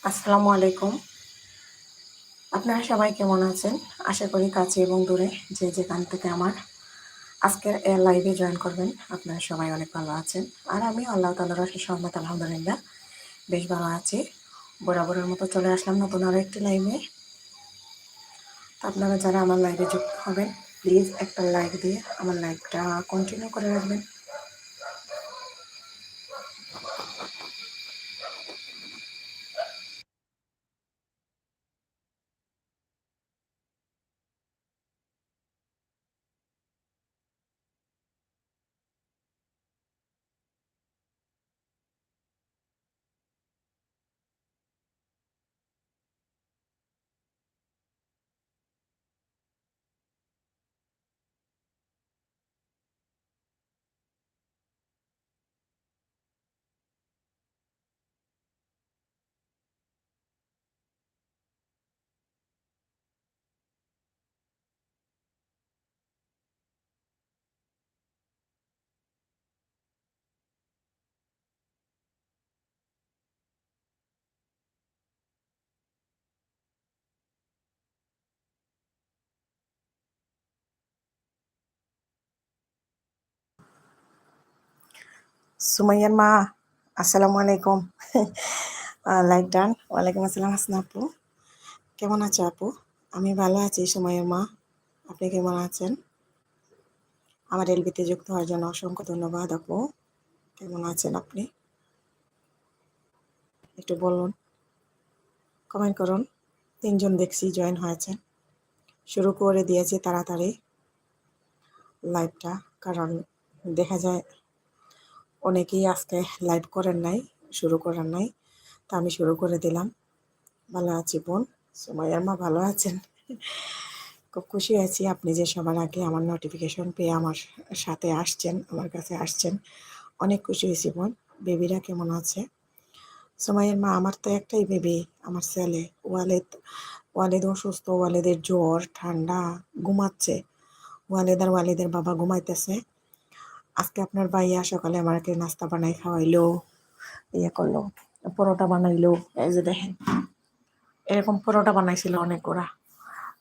আসসালামু আলাইকুম। আপনারা সবাই কেমন আছেন? আশা করি কাছে এবং দূরে যে যেখান থেকে আমার আজকের লাইভে জয়েন করবেন আপনারা সবাই অনেক ভালো আছেন। আর আমি আল্লাহ তাআলার অশেষ রহমতে আলহামদুলিল্লাহ বেশ ভালো আছি। বরাবরের মতো চলে আসলাম নতুন আরও একটি লাইভে। তো আপনারা যারা আমার লাইভে যুক্ত হবেন প্লিজ একটা লাইক দিয়ে আমার লাইভটা কন্টিনিউ করে রাখবেন। সুমাইয়ার মা, আসসালামু আলাইকুম। Like done. ওয়ালাইকুম আসসালাম হাসনা আপু। কেমন আছো আপু? আমি ভালো আছি সুমাইয়ার মা। আপনি কেমন আছেন? আমার এলবিতে যুক্ত হওয়ার জন্য অসংখ্য ধন্যবাদ আপু। কেমন আছেন আপনি? একটু বলুন, কমেন্ট করুন। ৩ জন দেখছি জয়েন হয়েছেন। শুরু করে দিয়েছি তাড়াতাড়ি লাইভটা, কারণ দেখা যায় অনেকেই আজকে লাইভ করেন নাই, শুরু করেন নাই। তা আমি শুরু করে দিলাম। ভালো আছি বোন। সুমাইয়ার মা ভালো আছেন? খুব খুশি হয়েছি আপনি যে সবার আগে আমার নোটিফিকেশন পেয়ে আমার সাথে আসছেন, আমার কাছে আসছেন। অনেক খুশি হয়েছি বোন। বেবিরা কেমন আছে? সুমাইয়ার মা, আমার তো একটাই বেবি, আমার ছেলে ওয়ালেদ। ওয়ালেদ অসুস্থ, ওয়ালেদের জ্বর ঠান্ডা, ঘুমাচ্ছে। ওয়ালেদের বাবা ঘুমাইতেছে। আজকে আপনার ভাইয়া সকালে আমাকে নাস্তা বানাই খাওয়াইলো, ইয়ে করলো, পরোটা বানাইলো। এই যে দেখেন, এরকম পরোটা বানাইছিল অনেক ওরা,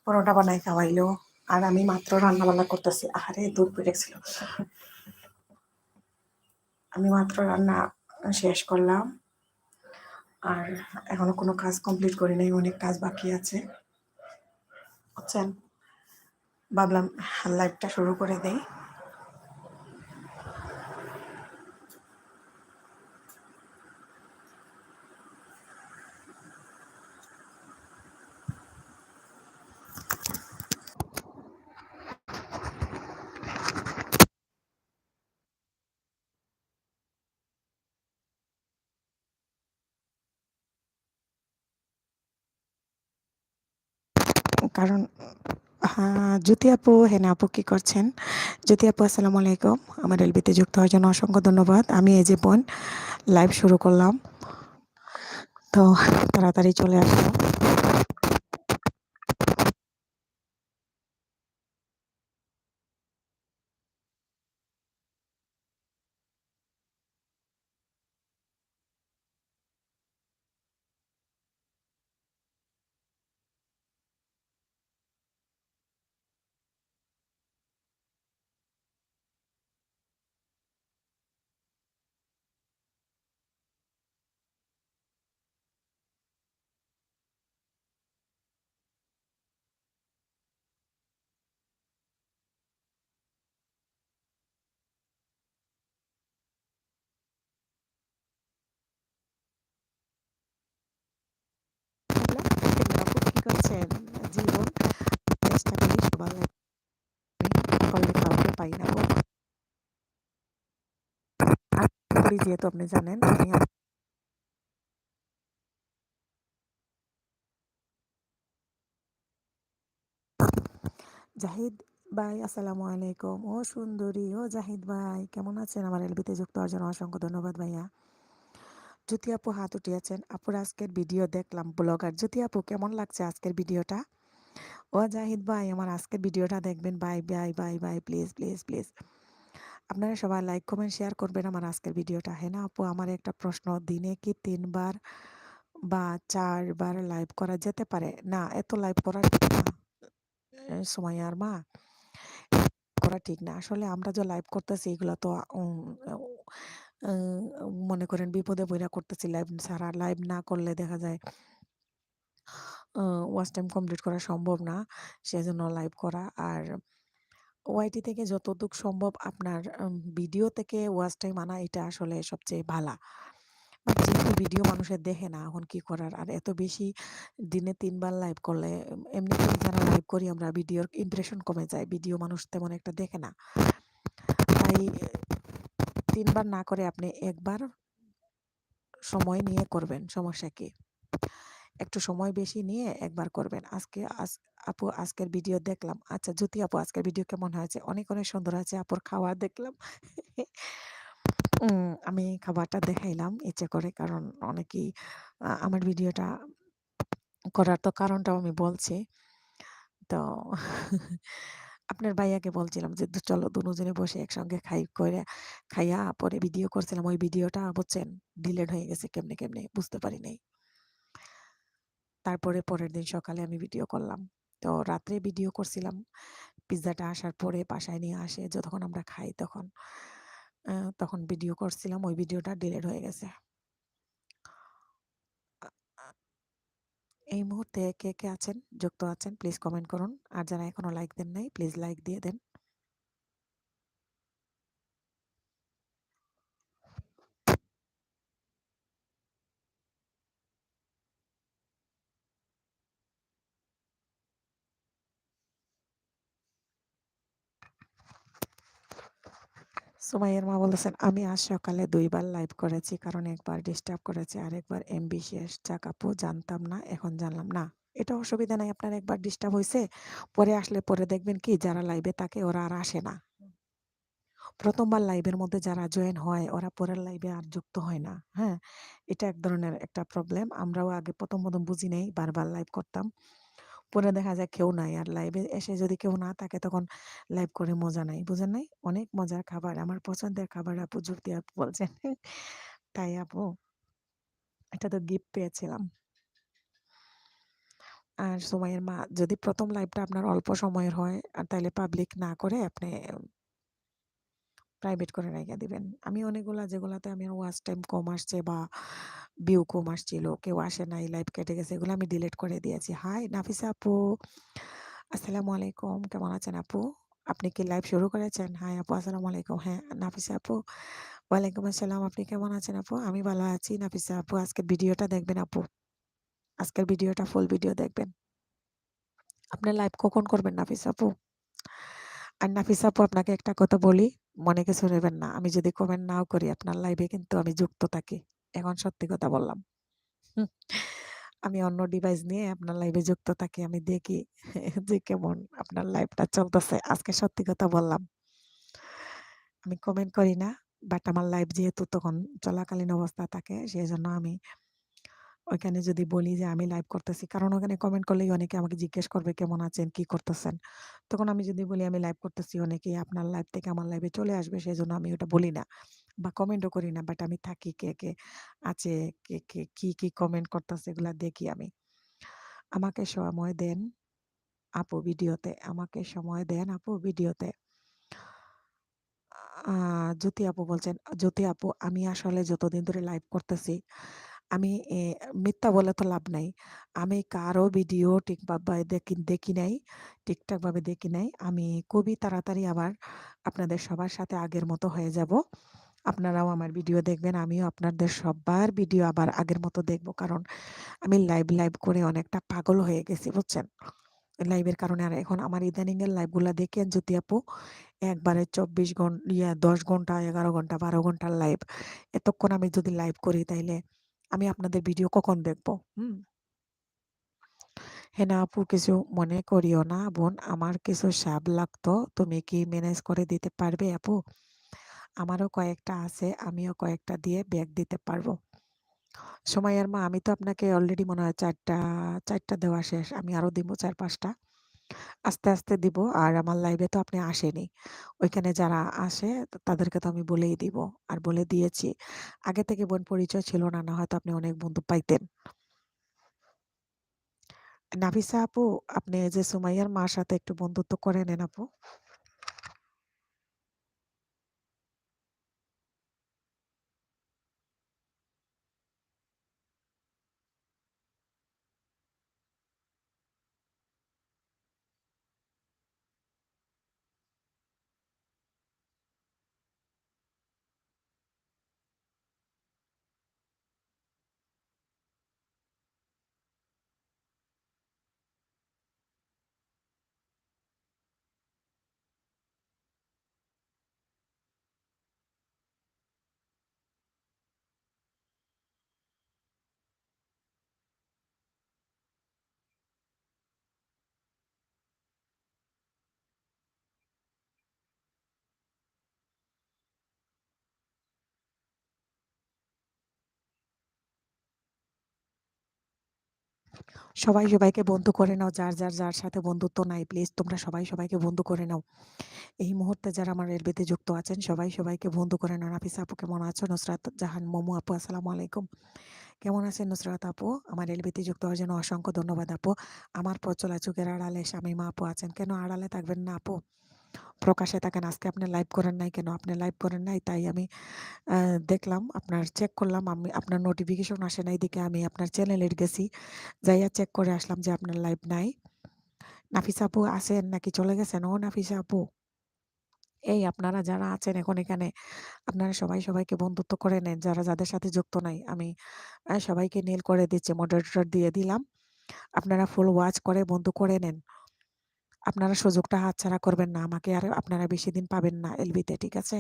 পরোটা বানাই খাওয়াইলো। আর আমি মাত্র রান্না বান্না করতেছি। আহারে দুধ পেরেছিল, আমি মাত্র রান্না শেষ করলাম। আর এখনো কোনো কাজ কমপ্লিট করি নাই, অনেক কাজ বাকি আছে বুঝছেন। ভাবলাম লাইভটা শুরু করে দেই। কারণ হ্যাঁ, জ্যোতি আপু, হেনা আপু কি করছেন? জ্যোতি আপু আসসালামু আলাইকুম। আমার এলবিতে যুক্ত হওয়ার জন্য অসংখ্য ধন্যবাদ। আমি এই যে বোন লাইভ শুরু করলাম, তো তাড়াতাড়ি চলে আসলাম। আপু কি করছেন? জি বোন, চেষ্টা করি সবার লাইভ করলে কাউকে পাই না বোন। আর করি যেহেতু আপনি জানেন আমি জাহিদ ভাই আসসালামু আলাইকুম। ও সুন্দরী, ও জাহিদ ভাই কেমন আছেন? আমার এলবিতে যুক্ত হওয়ার জন্য অসংখ্য ধন্যবাদ ভাইয়া। জ্যোতি আপু হাত উঠিয়েছেন। আপুর আজকের ভিডিও দেখলাম, ব্লগার জ্যোতি আপু কেমন লাগছে আজকের ভিডিওটা? ও জাহিদ ভাই, আমার আজকের ভিডিওটা দেখবেন ভাই, ভাই ভাই ভাই, প্লিজ প্লিজ প্লিজ। আপনারা সবাই লাইক কমেন্ট শেয়ার করবেন আমার আজকের ভিডিওটা। হ্যাঁ না আপু, আমার একটা প্রশ্ন, দিনে কি 3 বার বা ৪ বার লাইভ করা যেতে পারে। না, এত লাইভ করা ঠিক না। সুমাইয়ার মা, করা ঠিক না। আসলে আমরা যে লাইভ করতেছি এগুলা তো আ মনে করেন বিপদে পইড়া করতেছি লাইভ ছাড়া। লাইভ না করলে দেখা যায় আ ওয়াচ টাইম কমপ্লিট করা সম্ভব না। সেজন্য লাইভ করা। আর ওআইটি থেকে যতটুক সম্ভব আপনার ভিডিও থেকে ওয়াচ টাইম আনা এটা আসলে সবচেয়ে ভালা। বাট যেহেতু ভিডিও মানুষের দেখে না, এখন কি করার? আর এত বেশি দিনে ৩ বার লাইভ করলে এমনিতেই যারা লাইভ করি আমরা ভিডিওর ইমপ্রেশন কমে যায়। ভিডিও মানুষ তেমন একটা দেখে না। তাই ৩ বার না করে আপনি ১ বার সময় নিয়ে করবেন। সমস্যা কি? একটু সময় বেশি নিয়ে একবার করবেন। আপু আজকের ভিডিও দেখলাম। আচ্ছা জ্যোতি আপু আজকের ভিডিও কেমন হয়েছে? অনেক, অনেক সুন্দর হয়েছে। আপুর খাওয়া দেখলাম। আমি খাবারটা দেখাইলাম ইচ্ছে করে কারণ অনেকেই আমার ভিডিওটা করার তো কারণটাও আমি বলছি। তো আপনার ভাইয়াকে বলছিলাম যে চলো দুজনে বসে একসঙ্গে খাইয়া পরে ভিডিও করছিলাম। ওই ভিডিওটা বুঝছেন ডিলিট হয়ে গেছে কেমনে, কেমনে বুঝতে পারি নাই। তারপরে পরের দিন সকালে আমি ভিডিও করলাম। তো রাত্রে ভিডিও করছিলাম। পিজ্জাটা আসার পরে বাসায় নিয়ে আসে যতক্ষণ আমরা খাই তখন ভিডিও করছিলাম। ওই ভিডিওটা ডিলিট হয়ে গেছে। আ আ এই মুহূর্তে কে, কে আছেন যুক্ত আছেন প্লিজ কমেন্ট করুন। আর যারা এখনো লাইক দেন নাই প্লিজ লাইক দিয়ে দেন। সুমাইয়ার মা বলেছেন, "আমি আজ সকালে ২ বার লাইভ করেছি। কারণ একবার ডিস্টার্ব করেছে, আরেকবার এমবি শেষ। যাক আপু জানতাম না, এখন জানলাম।" না, এটা অসুবিধা নাই। আপনার একবার ডিস্টার্ব হইছে, পরে আসলে পরে দেখবেন কি যারা লাইভে থাকে ওরা আর আসে না। ১ম বার লাইভের মধ্যে যারা জয়েন হয় ওরা পরের লাইভে আর যুক্ত হয় না। হ্যাঁ? এটা এক ধরনের একটা প্রবলেম। আমরাও আগে ১ম বুঝি নাই, বারবার লাইভ করতাম। পরে দেখা যায় কেউ নাই। আর লাইভে এসে যদি কেউ না থাকে তখন লাইভ করে মজা নাই। বুঝেন নাই? অনেক মজার খাবার। আমার পছন্দের খাবার আপু জুতি আপু বলছেন। তাই আপু, এটা তো গিফট পেয়েছিলাম। আর সুমাইয়ার মা যদি ১ম লাইভটা আপনার অল্প সময়ের হয় আর তাইলে পাবলিক না করে আপনি প্রাইভেট করে রাইখা দিবেন। আমি অনেকগুলা যেগুলাতে আমার ওয়াচ টাইম কম আসছে বা ভিউ কম আসছিল, কেউ আসে নাই, লাইভ কেটে গেছে, এগুলো আমি ডিলিট করে দিয়েছি। হাই নাফিসা আপু, আসসালামু আলাইকুম। কেমন আছেন আপু? আপনি কি লাইভ শুরু করেছেন? হাই আপু, আসসালামু আলাইকুম। হ্যাঁ, নাফিসা আপু, ওয়ালাইকুম আসসালাম। আপনি কেমন আছেন আপু? আমি ভালো আছি। নাফিসা আপু আজকের ভিডিওটা দেখবেন আপু। আজকের ভিডিওটা ফুল ভিডিও দেখবেন। আপনি লাইভ কখন করবেন নাফিসা আপু? আর নাফিসা আপু আপনাকে একটা কথা বলি, মনে কিছু নেবেন না। আমি যদি কমেন্ট নাও করি আপনার লাইভে কিন্তু আমি যুক্ত থাকি। এখন সত্যি কথা বললাম। হুম, আমি অন্য ডিভাইস নিয়ে আপনার লাইভে যুক্ত থাকি। আমি দেখি যে কেমন আপনার লাইভটা চলতেছে। আজকে সত্যি কথা বললাম। আমি কমেন্ট করি না। বাট আমার লাইভ যেহেতু তখন চলাকালীন অবস্থা থাকে সেজন্য আমি ওইখানে যদি বলি যে আমি লাইভ করতেছি, কারণ ওখানে কমেন্ট করলেই অনেকে আমাকে জিজ্ঞেস করবে কেমন আছেন, কি করতেছেন? তখন আমি যদি বলি আমি লাইভ করতেছি অনেকেই আপনার লাইভ থেকে আমার লাইভে চলে আসবে সেজন্য আমি ওটা বলি না বা কমেন্টও করি না। বাট আমি থাকি কে, কে আছে, কে কি কমেন্ট করতেছে এগুলা দেখি আমি। আমাকে সময় দেন আপু ভিডিওতে, আমাকে সময় দেন আপু ভিডিওতে। আ জ্যোতি আপু বলছেন, জ্যোতি আপু আমি আসলে যতদিন ধরে লাইভ করতেছি, আমি মিথ্যা বলে তো লাভ নাই। আমি কারো ভিডিও ঠিকভাবে দেখি নাই, ঠিকঠাকভাবে দেখি নাই। আমি খুবই তাড়াতাড়ি আবার আপনাদের সবার সাথে আগের মতো হয়ে যাব। আপনারাও আমার ভিডিও দেখবেন। আমিও আপনাদের সবার ভিডিও আবার আগের মতো দেখব। কারণ আমি লাইভ করে অনেকটা পাগল হয়ে গেছি, বুঝছেন? লাইভের কারণে আর এখন আমার ইদানিং এর লাইভগুলা দেখেন জ্যোতি আপু, একবারে ২৪ ১০ ঘন্টা, ১১ ঘন্টা, ১২ ঘন্টার লাইভ। এতক্ষণ আমি যদি লাইভ করি তাইলে আমি আপনাদের ভিডিও কখন দেখবো? হুম? হেনা আপু কিছু মনে করিও না বোন, আমার কিছু স্যাব লাগতো। তুমি কি ম্যানেজ করে দিতে পারবে আপু? আমারও কয়েকটা আছে, আমিও কয়েকটা দিয়ে ব্যাগ দিতে পারবো। সুমাইয়ার মা আমি তো আপনাকে অলরেডি মনে হয় ৪ টা দেওয়া শেষ। আমি আরো দিব ৪-৫ টা। আস্তে, আস্তে দিব। আর আমার লাইভে তো আপনি আসেনি। ওইখানে যারা আসে তাদেরকে তো আমি বলেই দিব। আর বলে দিয়েছি। আগে থেকে বোন পরিচয় ছিল না, না হয়তো আপনি অনেক বন্ধু পাইতেন। নাফিসা আপু, আপনি এই যে সুমাইয়ার মার সাথে একটু বন্ধুত্ব করে নেন আপু। সবাই সবাইকে বন্ধু করে নাও। যার সাথে বন্ধুত্ব নাই, প্লিজ তোমরা সবাই সবাইকে বন্ধু করে নাও। এই মুহূর্তে যারা আমার রেলওয়েতে যুক্ত আছেন সবাই সবাইকে বন্ধু করে নাও। নাফিসা আপু কেমন আছো? নুসরাত জাহান মমু আপু আসসালামু আলাইকুম। কেমন আছেন নুসরাত আপু? আমার রেলওয়েতে যুক্ত হওয়ার জন্য অসংখ্য ধন্যবাদ আপু। আমার পথ চলা চোখের আড়ালে শামীমা আপু আছেন। কেন আড়ালে থাকবেন না আপু? প্রকাশ্যে থাকেন। আজকে আপনি লাইভ করেন নাই কেন? আপনি লাইভ করেন নাই তাই আমি আ দেখলাম, আপনার চেক করলাম, আমি আপনার নোটিফিকেশন আসে নাই দেখে আমি আপনার চ্যানেলে গেছি। যাইয়া চেক করে আসলাম যে আপনার লাইভ নাই। নাফিসা আপু আছেন নাকি চলে গেছেন? ও নাফিসা আপু, এই আপনারা যারা আছেন এখন এখানে, আপনারা সবাই সবাইকে বন্ধুত্ব করে নেন। যারা যাদের সাথে যুক্ত নাই, আমি সবাইকে নীল করে দিচ্ছি, মডারেটর দিয়ে দিলাম। আপনারা ফুল ওয়াচ করে বন্ধু করে নেন। আপনারা সুযোগটা হাতছাড়া করবেন না। আমাকে আর আপনারা বেশি দিন পাবেন না এলবিতে, ঠিক আছে?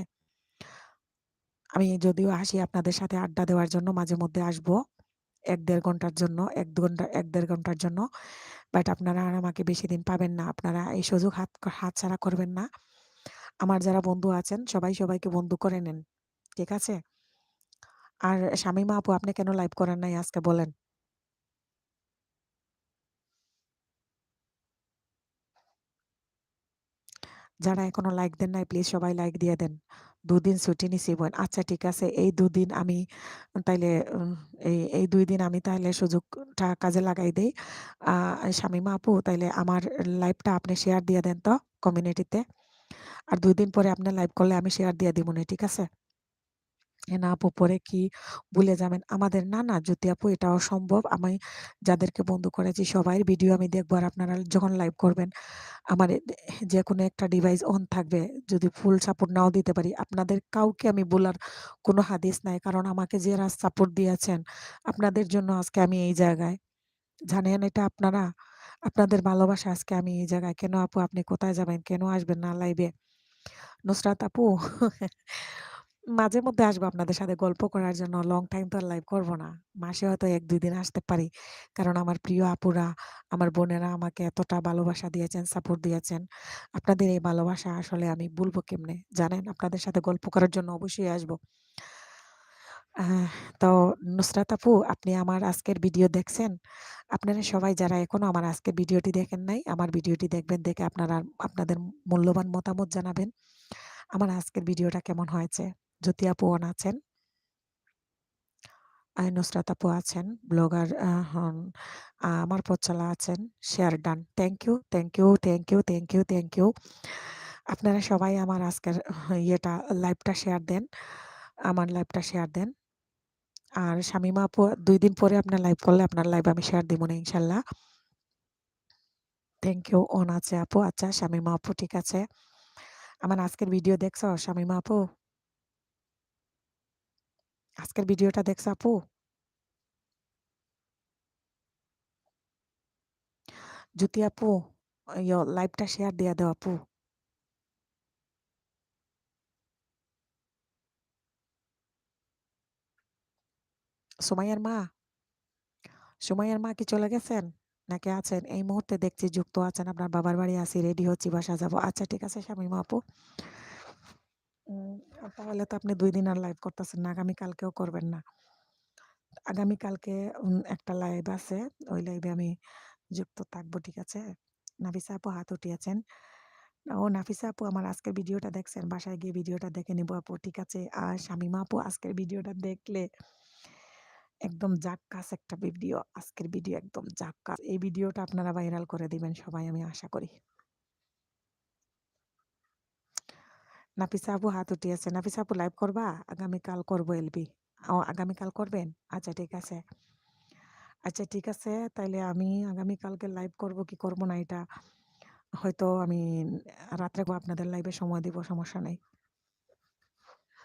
আমি যদিও আসি আপনাদের সাথে আড্ডা দেওয়ার জন্য, মাঝে মধ্যে আসবো। ১-১.৫ ঘন্টার জন্য, ১-১.৫ ঘন্টার জন্য। বাট আপনারা আর আমাকে বেশি দিন পাবেন না। আপনারা এই সুযোগ হাতছাড়া করবেন না। আমার যারা বন্ধু আছেন সবাই সবাইকে বন্ধু করে নেন। ঠিক আছে? আর শামিমা আপু, আপনি কেন লাইভ করেন নাই আজকে বলেন? যারা এখনো লাইক দেন নাই প্লিজ সবাই লাইক দিয়ে দেন। ২ দিন ছুটি নিছি বোন। আচ্ছা ঠিক আছে। এই ২ দিন আমি তাইলে এই ২ দিন আমি তাহলে সুযোগটা কাজে লাগাই দেই। আ শামিমা আপু, তাইলে আমার লাইভটা আপনি শেয়ার দিয়ে দেন তো কমিউনিটিতে। আর ২ দিন পরে আপনি লাইভ করলে আমি শেয়ার দিয়ে দিবনে, ঠিক আছে? না আপু, পরে কি ভুলে যাবেন আমাদের? না, না জ্যোতি আপু, এটা অসম্ভব। আমি যাদেরকে বন্ধু করেছি সবাইর ভিডিও আমি দেখবো। আর আপনারা যখন লাইভ করবেন আমার যেকোনো একটা ডিভাইস অন থাকবে। যদি ফুল সাপোর্ট নাও দিতে পারি, আপনাদের কাউকে আমি বলার কোনো হাদিস নাই। কারণ আমাকে যারা সাপোর্ট দিয়েছেন, আপনাদের জন্য আজকে আমি এই জায়গায়। জানেন এটা আপনারা? আপনাদের ভালোবাসা আজকে আমি এই জায়গায়। কেন আপু, আপনি কোথায় যাবেন? কেন আসবেন না লাইভে? নুসরাত আপু, মাঝে মধ্যে আসবো আপনাদের সাথে গল্প করার জন্য। লং টাইম তো আর লাইভ করব না। মাসে হয়তো ১-২ দিন আসতে পারি। কারণ আমার প্রিয় আপুরা, আমার বোনেরা আমাকে এতটা ভালোবাসা দিয়েছেন, সাপোর্ট দিয়েছেন। আপনাদের এই ভালোবাসা আসলে আমি ভুলবো কেমনে? জানেন, আপনাদের সাথে গল্প করার জন্য অবশ্যই আসবো। আহ তো নুসরাত আপু, আপনি আমার আজকের ভিডিও দেখছেন? আপনারা সবাই যারা এখনো আমার আজকের ভিডিওটি দেখেন নাই, আমার ভিডিওটি দেখবেন। দেখে আপনারা আপনাদের মূল্যবান মতামত জানাবেন। আমার আজকের ভিডিওটা কেমন হয়েছে? জ্যোতি আপু অন আছেন, নুসরাত আপু আছেন, ব্লগার হন, আমার পথচলা আছেন, share done. Thank you, thank you, thank you, thank you, thank you. আপনারা সবাই আমার আজকের ইয়েটা লাইভটা শেয়ার দেন। আমার লাইভটা শেয়ার দেন। আর শামিমা আপু, ২ দিন পরে আপনার লাইভ করলে আপনার লাইভ আমি শেয়ার দিবনে ইনশাল্লাহ। থ্যাংক ইউ, অন আছে আপু। আচ্ছা শামিমা আপু, ঠিক আছে। আমার আজকের ভিডিও দেখছো শামিমা আপু? আজকের ভিডিওটা দেখছো আপু? জ্যোতি আপু, লাইভটা শেয়ার দিয়া দাও আপু। সুমাইয়ার মা, সুমাইয়ার মা কি চলে গেছেন? নাকি আছেন? এই মুহূর্তে দেখছি যুক্ত আছেন। আপনার বাবার বাড়ি আছি, রেডি হচ্ছি, বাসা যাবো। আচ্ছা ঠিক আছে শামিমা আপু। উম তাহলে তো আপনি ২ দিন আর লাইভ করতেছেন না। আগামীকালকেও করবেন না। আগামীকালকে একটা লাইভ আছে। ওই লাইভে আমি যুক্ত থাকবো, ঠিক আছে? নাফিসা আপু হাত উঠিয়েছেন। ও নাফিসা আপু, আমার আজকের ভিডিওটা দেখছেন? বাসায় গিয়ে ভিডিওটা দেখে নিবো আপু, ঠিক আছে? আর শামিমা আপু, আজকের ভিডিওটা দেখলে একদম জাক্কাস একটা ভিডিও। আজকের ভিডিও একদম জাক্কাস। এই ভিডিওটা আপনারা ভাইরাল করে দিবেন সবাই, আমি আশা করি। নাফিসা আপু হাত উঠিয়েছে। নাফিসা আপু লাইভ করবা? আগামীকাল করব এলবি। ও আগামীকাল করবেন? আচ্ছা ঠিক আছে। আচ্ছা ঠিক আছে। তাইলে আমি আগামীকালকে লাইভ করব কি করব না এটা হয়তো আমি রাত্রে আপনাদের লাইভে সময় দিব, সমস্যা নাই।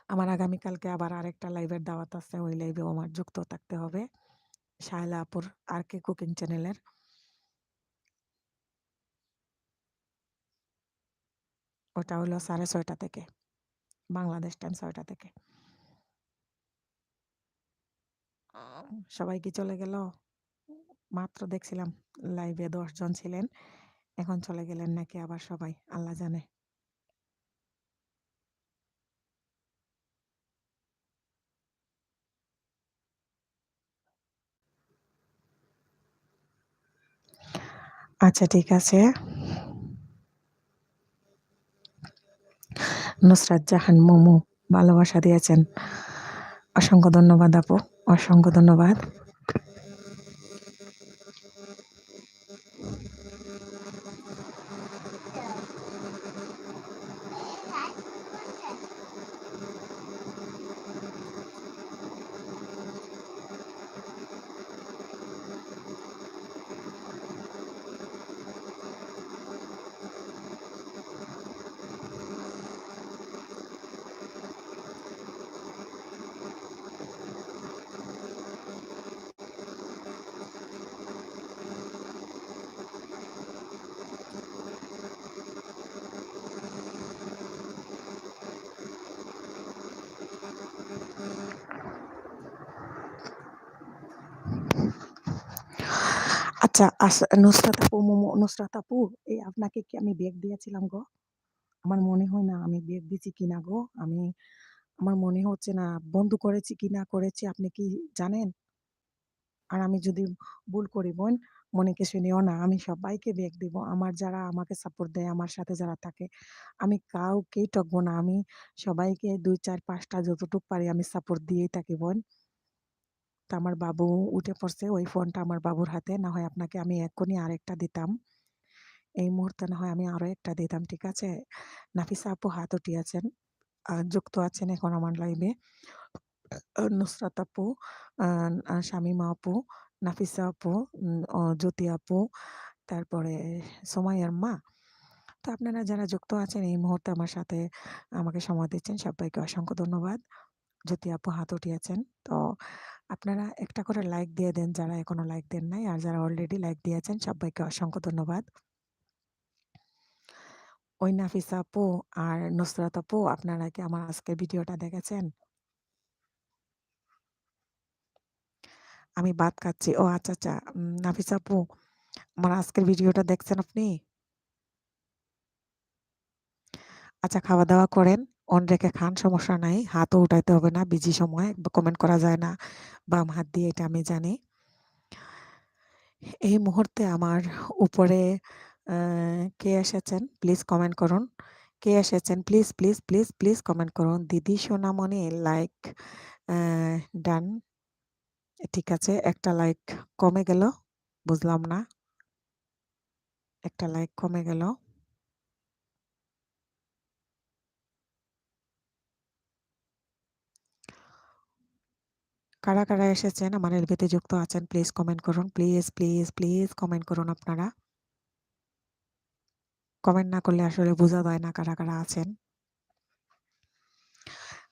আমার আগামীকালকে আবার আরেকটা লাইভের দাওয়াত আছে। ওই লাইভেও আমার যুক্ত থাকতে হবে। শায়লা আপুর আর কে কুকিং চ্যানেলের। ওটা হলো 6:30 থেকে। বাংলাদেশ টাইম 6টা থেকে। সবাই কি চলে গেল? মাত্র দেখছিলাম লাইভে 10 জন ছিলেন। এখন চলে গেলেন নাকি আবার সবাই? আল্লাহ জানে। আচ্ছা ঠিক আছে। নুসরাত জাহান মোমো ভালোবাসা দিয়েছেন। অসংখ্য ধন্যবাদ আপু। অসংখ্য ধন্যবাদ। আচ্ছা নুসরাত আপু মোমো, নুসরাত আপু এই আপনাকে কি আমি ব্যাগ দিয়েছিলাম গো? আমার মনে হয় না আমি ব্যাগ দিছি কিনা গো। আমার মনে হচ্ছে না। বন্ধ করেছি কি না করেছি আপনি কি জানেন? আর আমি যদি ভুল করি বোন, মনে কিছু নিও না। আমি সবাইকে ব্যাগ দিব। আমার যারা আমাকে সাপোর্ট দেয়, আমার সাথে যারা থাকে, আমি কাউকেই টকবো না। আমি সবাইকে ২, ৪, ৫ টা যতটুক পারি আমি সাপোর্ট দিয়েই থাকি বোন। তো আমার বাবু উঠে পড়ছে। ওই ফোনটা আমার বাবুর হাতে। না হয় আপনাকে আমি এক্ষুনি আরেকটা দিতাম। এই মুহূর্তে না হয় আমি আরো একটা দিতাম। ঠিক আছে? নাফিসা আপু হাত উঠিয়েছেন। যুক্ত আছেন এখন আমার লাইভে। নুসরাত আপু, আ শামীমা আপু, নাফিসা আপু, জ্যোতি আপু, তারপরে সুমাইয়ার মা। তো আপনারা যারা যুক্ত আছেন এই মুহূর্তে আমার সাথে আমাকে সময় দিচ্ছেন সবাইকে অসংখ্য ধন্যবাদ। জ্যোতি আপু হাত উঠিয়েছেন। তো আপনারা একটা করে লাইক দিয়ে দেন যারা এখনো লাইক দেন নাই। আর যারা অলরেডি লাইক দিয়েছেন সবাইকে অসংখ্য ধন্যবাদ। ওই নাফিসা আপু আর নুসরাত আপু আপনারা কি আমার আজকের ভিডিওটা দেখেছেন? আমি ভাত খাচ্ছি। ও আচ্ছা, আচ্ছা। নাফিসা আপু আমার আজকের ভিডিওটা দেখছেন আপনি? আচ্ছা খাওয়া-দাওয়া করেন। অন রেখে খান সমস্যা নাই। হাতও উঠাইতে হবে না। বিজি সময় কমেন্ট করা যায় না বাম হাত দিয়ে এটা আমি জানি। এই মুহূর্তে আমার উপরে আ কে এসেছেন প্লিজ কমেন্ট করুন। কে এসেছেন please, please, please, please comment করুন। দিদি সোনামণি লাইক অ্যা ডান। ঠিক আছে। একটা লাইক কমে গেল। বুঝলাম না। একটা লাইক কমে গেল। কারা, কারা এসেছেন আমার এলবিতে যুক্ত আছেন প্লিজ কমেন্ট করুন। প্লিজ, প্লিজ, প্লিজ কমেন্ট করুন আপনারা। কমেন্ট না করলে আসলে বোঝা যায় না কারা, কারা আছেন।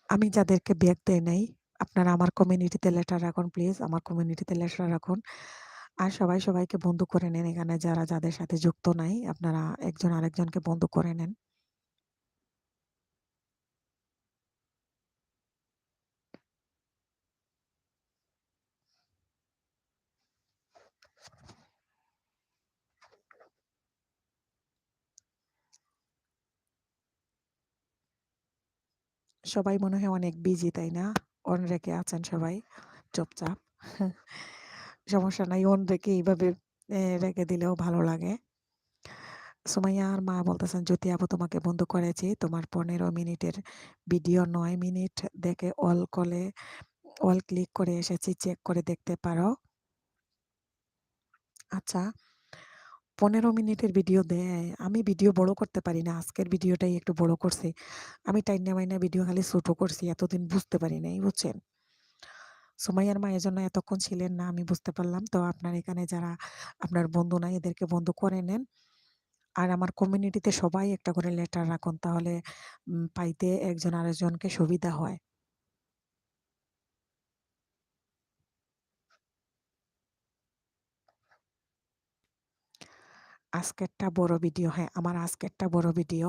আমি যাদেরকে ব্যাক দেই নাই, আপনারা আমার কমিউনিটিতে লেটার রাখুন প্লিজ। আমার কমিউনিটিতে লেটার রাখুন। আর সবাই সবাইকে বন্ধু করে নেন এখানে যারা যাদের সাথে যুক্ত নাই, আপনারা একজন আরেকজনকে বন্ধু করে নেন। সবাই মনে হয় অনেক বিজি তাই না? অন রেখে আছেন সবাই চুপচাপ। সমস্যা নাই অন রেখে এইভাবে রেখে দিলেও ভালো লাগে। সুমাইয়ার মা বলতেছেন, "জ্যোতি আপু তোমাকে বন্ধু করেছি। তোমার ১৫ মিনিটের ভিডিও ৯ মিনিট দেখে অল কলে অল ক্লিক করে এসেছি, চেক করে দেখতে পারো। আচ্ছা, 15 মিনিটের ভিডিও দেয়। আমি ভিডিও বড় করতে পারি না। আজকের ভিডিওটাই একটু বড় করছি। আমি টাইনা মাইনা ভিডিও খালি ছোট করছি। এতদিন বুঝতে পারি নাই, বুঝছেন? সুমাইয়ার মা এজন্য এতক্ষণ ছিলেন না, আমি বুঝতে পারলাম। তো আপনার এখানে যারা আপনার বন্ধু নাই এদেরকে বন্ধু করে নেন। আর আমার কমিউনিটিতে সবাই একটা করে লেটার রাখুন, তাহলে পাইতে একজন আরেকজনকে সুবিধা হয়। আজকেরটা বড় ভিডিও, হ্যাঁ, আমার আজকেরটা বড় ভিডিও।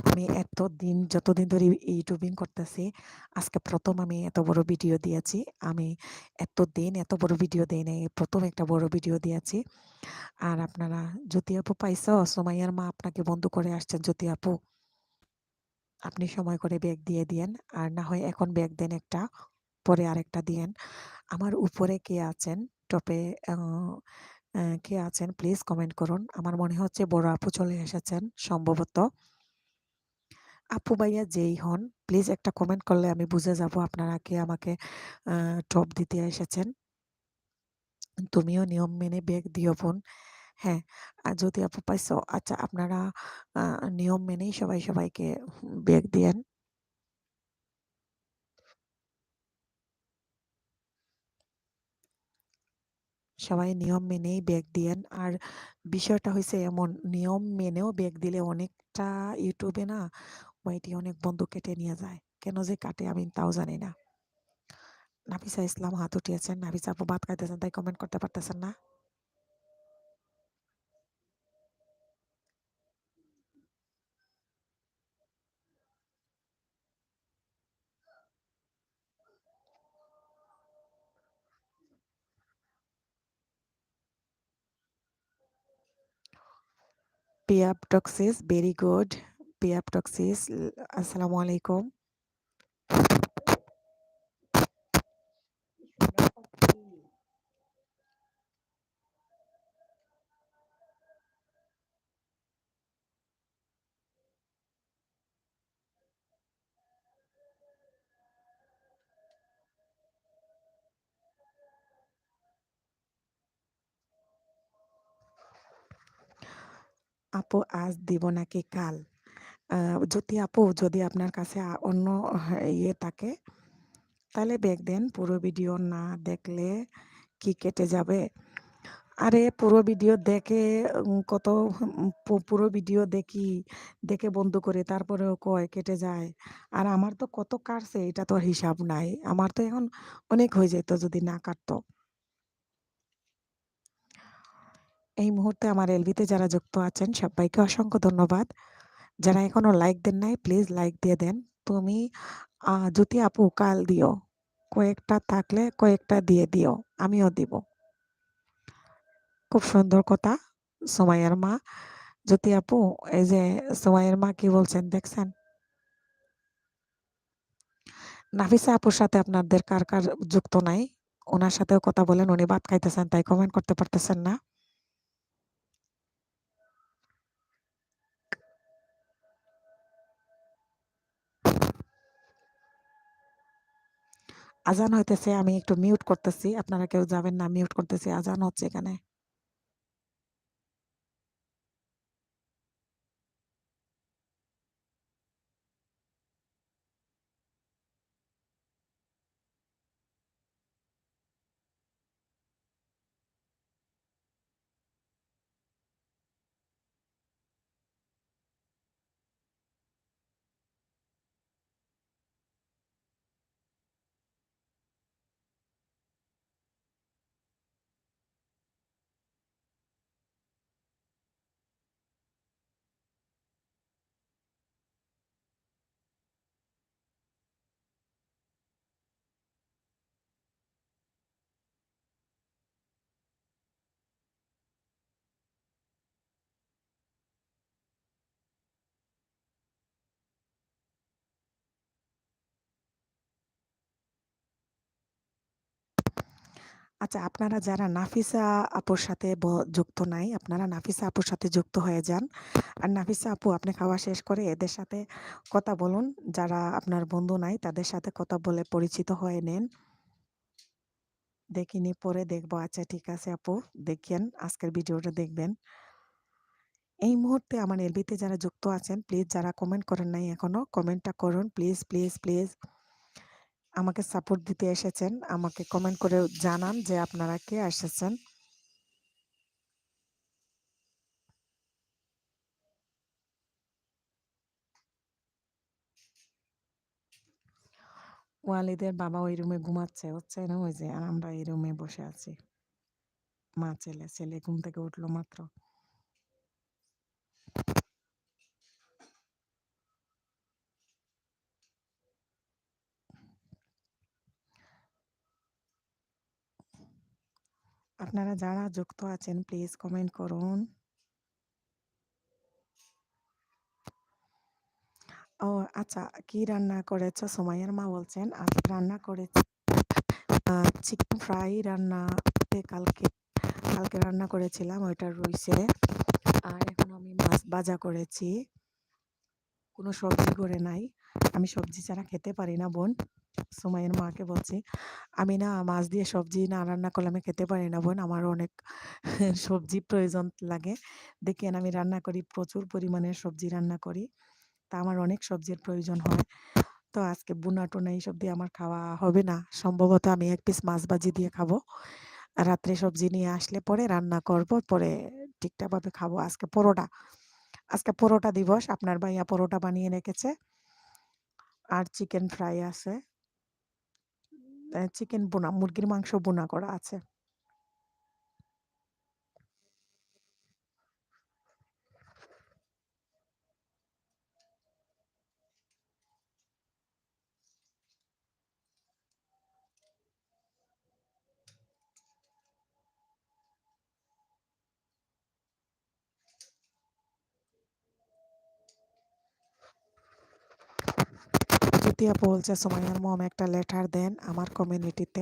আমি এতদিন যতদিন ধরে ইউটিউবিং করতেছি, আজকে প্রথম আমি এত বড় ভিডিও দিয়েছি। আমি এতদিন এত বড় ভিডিও দেই নাই, প্রথম একটা বড় ভিডিও দিয়েছি। আর আপনারা জ্যোতি আপু পাইছো, সুমাইয়ার মা আপনাকে বন্ধু করে আসছেন। জ্যোতি আপু, আপনি সময় করে ব্যাগ দিয়ে দিয়েন, আর না হয় এখন ব্যাগ দেন একটা, পরে আরেকটা দিয়েন। আমার উপরে কে আছেন টপে, কে আছেন প্লিজ কমেন্ট করুন। আমার মনে হচ্ছে বড় আপু চলে এসেছেন সম্ভবত। আপু ভাইয়া যেই হন, প্লিজ একটা কমেন্ট করলে আমি বুঝে যাব আপনারা কে আমাকে টপ দিতে এসেছেন। তুমিও নিয়ম মেনে ব্যাগ দিও বোন। হ্যাঁ, যদি আপু পাইছো, আচ্ছা আপনারা নিয়ম মেনেই সবাই সবাইকে ব্যাগ দিয়েন। সবাই নিয়ম মেনেই ব্যাগ দিয়েন। আর বিষয়টা হয়েছে এমন, নিয়ম মেনেও ব্যাগ দিলে অনেকটা ইউটিউবে না ওয়াইটি অনেক বন্ধু কেটে নিয়ে যায়। কেন যে কাটে আমি তাও জানি না। নাফিসা ইসলাম হাত উঠিয়েছেন। নাফিসা আপু ভাত খাইতেছেন তাই কমেন্ট করতে পারতেছেন না। পিয়াপটক্সিস ভেরি গুড। পিয়াপটক্সিস আসসালামু আলাইকুম। আপু আজ দিব নাকি কাল? যদি আপু, যদি আপনার কাছে অন্য ইয়ে থাকে তাহলে ব্যাগ দেন। পুরো ভিডিও না দেখলে কি কেটে যাবে? আরে পুরো ভিডিও দেখে কত পুরো ভিডিও দেখি, দেখে বন্ধ করে তারপরেও কয় কেটে যায়। আর আমার তো কত কাটছে এটা তো আর হিসাব নাই। আমার তো এখন অনেক হয়ে যেত যদি না কাটতো। এই মুহূর্তে আমার এলবিতে যারা যুক্ত আছেন সবাইকে অসংখ্য ধন্যবাদ। যারা এখনো লাইক দেন নাই প্লিজ লাইক দিয়ে দেন। তুমি জ্যোতি আপু কাল দিও। কয়েকটা থাকলে কয়েকটা দিয়ে দিও। আমিও দিব। খুব সুন্দর কথা। সুমাইয়ার মা, জ্যোতি আপু, এই যে সুমাইয়ার মা কি বলছেন দেখছেন? নাফিসা আপুর সাথে আপনাদের কার কার যুক্ত নাই? ওনার সাথেও কথা বলেন। উনি ভাত খাইতেছেন তাই কমেন্ট করতে পারতেছেন না। আজান হইতেছে, আমি একটু মিউট করতেছি। আপনারা কেউ যাবেন না, মিউট করতেছি। আজান হচ্ছে এখানে। আচ্ছা, আপনারা যারা নাফিসা আপুর সাথে যুক্ত নাই, আপনারা নাফিসা আপুর সাথে যুক্ত হয়ে যান। আর নাফিসা আপু, আপনি খাওয়া শেষ করে এদের সাথে কথা বলুন। যারা আপনার বন্ধু নাই তাদের সাথে কথা বলে পরিচিত হয়ে নেন। দেখিনি, পরে দেখবো। আচ্ছা ঠিক আছে আপু, দেখেন, আজকের ভিডিওটা দেখবেন। এই মুহূর্তে আমার এলবিতে যারা যুক্ত আছেন, প্লিজ যারা কমেন্ট করেন নাই এখনো, কমেন্টটা করুন প্লিজ, প্লিজ, প্লিজ। আমাকে সাপোর্ট দিতে এসেছেন, আমাকে কমেন্ট করে জানান যে আপনারা কে এসেছেন। ওয়ালিদের বাবা ওই রুমে ঘুমাচ্ছে, হচ্ছে না, ওই যে, আর আমরা এই রুমে বসে আছি। মা ছেলে, ছেলে ঘুম থেকে উঠলো মাত্র। আপনারা যারা যুক্ত আছেন প্লিজ কমেন্ট করুন। ও আচ্ছা, কি রান্না করেছো? সুমাইয়ার মা বলছেন আজকে রান্না করেছি চিকেন ফ্রাই রান্না। কালকে কালকে রান্না করেছিলাম, ওইটা রইছে। আর এখন আমি মাছ ভাজা করেছি, কোনো সবজি করে নাই। আমি সবজি ছাড়া খেতে পারি না বোন। সুমাইয়ের মাকে বলছি, আমি না মাছ দিয়ে সবজি না রান্না করলে আমি খেতে পারি না বোন, আমার অনেক সবজি প্রয়োজন লাগে। দেখেন আমি রান্না করি, প্রচুর পরিমাণে সবজি রান্না করি, তা আমার অনেক সবজির প্রয়োজন হয়। তো আজকে বুনা টুনা এইসব দিয়ে আমার খাওয়া হবে না, সম্ভবত আমি এক পিস মাছ ভাজি দিয়ে খাবো। রাত্রে সবজি নিয়ে আসলে পরে রান্না করব, পরে ঠিকঠাকভাবে খাবো। আজকে পরোটা দিবস, আপনার ভাইয়া পরোটা বানিয়ে রেখেছে। আর চিকেন ফ্রাই আছে, চিকেন বোনা, মুরগির মাংস বোনা করা আছে। জ্যোতি আপু বলছে সুমাইয়ার মম একটা লেটার দেন আমার কমিউনিটিতে।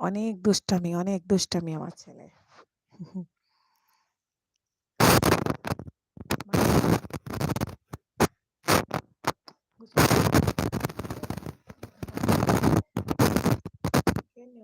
অনেক দুষ্টামি আমার ছেলে। কেন?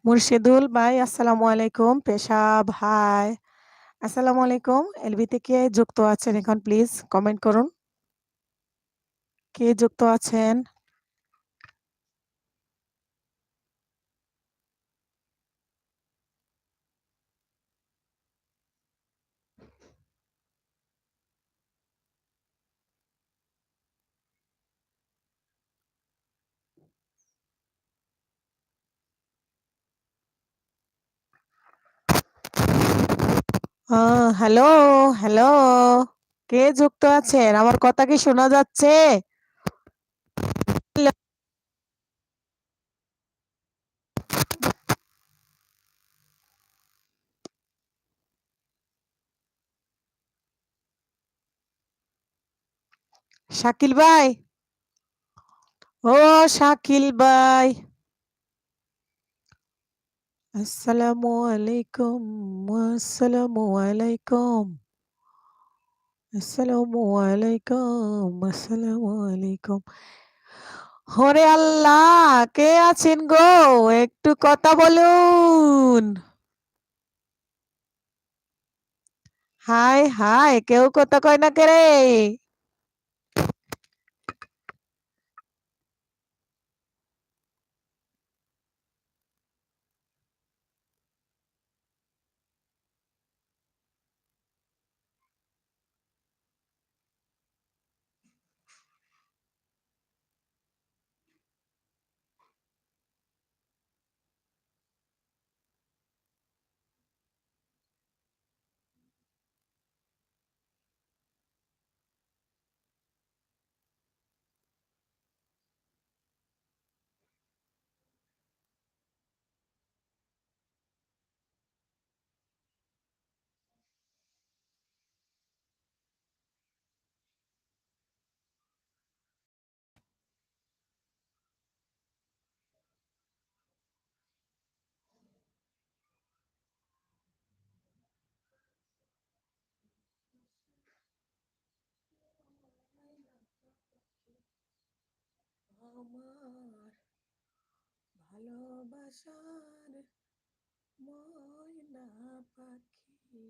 মুর্শিদুল ভাই আসসালামু আলাইকুম। পেশাব হাই। আসসালামু আলাইকুম। এলবিতে কে যুক্ত আছেন এখন প্লিজ কমেন্ট করুন। কে যুক্ত আছেন? Hello, hello. কে যুক্ত আছেন? আমার কথা কি শোনা যাচ্ছে? শাকিল ভাই, ও শাকিল ভাই। আসসালামু আলাইকুম, আসসালামু আলাইকুম, আসসালামু আলাইকুম, আসসালামু আলাইকুম। ওরে আল্লাহ! কে আছেন গো? একটু কথা বলুন। হায়, হায়! কেউ কথা কয় না কে রে? আমার ভালোবাসার ময়না পাখি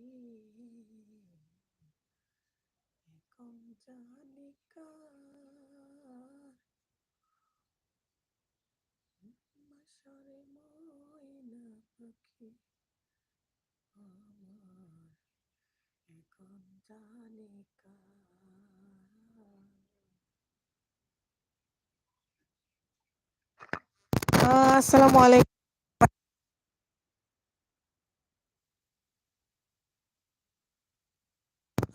এখন জানি কার বাসারে ময়না পাখি আমার এখন জানি কার। আসসালামু আলাইকুম।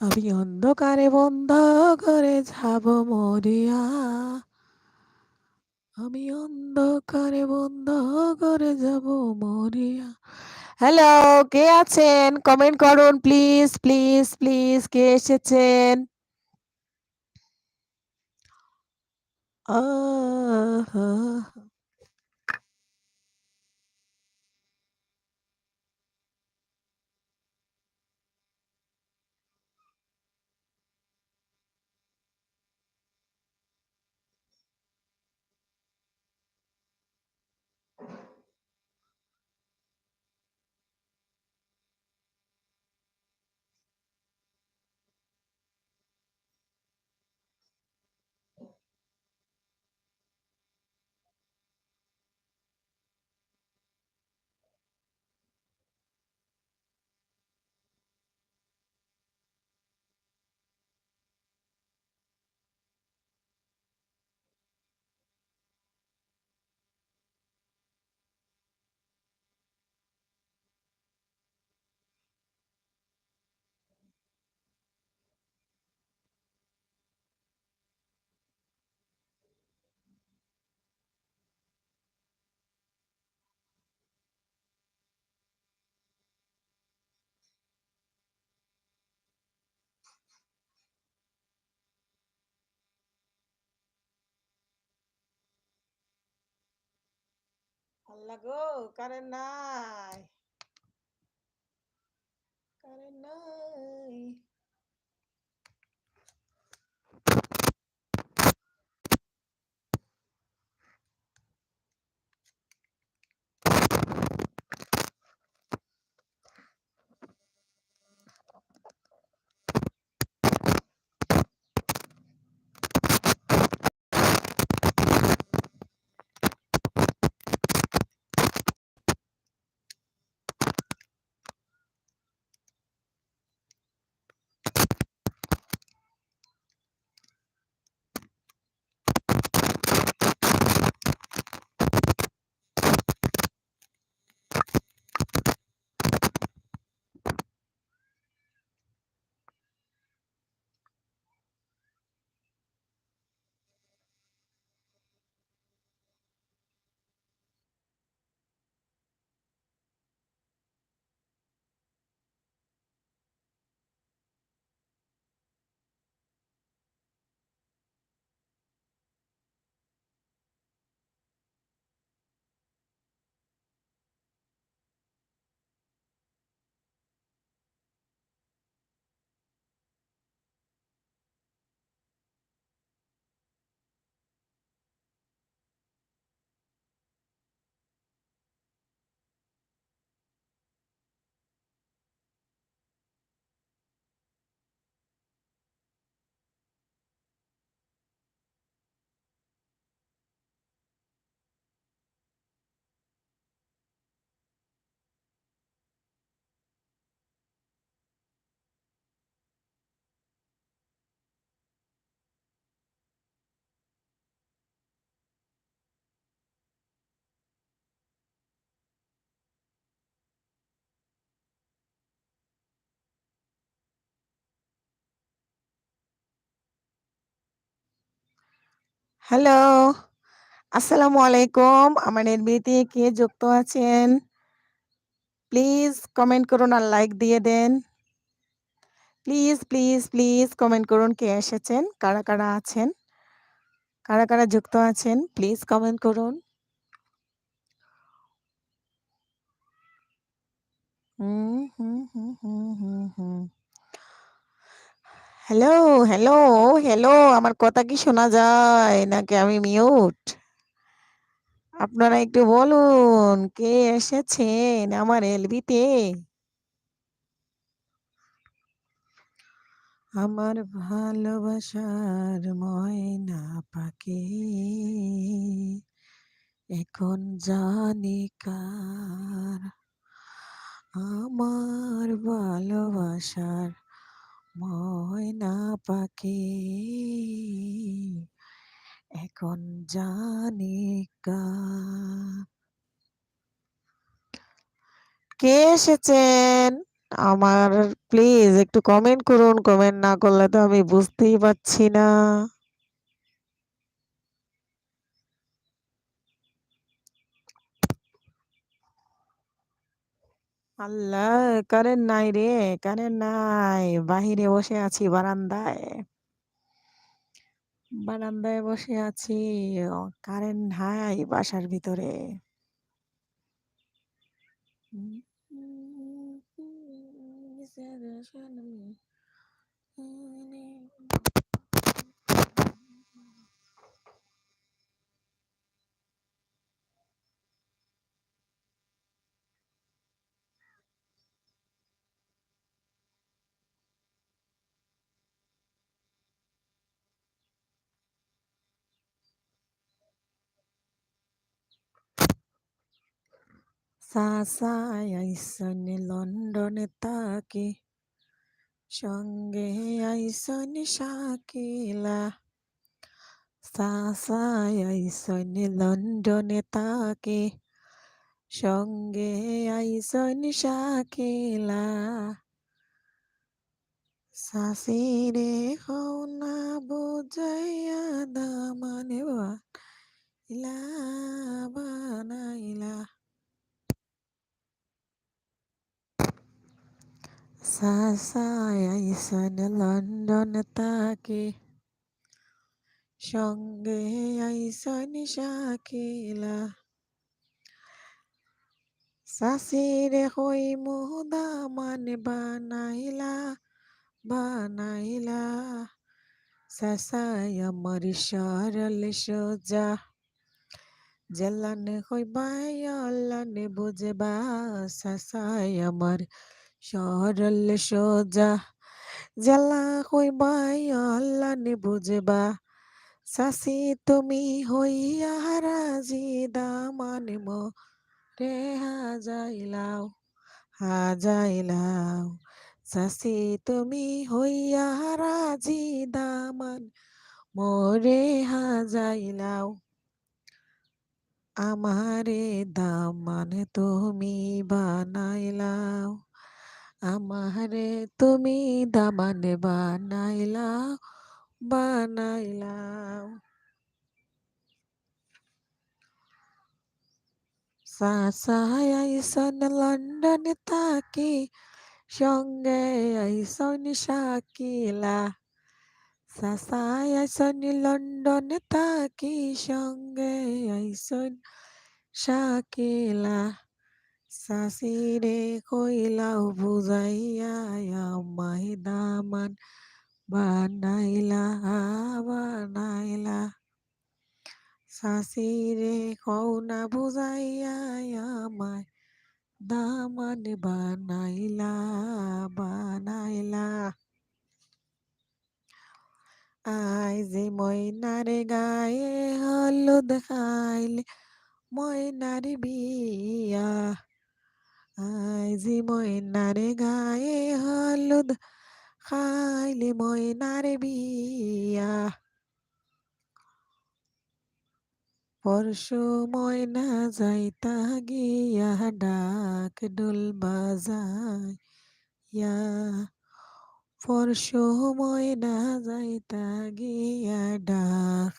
আমি অন্ধকারে বন্ধ করে যাব মরিয়া, আমি অন্ধকারে বন্ধ করে যাব মরিয়া। হ্যালো, কে আছেন? কমেন্ট করুন প্লিজ, প্লিজ, প্লিজ। কে এসেছেন? আহা! আল্লাহ গো, কারেন্ট নাই, কারেন্ট নাই। হ্যালো, আসসালামু আলাইকুম। আমার এলবিতে কে যুক্ত আছেন? প্লিজ কমেন্ট করুন আর লাইক দিয়ে দেন। প্লিজ কমেন্ট করুন কে এসেছেন, কারা আছেন, কারা যুক্ত আছেন প্লিজ কমেন্ট করুন। হুম, হুম, হুম, হুম, হুম, হুম। হ্যালো, হ্যালো, হ্যালো আমার কথা কি শোনা যায় নাকি আমি মিউট? আপনারা একটু বলুন কে এসেছেন আমার এলবিতে? আমার ভালোবাসার ময়না পাখি এখন জানি কার। আমার ভালোবাসার ময়না পাখি এখন জানি কার। কে এসেছেন? আমার প্লিজ একটু কমেন্ট করুন। কমেন্ট না করলে তো আমি বুঝতেই পারছি না। আল্লাহ! কারেন্ট নাই রে, কারেন্ট নাই। বাহিরে বসে আছি বারান্দায়। বারান্দায় বসে আছি। কারেন্ট নাই বাসার ভিতরে। চাচাই আইসন লন্ডনে তাকে সঙ্গে আইসন শাকিলা। চাচাই আইসন লন্ডনে তাকে সঙ্গে আইসন শাকিলা। চাচিরে হও না বুঝাইয়া দামানে বানাইলা বানাইলা। চাচাই আইসন লন্ডন তাকে সঙ্গে আইসন শাকিলা। চাচিরে হই মুদামান বানাইলা বানাইলা। চাচাই আমার সরল সোজা জেলানে হই বায়ালানে বুঝবা। চাচাই আমার সরল সোজা জেলা হই বায়ালানে বুঝবা। চাচি তুমি হইয়া রাজি দামানে রে হাজাইলাও হাজাইলাও। চাচি তুমি হইয়া রাজি দামান মোরে হাজাইলাও। আমারে দামান তুমি বানাইলাও। আমারে তুমি দামান বানাইলাও বানাইলাও। চাচাই আইসন লন্ডনে তাকে সঙ্গে আইসন শাকিলা। চাচাই আইসন লন্ডনে তাকে সঙ্গে আইসন শাকিলা। চাচিরে কইলাও বুঝাইয়া আমায় দামান বানাইলা বানাইলা। চাচিরে কও না বুঝাইয়া আমায় দামান বানাইলা বানাইলা। আইজি ময়নার গায়ে হলুদ খাইলে ময়নার বিয়া। আইজি ময়নার গায়ে হলুদ খাইলে ময়নার বিয়া। পরশু ময়না যাইতা গিয়া ডাক ডোল বাজাইয়া। পরশু ময়না যাইতা গিয়া ডাক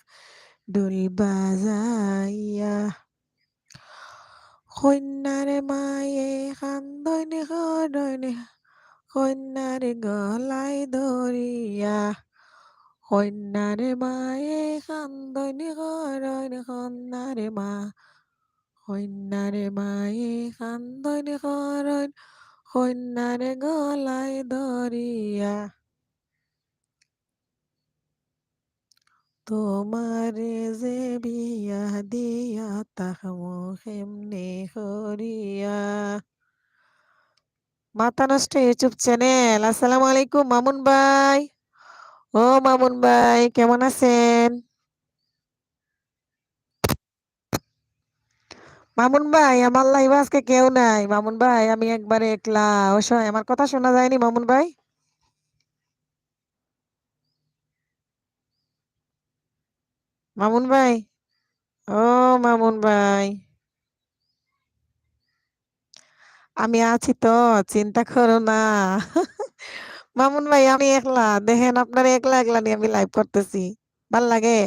ঢোল বাজাইয়া কন্যারে মায়ে কান্দনে করনে কন্যারে গলায় ধরিয়া কন্যারে মায়ে কান্দনে করনে কন্যারে মায়ে কান্দনে করন কন্যারে গলায় ধরিয়া তোমারে যে বিয়া দিয়া তাহমু কেমনে করিয়া। মাথা নষ্ট ইউটিউব চ্যানেল। আসসালামু আলাইকুম মামুন ভাই। ও মামুন ভাই কেমন আছেন? মামুন ভাই আমার লাইভে আজকে কেউ নাই। মামুন ভাই আমি একবারে একলা অসহায়। আমার কথা শোনা যায়নি মামুন ভাই? মামুন ভাই, ও মামুন ভাই, আমি আছি তো, চিন্তা করো না। মামুন ভাই আমি একলা, দেখেন আপনার একলা একলা নিয়ে আমি লাইভ করতেছি। ভাল লাগে?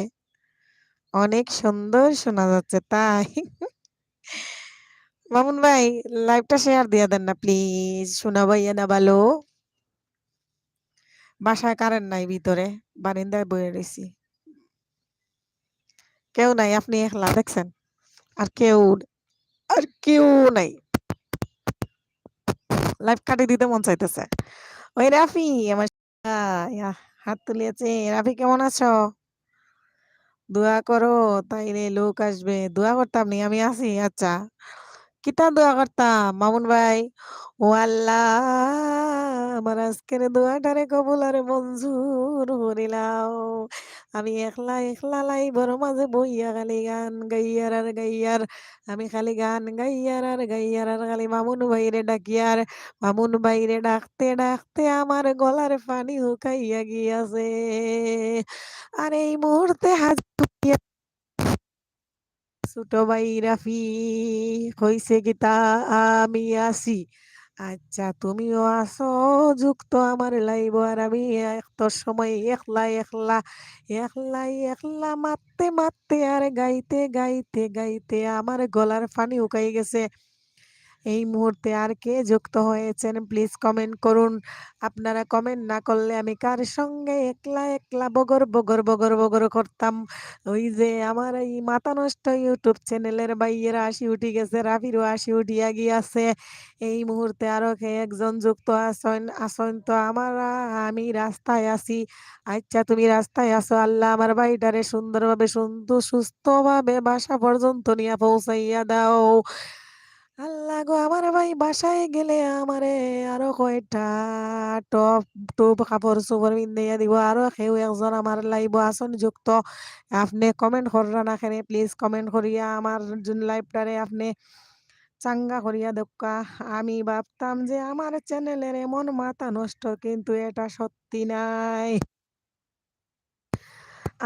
অনেক সুন্দর শোনা যাচ্ছে তাই। মামুন ভাই লাইভটা শেয়ার দিয়ে দেন না প্লিজ, শোনা ভাইয়া না ভালো। বাসায় কারেন্ট নাই, ভিতরে বারান্দায় বয়ে রয়েছি। কেউ নাই, আপনি একলা দেখছেন? আর কেউ আর কেউ নাই। লাইভ কাটিয়ে দিতে মন চাইতেছে। ওই রাফি আমার হাত তুলিয়েছে। রাফি কেমন আছো? দোয়া করো, তাইলে লোক আসবে। দোয়া করতাম নি, আমি আছি। আচ্ছা, কিতা দোয়া করতাম মামুন ভাই? ও আল্লাহ, আমার আজকের দোয়াটারে কবুল আর মঞ্জুর করিলাও। আমি একলা একলা লাইভের মাঝে বইয়া খালি গান গাইয়ার আর গাইয়ার। আমি খালি গান গাইয়ার আর গাইয়ার আর খালি মামুন ভাইরে ডাকিয়ার। মামুন ভাইরে ডাকতে ডাকতে আমার গলার পানি শুকাইয়া গিয়াছে। আর এই মুহূর্তে হাজির ছোট ভাই রাফি হইছে গীতা, আমি আছি। আচ্ছা তুমিও আছো যুক্ত আমার লাইভ, আর আমি একটা সময় একলা একলা একলাই একলা মারতে মারতে আর গাইতে গাইতে গাইতে আমার গলার পানি উকাই গেছে। এই মুহূর্তে আর কে যুক্ত হয়েছেন প্লিজ কমেন্ট করুন। আপনারা কমেন্ট না করলে আমি কার সঙ্গে একলা একলা বগর বগর বগর বগর করতাম। ওই যে আমার এই মাথা নষ্ট ইউটিউব চ্যানেলের বাইয়েরা আসি উঠি গেছে, রাফিরও আসি উঠিয়া গিয়াছে। এই মুহূর্তে আরো একজন যুক্ত আসেন আসেন তো আমার আমি রাস্তায় আছি। আচ্ছা তুমি রাস্তায় আছো, আল্লাহ আমার বাড়িটারে সুন্দরভাবে সুস্থভাবে বাসা পর্যন্ত নিয়ে পৌঁছাইয়া দাও। আল্লাহ গো আমার ভাই বাসায় গেলে আমারে আরো কয়টা টপ টপ কাপড় চোপড় পিন্ধাইয়া দিব। আরো কেউ একজন আমার লাইভ আসন যুক্ত। আপনি কমেন্ট কররা না খেনে প্লিজ কমেন্ট করিয়া আমার জুন লাইভটারে আপনি চাঙ্গা করিয়া দক্কা। আমি ভাবতাম যে আমার চ্যানেলের এমন মাথা নষ্ট, কিন্তু এটা সত্যি নাই।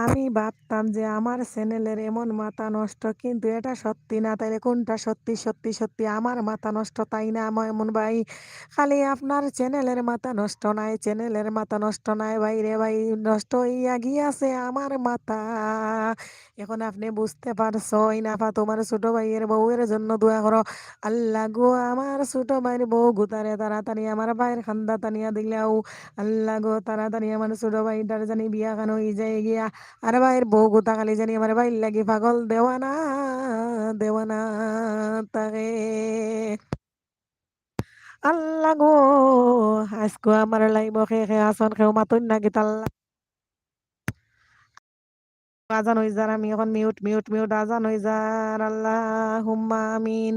আমি ভাবতাম যে আমার চ্যানেলের এমন মাথা নষ্ট, কিন্তু এটা সত্যি না। তাইলে কোনটা সত্যি? সত্যি সত্যি আমার মাথা নষ্ট, তাই না এমন ভাই? খালি আপনার চ্যানেলের মাথা নষ্ট নাই, চ্যানেলের মাথা নষ্ট নাই ভাই রে ভাই, নষ্ট হইয়া গিয়াছে আমার মাথা। এখন আপনি বুঝতে পারছই না পা? তোমার ছোট ভাইয়ের বউয়ের জন্য দোয়া করো। আল্লাহ গো আমার ছোট ভাইয়ের বউ গুতারে তাড়াতাড়ি আমার ভাইয়ের খান্দা টানিয়া দিলাও। আল্লাহ গো তাড়াতাড়ি আমার ছোট ভাইটার জানি বিয়া খানো হয়ে যায় গিয়া। আর ভাইয়ের বউ গোতা খালি জানি আমার ভাই লাগি পাগল দেওয়ানা দেওয়ানা তাকে। আল্লাহ গো আজকে আমার লাইব খে আসন খেও মাতুন না গীত আল্লাহ। আজান হয়ে যার, আমি এখন মিউট মিউট মিউট আজান হয়ে যার। আল্লাহ হুম্মা আমিন।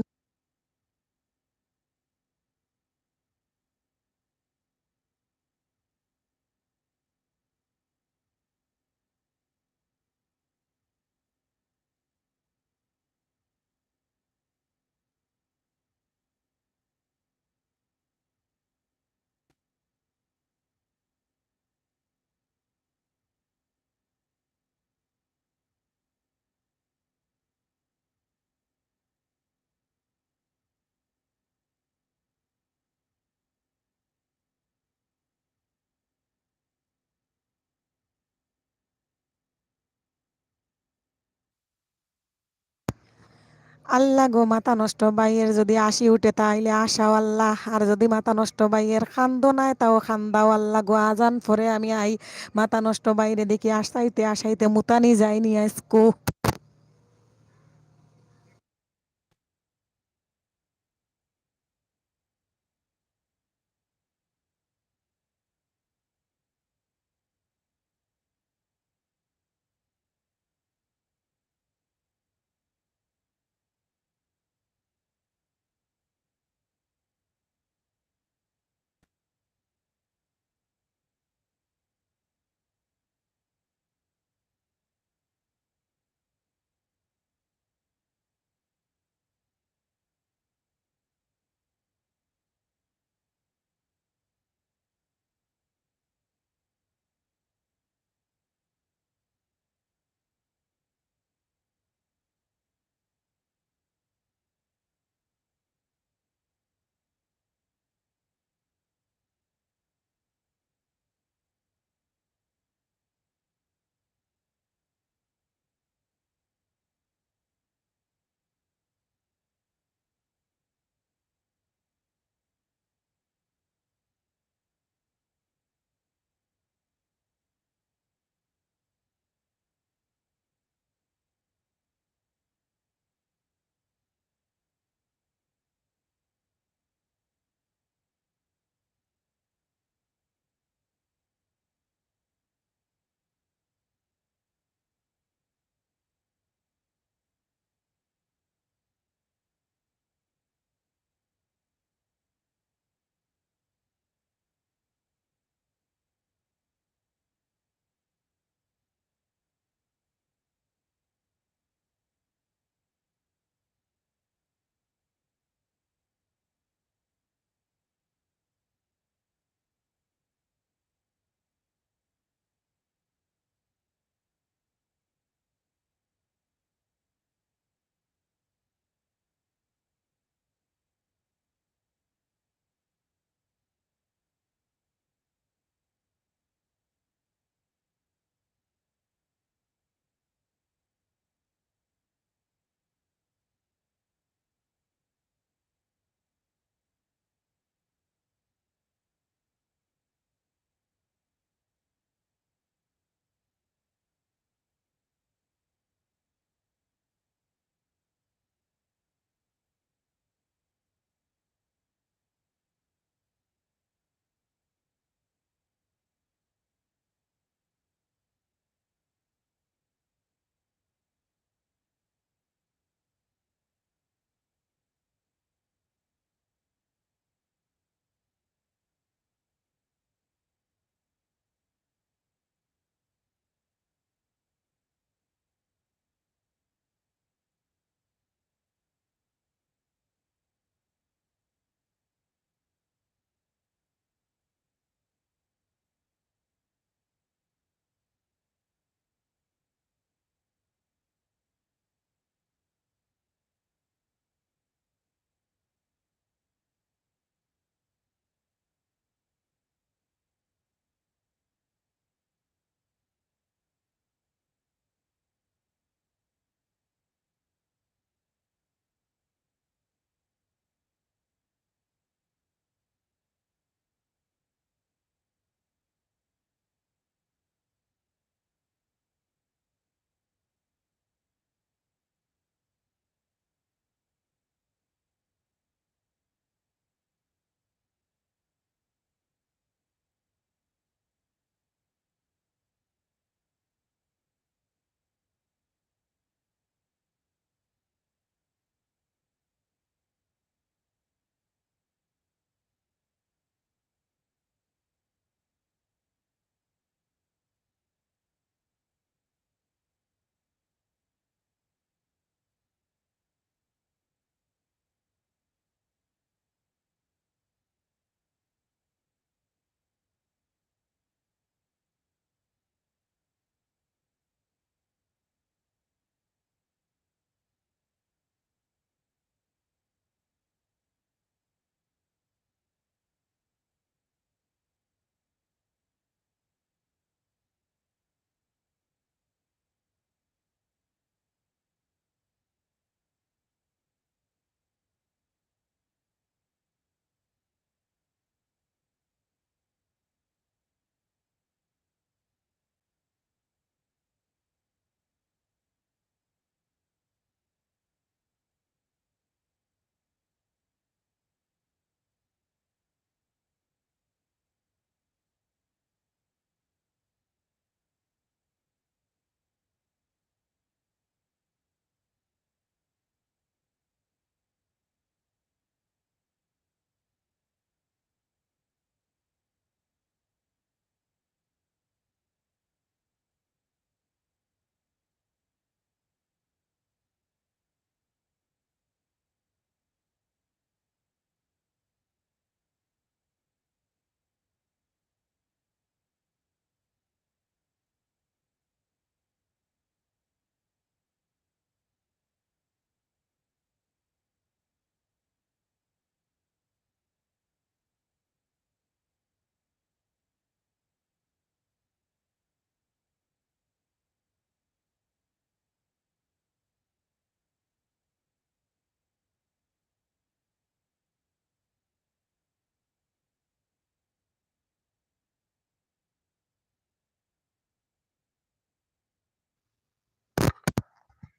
আল্লাহ গো, মাথা নষ্ট বাইয়ের যদি আসি উঠে তাইলে আশাও আল্লাহ, আর যদি মাথা নষ্ট বাইয়ের খান্দো নাই তাও খান্দাও আল্লাহ গো। আজান পরে আমি আই মাথা নষ্ট বাইরে দেখি আসাইতে আসাইতে মুতানি যায়নি আজকো।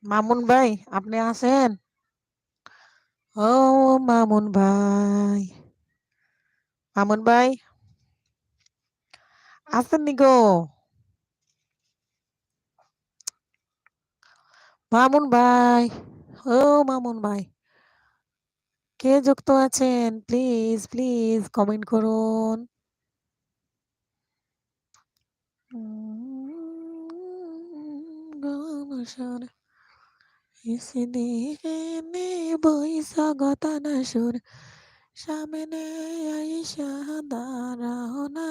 মামুন ভাই, আপনি আছেন? ও মামুন ভাই, মামুন ভাই আছেন নি গো? মামুন ভাই, ও মামুন ভাই, কে যুক্ত আছেন? প্লিজ, প্লিজ কমেন্ট করুন। ইসদিনে বইসা গতানা সুর সামনে আইসা দাঁড়াও না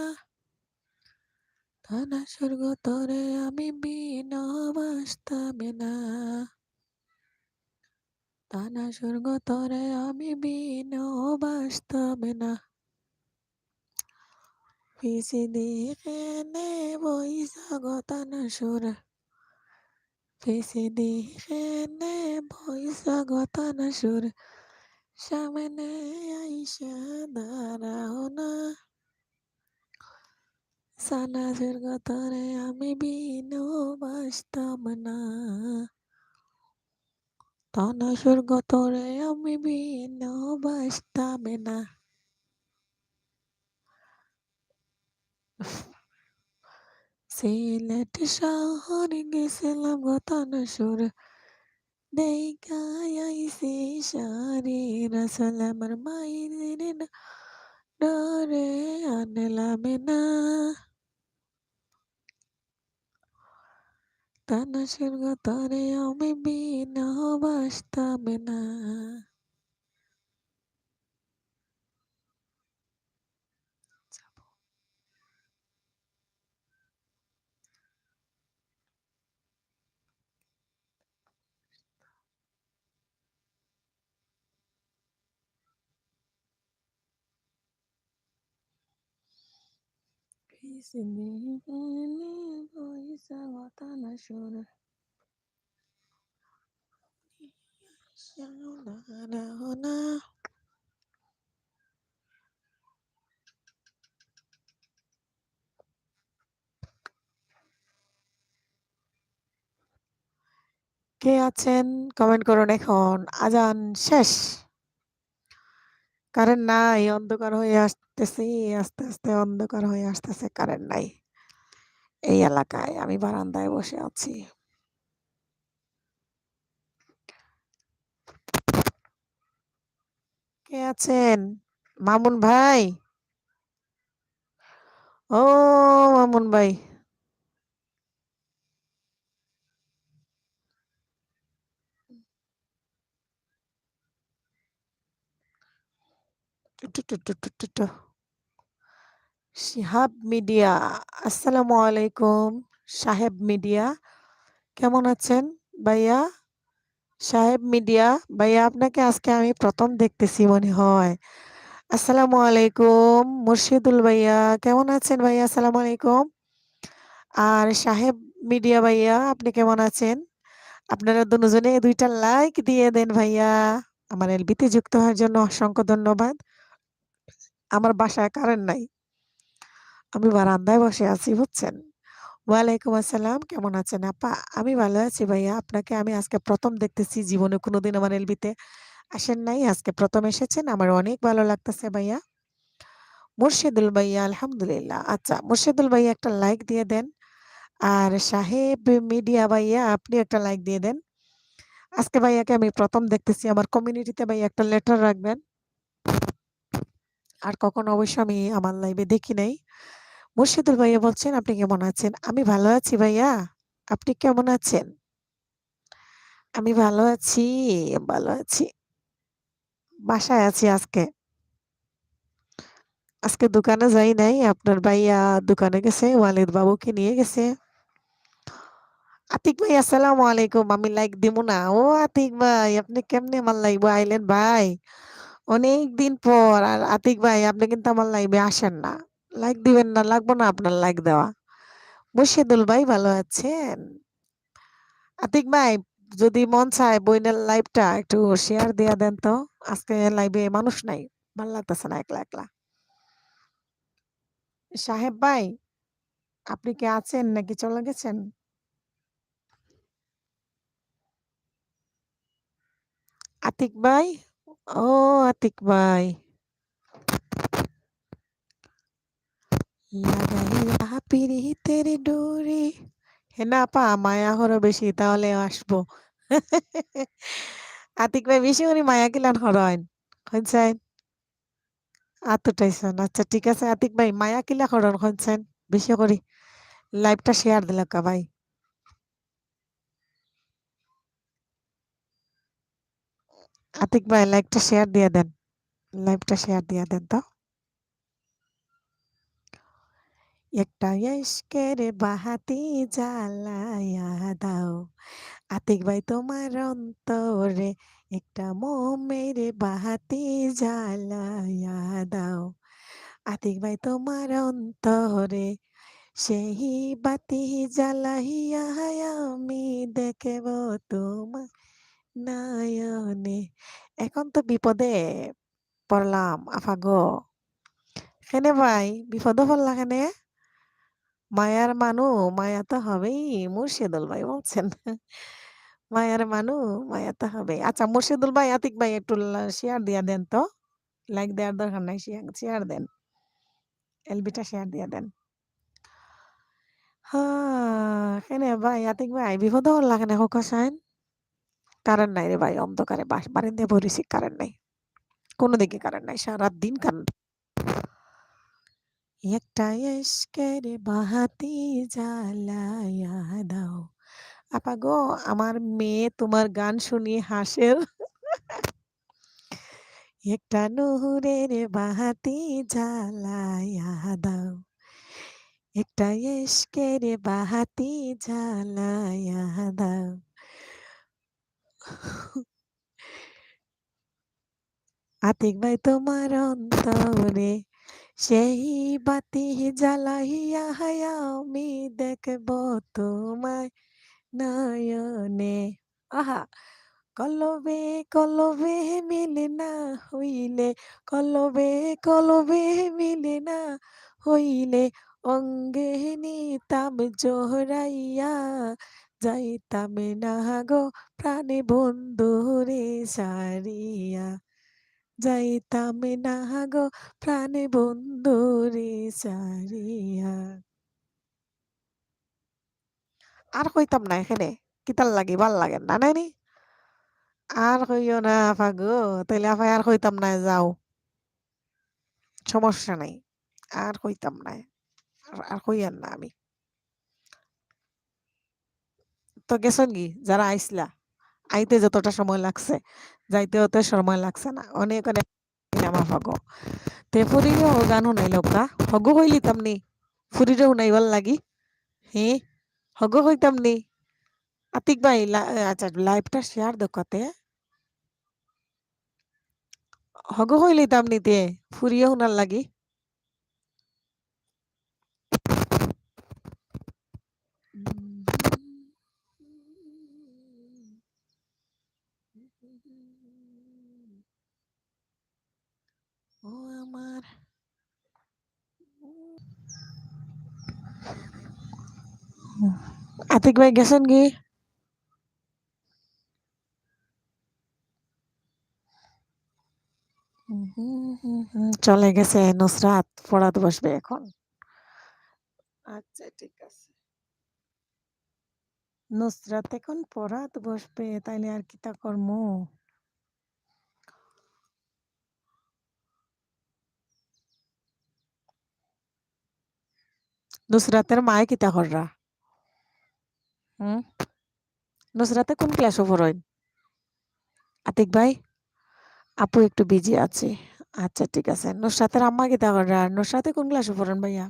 তানা স্বর্গ তরে আমি বিনবাস্তাবে না তানা স্বর্গ তরে আমি বিনবাস্তাবে না ইসদিনে বইসা গতানা সুর ইসদিনে বইসা গতানা সুর সামনে আইসা দাঁড়াও না সানাসের গতরে আমি বিনবাসতাম না তানাসের গতরে আমি বিনবাসতাম না সিলেট শহরে গেছিলাম গো তানাসুর দেইখা আইছি সারি রাসুল আমার মাইরে ডরে আনলাম না তানাসের গতরে আমি বিনবাসতাম না কে আছেন কমেন্ট করুন এখন আজান শেষ কারেন্ট নাই অন্ধকার হয়ে আসতেছি আস্তে আস্তে অন্ধকার হয়ে আসতেছে কারেন্ট নাই এই এলাকায় আমি বারান্দায় বসে আছি কে আছেন মামুন ভাই ও মামুন ভাই two two two two two two. Shihab media আসসালামু আলাইকুম সাহেব মিডিয়া কেমন আছেন ভাইয়া সাহেব মিডিয়া ভাইয়া আপনাকে আজকে আমি প্রথম দেখতেছি মনে হয় আসসালামু আলাইকুম মুর্শিদুল ভাইয়া কেমন আছেন ভাইয়া আসসালামু আলাইকুম আর সাহেব মিডিয়া ভাইয়া আপনি কেমন আছেন আপনারা দুজনে দুইটা লাইক দিয়ে দেন ভাইয়া আমার এলবিতে যুক্ত হওয়ার জন্য অসংখ্য ধন্যবাদ আমার বাসায় কারেন্ট নাই আমি বারান্দায় বসে আছি বুঝছেন ওয়ালাইকুম আসসালাম কেমন আছেন আপা আমি ভালো আছি ভাইয়া আপনাকে আমি আজকে প্রথম দেখতেছি জীবনে কোনোদিন আমার এলবিতে আসেন নাই আজকে প্রথম এসেছেন আমার অনেক ভালো লাগতেছে ভাইয়া মুর্শিদুল ভাইয়া আলহামদুলিল্লাহ আচ্ছা মুর্শিদুল ভাইয়া একটা লাইক দিয়ে দেন আর সাহেব মিডিয়া ভাইয়া আপনি একটা লাইক দিয়ে দেন আজকে ভাইয়াকে আমি প্রথম দেখতেছি আমার কমিউনিটিতে ভাইয়া একটা লেটার রাখবেন আর কখনো অবশ্য আমি আমার লাইভে দেখি নাই মুর্শিদুল ভাইয়া বলছেন আপনি কেমন আছেন আমি ভালো আছি ভাইয়া আপনি কেমন আছেন আমি ভালো আছি ভালো আছি বাসায় আছি আজকে আজকে দোকানে যাই নাই আপনার ভাইয়া দোকানে গেছে ওয়ালিদ বাবুকে নিয়ে গেছে আতিক ভাই আসসালামু আলাইকুম আমি লাইক দিব না ও আতিক ভাই আপনি কেমনে আমার লাইভে আইলেন ভাই অনেক দিন পর আর আতিক ভাই আপনি কিন্তু আমার লাইভে আসেন না লাইক দিবেন না লাগবো না আপনার লাইক দেওয়া মুর্শিদুল ভাই ভালো আছেন আতিক ভাই যদি মন চায় বইনের লাইভটা একটু শেয়ার দিয়া দেন তো আজকে লাইভে মানুষ নাই ভাল লাগতেছে না একলা একলা সাহেব ভাই আপনি কি আছেন নাকি চলে গেছেন আতিক ভাই, ও আতিক ভাই, লাগাইয়া পিরিতের ডোরি, হেনা আপা মায়া হরো বেশি তাহলে আসবো। আতিক ভাই বেশি করে মায়া কিলান হরইন হইছেন আতটাইছেন। আচ্ছা ঠিক আছে আতিক ভাই মায়া কিলা হরন হইছেন বেশি করি লাইভটা শেয়ার দিলাম কা ভাই। আতিক ভাই লাইভটা শেয়ার দিয়ে দেন, লাইভটা শেয়ার দিয়ে দেন তো। একটা ইশকের বাহাতি জ্বালায়া দাও আতিক ভাই তোমার অন্তরে, একটা মোমের বাহাতি জ্বালায়া দাও আতিক ভাই তোমার অন্তরে, সেই বাতি জ্বালাইয়া আমি দেখব তোমার নয়নে। এখন তো বিপদে পড়লাম আফা গো। কেনে ভাই বিপদে পড়লা কেনে? মায়ার মানু মায়া তো হবেই, মুর্শিদুল ভাই বলছেন। মায়ার মানু মায়া তো হবে। আচ্ছা মুর্শিদুল ভাই আতিক ভাই একটু শেয়ার দিয়া দেন তো, লাইক দেওয়ার দরকার নাই, শেয়ার শেয়ার দেন, এলবিটা শেয়ার দিয়া দেন। হ্যাঁ কেনে ভাই আতিক ভাই বিপদ হল্লা কেনে হোক সাইন। কারেন্ট নাই রে ভাই, অন্ধকারে বারিন্দায় বরিছি, কারেন্ট নাই, কোনো দিকে কারেন্ট নাই, সারাদিন কারেন্ট। একটা ইশকের বাহাতি জ্বালায়া দাও। আপা গো আমার মেয়ে তোমার গান শুনিয়ে হাসে। একটা নূরের বাহাতি জ্বালায়া দাও, একটা ইশকের বাহাতি জ্বালায়া দাও। আতিক ভাই তোমার অন্তরে, সেই বাতি জ্বালাইয়া আমি দেখব তোমায় নয়নে। আহা কলবে কলবে মিলে না হইলে, কলবে কলবে মিলে না হইলে, অঙ্গে নিতাম জোহরাইয়া যাইতাম না গো প্রাণে বন্ধুরে সারিয়া, যাইতাম না গো প্রাণে বন্ধুরে সারিয়া। আর কইতাম না এখানে, কিতার লাগে ভাল লাগে না নাইনি। আর কইও না আফা গো, তাইলে আফা আর কইতাম না, যাও সমস্যা নাই, আর কইতাম না, আর কইয়ান না আমি। তো গেছন কি যারা আইসলা, আইতে যতটা সময় লাগছে যাইতে অত সময় লাগছে না, অনেক অনেক আমার হগো তে ফুরিও গান শুনাইল কা হগো হইলি তামনি ফুরিরে শুনাইবার লাগি হে হগো হইতাম নি। আতিক ভাই আচ্ছা লাইভটা শেয়ার দোকাতে হগো হইলি তামনি তে ফুরিয়ে শুনার লাগি। ও আমার আতিক ভাই গেছেন কি? চলে গেছে নুসরাত, পড়াতে বসবে এখন। আচ্ছা ঠিক আছে, নুসরাত এখন পড়াতে বসবে, তাইলে আর কিতা কর্ম। নুসরাতের মায়ে কিতা কররা? হুম, নুসরাতে কোন ক্লাসে পড়েন? আতিক ভাই আপু একটু বিজি আছে। আচ্ছা ঠিক আছে, নুসরাতের আম্মা কিতা কররা? নুসরাতে কোন ক্লাসে পড়েন ভাইয়া?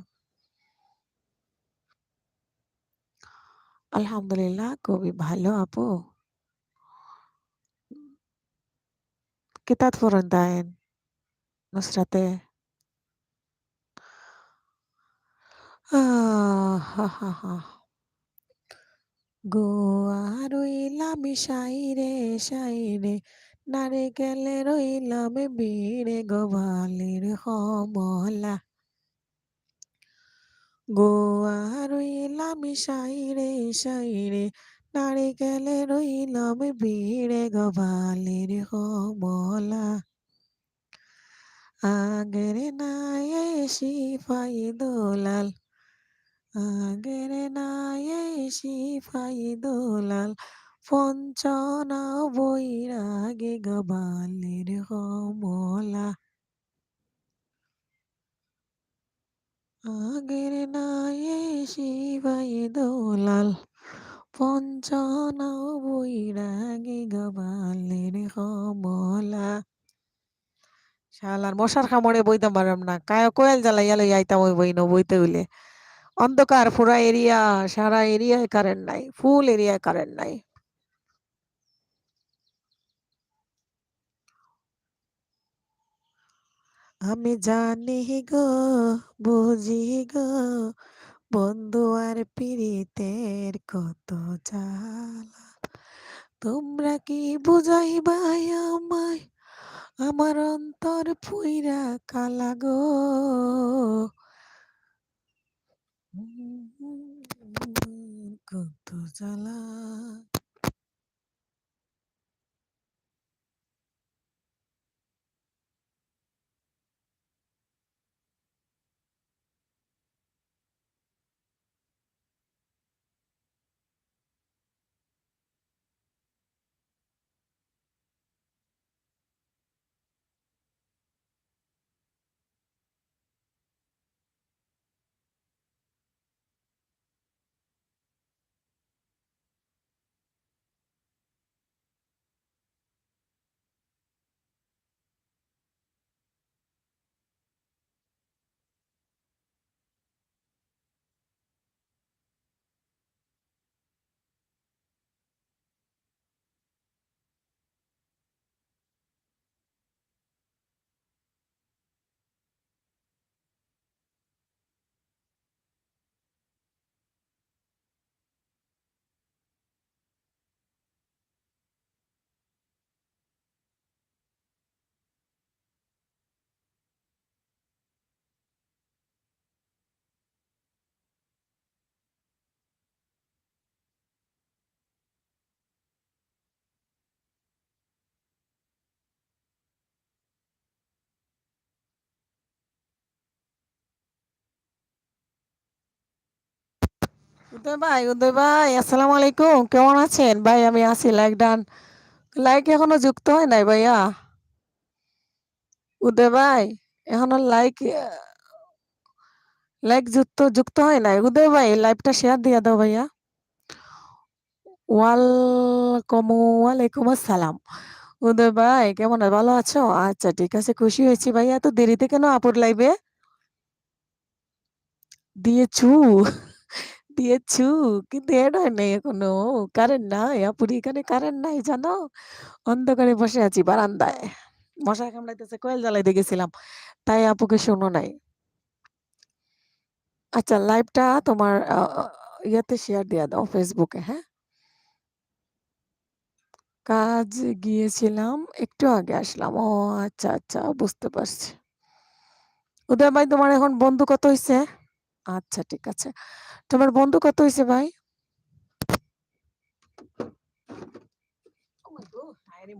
আলহামদুলিল্লাহ খুবই ভালো আপু। কিতাত পড়েন তাইন নুসরাতে? হা হা হা। গোয়া রইলাম সাইরে সাইরে, নারিকেলে রইলাম বিড়ে গোবালির কমলা। গোয়া রইলাম সাইরে সাইরে, নারিকেলে রইলাম ভিড়ে গো বালির কমলা, আগের নাই সিপাই দোলাল, আগের নাই সিপাই দোলাল, পঞ্চনা বৈরাগে গো বালির কমলা, আগের নাই সিপাই দোলাল, পঞ্চনা বৈরাগে গো বালির কমলা। শালার মশার কামড়ে বইতাম পারলাম না, কোয়েল জ্বালাইয়া লইয়া আইতাম ওই বই বইতে হইলে। অন্ধকার পুরা এরিয়া, সারা এরিয়ায় কারেন্ট নাই, ফুল এরিয়ায় কারেন্ট নাই। আমি জানি গো, বুঝি গো, বন্ধু আর পীড়িতের কত জ্বালা। তোমরা কি বুঝাইবাই আমায়, আমার অন্তর পুইরা কালা গো। কত জ্বালা। উদয় ভাই, আসসালামু আলাইকুম। কেমন আছেন ভাই? আমি আছি, লাইক ডান। লাইক এখনো যুক্ত হয় নাই ভাইয়া। উদয় ভাই, এখনো লাইক লাইক যুক্ত হয় নাই। উদয় ভাই, লাইভটা শেয়ার দিয়ে দাও ভাইয়া। ওয়ালাইকুম আসসালাম। উদয় ভাই, কেমন ভালো আছো? আচ্ছা, ঠিক আছে, খুশি হয়েছি ভাইয়া। এত দেরিতে কেন আপুর লাইভে দিয়েছু? দিয়েছু, কিন্তু এড হয় নাই এখনো। কারেন্ট নাই আপুর, এখানে কারেন্ট নাই জানো। অন্ধকারে বসে আছি বারান্দায়, মশা কামড়াইতেছে, কোয়েল জ্বালাইতে গেছিলাম, তাই আপুকে শোনো নাই। আচ্ছা, লাইভটা তোমার ইয়াতে শেয়ার দিয়ে দাও, ফেসবুকে। হ্যাঁ, কাজ গিয়েছিলাম, একটু আগে আসলাম। ও আচ্ছা আচ্ছা, বুঝতে পারছি। উদয় ভাই, তোমার এখন বন্ধু কত হইছে? আচ্ছা, ঠিক আছে। তোমার বন্ধু কত হইছে ভাই?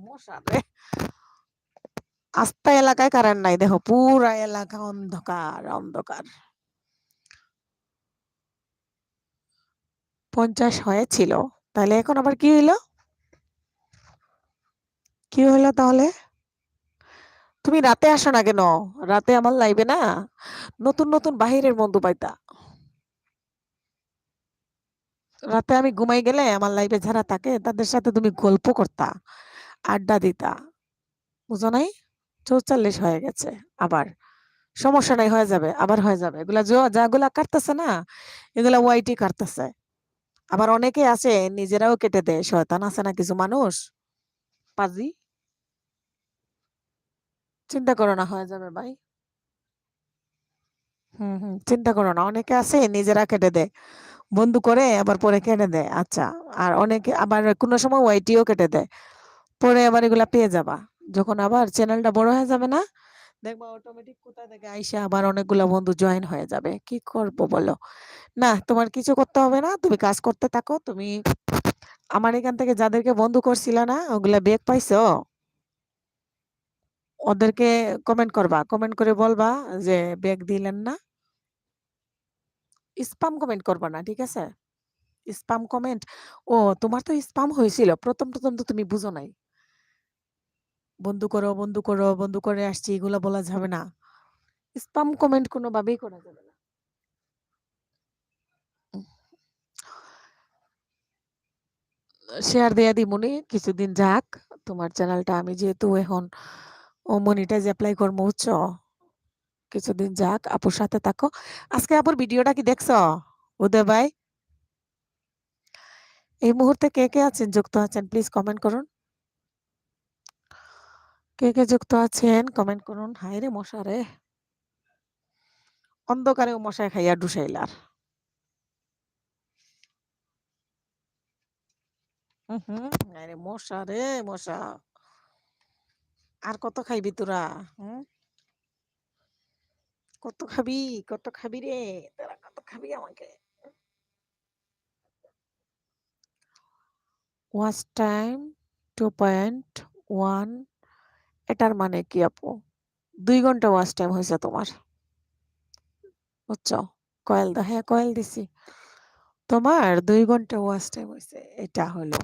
মশা রে, আস্তা এলাকায় কারেন্ট নাই, দেখো পুরা এলাকা অন্ধকার অন্ধকার। 50 হয়েছিল, তাহলে এখন আবার কি হইলো? কি হইলো তাহলে? তুমি রাতে আসো না কেন? রাতে আমার লাইভে না নতুন নতুন বাহিরের বন্ধু পাইতা। রাতে আমি ঘুমাই গেলে আমার লাইভে যারা থাকে তাদের সাথে তুমি গল্প করতা, আড্ডা দিতা। বুঝো নাই? 44 হয়ে গেছে আবার। সমস্যা নাই, হয়ে যাবে, আবার হয়ে যাবে। এগুলা যাগুলা কাটতেছে না, এগুলা ওয়াইটি কাটতেছে। আবার অনেকে আছে নিজেরাও কেটে দেয়, শয়তান আছে না কিছু মানুষ, পাজি। চিন্তা করো না, হয়ে যাবে ভাই। চিন্তা করো না, অনেকে আছে নিজেরা কেটে দেয়, বন্ধু করে আবার পরে কেটে দেয়। আচ্ছা, আর অনেকে আবার কোনো সময় ওয়াইটিও কেটে দেয়, পরে আবার এগুলা পেয়ে যাবা। যখন আবার চ্যানেলটা বড় হয়ে যাবে না, দেখবা অটোমেটিক কোথা থেকে আইসা আবার অনেকগুলা বন্ধু জয়েন হয়ে যাবে। কি করবো বলো? না, তোমার কিছু করতে হবে না, তুমি কাজ করতে থাকো। তুমি আমার এখান থেকে যাদেরকে বন্ধু করছিল না ওগুলা ব্যাক পাইছো? ওদেরকে কমেন্ট করবা। কমেন্ট করে বলবা যে ব্যাক দিলেন না। স্পাম কমেন্ট করবা না, ঠিক আছে? স্পাম কমেন্ট ও তোমার তো স্পাম হয়েছিল। ১ম তো তুমি বুঝো নাই। বন্ধু করো, বন্ধু করো, বন্ধু করে আসছি এগুলা বলা যাবে না। স্পাম কমেন্ট কোনোভাবেই করা যাবে না। উম শেয়ার দেয়া দিমুনি কিছুদিন যাক। তোমার চ্যানেলটা আমি যেহেতু এখন মনিটাইজ এপ্লাই করবো বুঝছো? কিছুদিন যাক, আপুর সাথে থাকো। আজকে আপুর ভিডিওটা কি দেখছো? উদয় ভাই? এই মুহূর্তে কে আছেন যুক্ত আছেন প্লিজ কমেন্ট করুন। কে যুক্ত আছেন কমেন্ট করুন। হায়রে মশা রে! অন্ধকারেও মশায় খাইয়া ডুসাইলার। আরে মশা রে মশা! আর কত খাইবি তোরা? হুম? কত খাবি? কত খাবি রে? তোরা কত খাবি আমাকে? ওয়াচ টাইম 2.1 এটার মানে কি আপু? ২ ঘন্টা ওয়াচ টাইম হইছে তোমার। বুঝছো? হ্যাঁ, কয়েল দিছি। তোমার ২ ঘন্টা ওয়াচ টাইম হইছে। এটা হলো।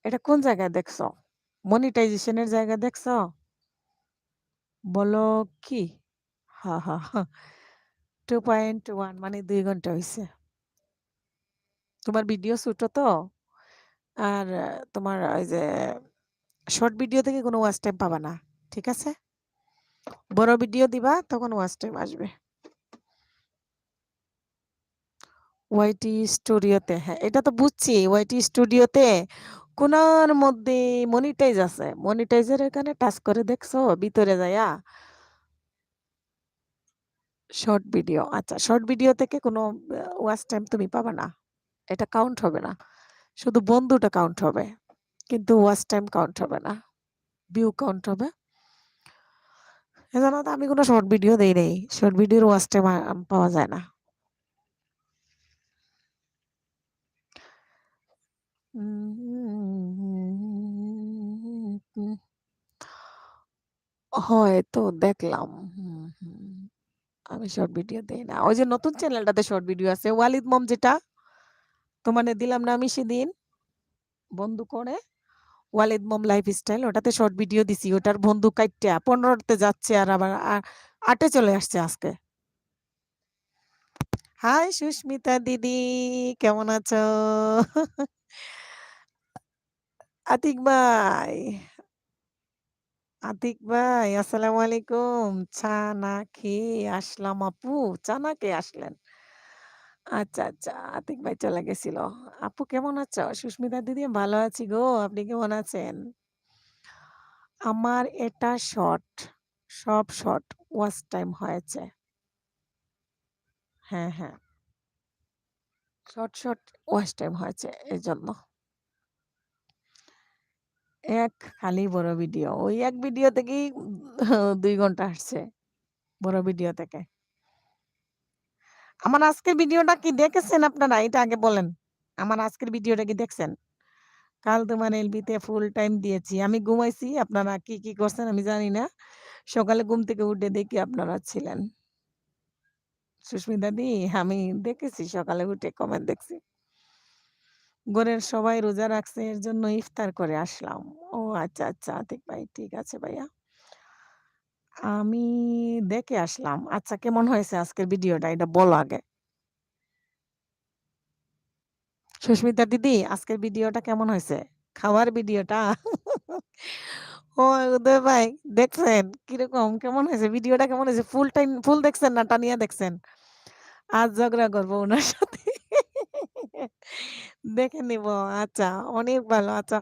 এটা কোন জায়গায় দেখছো? মনিটাইজেশন এর জায়গায় দেখছো? বলো কি? হা, হা, হা। 2.1 মানে ২ ঘন্টা হইছে। তোমার ভিডিও ছোট তো। আর তোমার ওই যে শর্ট ভিডিও থেকে কোনো ওয়াচ টাইম পাবা না। ঠিক আছে? বড় ভিডিও দিবা তখন ওয়াচ টাইম আসবে। ওয়াইটি স্টুডিওতে হ্যাঁ, এটা তো বুঝছি। ওয়াইটি স্টুডিওতে কোনার মধ্যে মনিটাইজ আছে। মনিটাইজের এখানে টাচ করে দেখছো ভিতরে যাইয়া? Short video. আচ্ছা, শর্ট ভিডিও থেকে কোনো ওয়াচ টাইম তুমি পাবা না। এটা কাউন্ট হবে না। শুধু বন্ধুটা কাউন্ট হবে। কিন্তু ওয়াচ টাইম কাউন্ট হবে না। ভিউ কাউন্ট হবে। এজন্য তো আমি কোনো শর্ট ভিডিও দেই নাই। শর্ট ভিডিওর ওয়াচ টাইম পাওয়া যায় না। হয়তো দেখলাম। আমি শর্ট ভিডিও দেই না। ওই যে নতুন চ্যানেলটাতে শর্ট ভিডিও আছে। ওয়ালিদ মম যেটা তোমারে দিলাম না আমি সেদিন বন্ধু করে। ওয়ালিদ মম লাইফস্টাইল ওটাতে শর্ট ভিডিও দিছি। ওটার বন্ধু কাইট্টা ১৫ তে যাচ্ছে আর আবার ৮ এ চলে আসছে আজকে। হাই সুস্মিতা দিদি, কেমন আছো? আতিক ভাই, আতিক ভাই আসসালামু আলাইকুম। চা না খেয়ে আসলাম আপু। চা না খেয়ে আসলেন? আচ্ছা, আচ্ছা। আতিক ভাই চলে গেছিল। আপু কেমন আছো? সুস্মিতা দিদি ভালো আছি গো। আপনি কেমন আছেন? আমার এটা শর্ট, সব শর্ট ওয়াচ টাইম হয়েছে। হ্যাঁ, হ্যাঁ। শর্ট ওয়াচ টাইম হয়েছে এজন্য। এক খালি বড় ভিডিও। ওই এক ভিডিও থেকেই ২ ঘন্টা আসছে। বড় ভিডিও থেকে। আমার আজকের ভিডিওটা কি দেখেছেন আপনারা? এটা আগে বলেন। আমার আজকের ভিডিওটা কি দেখছেন? কাল তোমার এলবিতে ফুল টাইম দিয়েছি। আমি ঘুমাইছি। আপনারা কি করছেন আমি জানি না। সকালে ঘুম থেকে উঠে দেখি আপনারা ছিলেন। সুস্মিতা দি আমি দেখেছি সকালে উঠে কমেন্ট দেখছি। ঘরের সবাই রোজা রাখছে এর জন্য ইফতার করে আসলাম। ও আচ্ছা, আচ্ছা আতিক ভাই ঠিক আছে ভাইয়া। আমি দেখে আসলাম। আচ্ছা কেমন হয়েছে আজকের ভিডিওটা এটা বলো আগে। সুস্মিতা দিদি আজকের ভিডিওটা কেমন হয়েছে? খাওয়ার ভিডিওটা? ও উদয় ভাই দেখছেন কিরকম কেমন হয়েছে ভিডিওটা কেমন হয়েছে? ফুল দেখছেন না টানিয়া দেখছেন? আজ ঝগড়া করবো উনার সাথে। দেখে নিব। আচ্ছা, অনেক ভালো। আচ্ছা,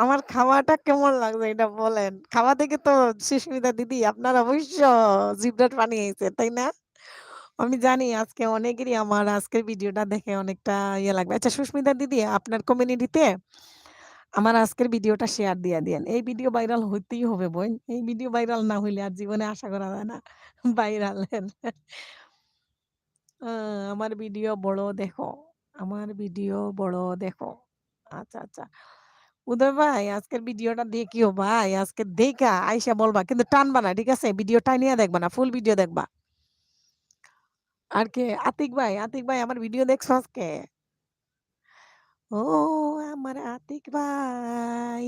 আমার খাওয়াটা কেমন লাগছে এটা বলেন। খাওয়া দেখে তো সুস্মিতা দিদি আপনার অবশ্য জিহ্বার পানি আইছে, তাই না? আমি জানি আজকে অনেকেরই আমার আজকের ভিডিওটা দেখে অনেকটা ইয়ে লাগবে। আচ্ছা সুস্মিতা দিদি আপনার কমিউনিটিতে আমার আজকের ভিডিওটা শেয়ার দিয়া দিয়েন। এই ভিডিও ভাইরাল হইতেই হবে বোন। এই ভিডিও ভাইরাল না হইলে আর জীবনে আশা করা যায় না। ভাইরাল আ আমার ভিডিও বড় দেখো। আমার ভিডিও বড় দেখো। আচ্ছা, আচ্ছা। উদয় ভাই আজকের ভিডিওটা দেখিও ভাই। আজকে দেইখা আইসা বলবা। কিন্তু টানবা না, ঠিক আছে? ভিডিও টাইনিয়া দেখবা না, ফুল ভিডিও দেখবা। আর কে? আতিক ভাই আমার ভিডিও দেখছো আজকে? ও আমার আতিক ভাই।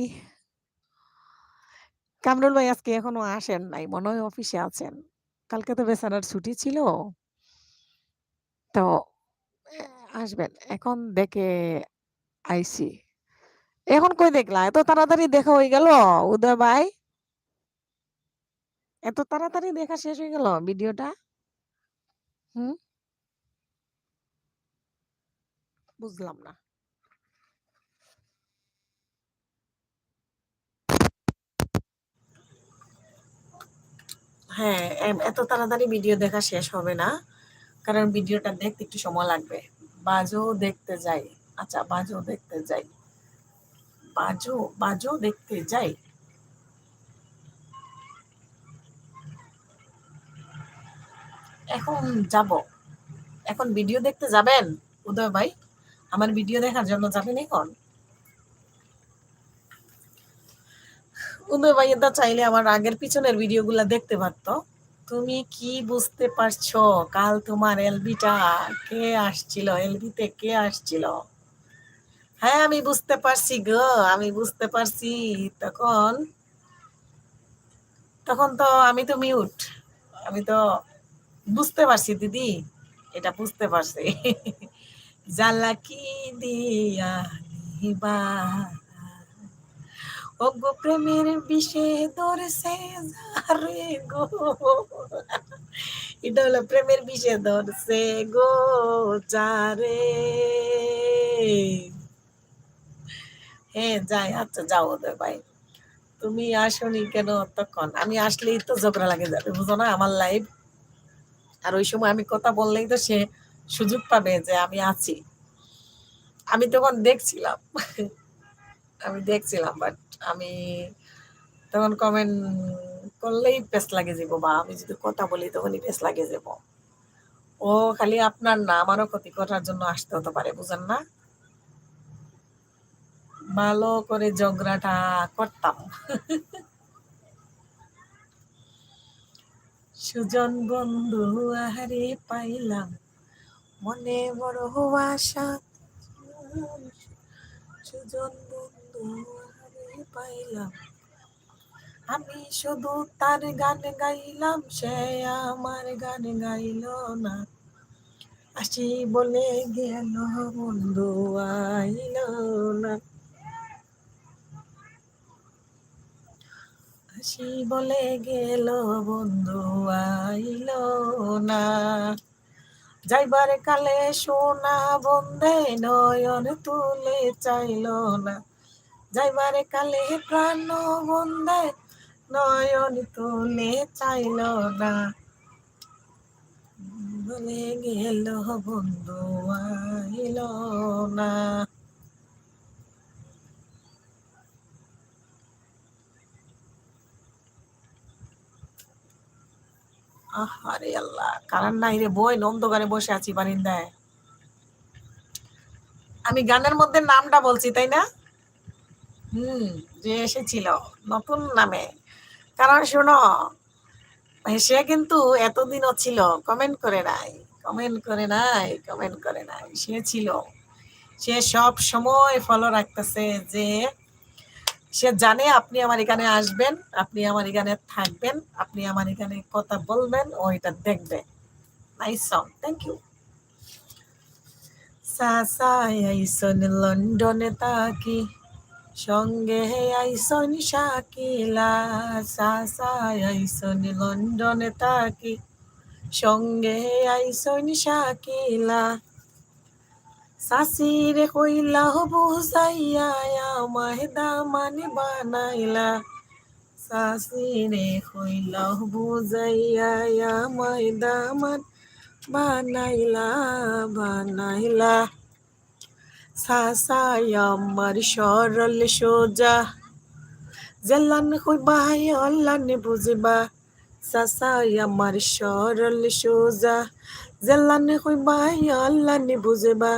কামরুল ভাই আজকে এখনো আসেন নাই। মনে হয় অফিসে আছেন। কালকে তো বেচারার ছুটি ছিল। তো এ আসবেন। এখন দেখে আইছি। এখন কই দেখলা? এত তাড়াতাড়ি দেখা হয়ে গেল উদয় ভাই? এত তাড়াতাড়ি দেখা শেষ হয়ে গেল ভিডিওটা? হুম? বুঝলাম না। হ্যাঁ, এত তাড়াতাড়ি ভিডিও দেখা শেষ হবে না। কারণ ভিডিওটা দেখতে একটু সময় লাগবে। বাজও দেখতে যাই। আচ্ছা, বাজও দেখতে যাই। বাজও দেখতে যাই। এখন যাব। এখন ভিডিও দেখতে যাবেন উদয় ভাই? আমার ভিডিও দেখার জন্য যাবেন এখন? উদয় ভাই এটা চাইলে আমার আগের পিছনের ভিডিওগুলা দেখতে পারতো। তুমি কি বুঝতে পারছো? কাল তোমার এলবিটা কে আসছিল? এলবিতে কে আসছিল? হ্যাঁ, আমি বুঝতে পারছি গো। আমি বুঝতে পারছি। তখন তখন তো আমি তো মিউট। আমি তো বুঝতে পারছি দিদি। এটা বুঝতে পারছি। জ্বালা কি দিয়া নিবা ওগো প্রেমের বিষে ধরছে যারে গো। এটা হলো প্রেমের বিষে ধরছে গো যারে। হ্যাঁ যাই, আচ্ছা যাও ওদের ভাই। তুমি আসনি কেন তখন? আমি আসলেই তো ঝগড়া লাগে যাবে, বুঝো না আমার লাইফ। আর ওই সময় আমি কথা বললেই তো সে সুযোগ পাবে যে আমি আছি। আমি তখন দেখছিলাম। আমি দেখছিলাম বাট আমি তখন কমেন্ট করলেই পেস লাগে যাব, বা আমি যদি কথা বলি তখনই পেস লাগে যাব। ও খালি আপনার না আমারও ক্ষতি করার জন্য আসতে হতে পারে, বুঝেন না? ভালো করে ঝগড়াটা করতাম। সুজন বন্ধু আহারে পাইলাম, মনে বড় আশা। সুজন বন্ধু আহারে পাইলাম, আমি শুধু তার গান গাইলাম, সে আমার গান গাইল না। আসি বলে গেল বন্ধু আইল না। আসি বলে গেল বন্ধু আইল না। যাইবার কালে সোনা বন্ধে নয়ন তুলে চাইল না। যাইবার কালে প্রাণ বন্ধে নয়ন তুলে চাইল না। বলে গেল বন্ধু আইল না। আরে আল্লাহ, কারণ নাই রে বই, অন্ধকারে বসে আছি বারিন্দায়। আমি গানের মধ্যে নামটা বলছি তাই না? হুম, যে এসেছিল নতুন নামে। কারণ শোনো, সে কিন্তু এতদিনও ছিল, কমেন্ট করে নাই, কমেন্ট করে নাই, কমেন্ট করে নাই। সে ছিল, সে সব সময় ফলো রাখতেছে যে সে জানে আপনি আমার এখানে আসবেন, আপনি আমার এখানে থাকবেন, আপনি আমার এখানে কথা বলবেন, ও এটা দেখবে। Nice song, thank you. সাসাই আইসন লন্ডনে তাকি, সঙ্গে আইসন শাকিলা। সাসাই আইসন লন্ডনে তাকি, সঙ্গে আইসন শাকিলা। সাসিরে কইলা বুঝাইয়া আমায় দামান বানাইলা। সাসিরে কইলা বুঝাইয়া আমায় দামান বানাইলা, বানাইলা। সাসাই আমার সরল সোজা, জেলান হইবা অল্লান বুঝবা। সাসাই আমার সরল সোজা, জেলান হইবা অল্লান বুঝবা।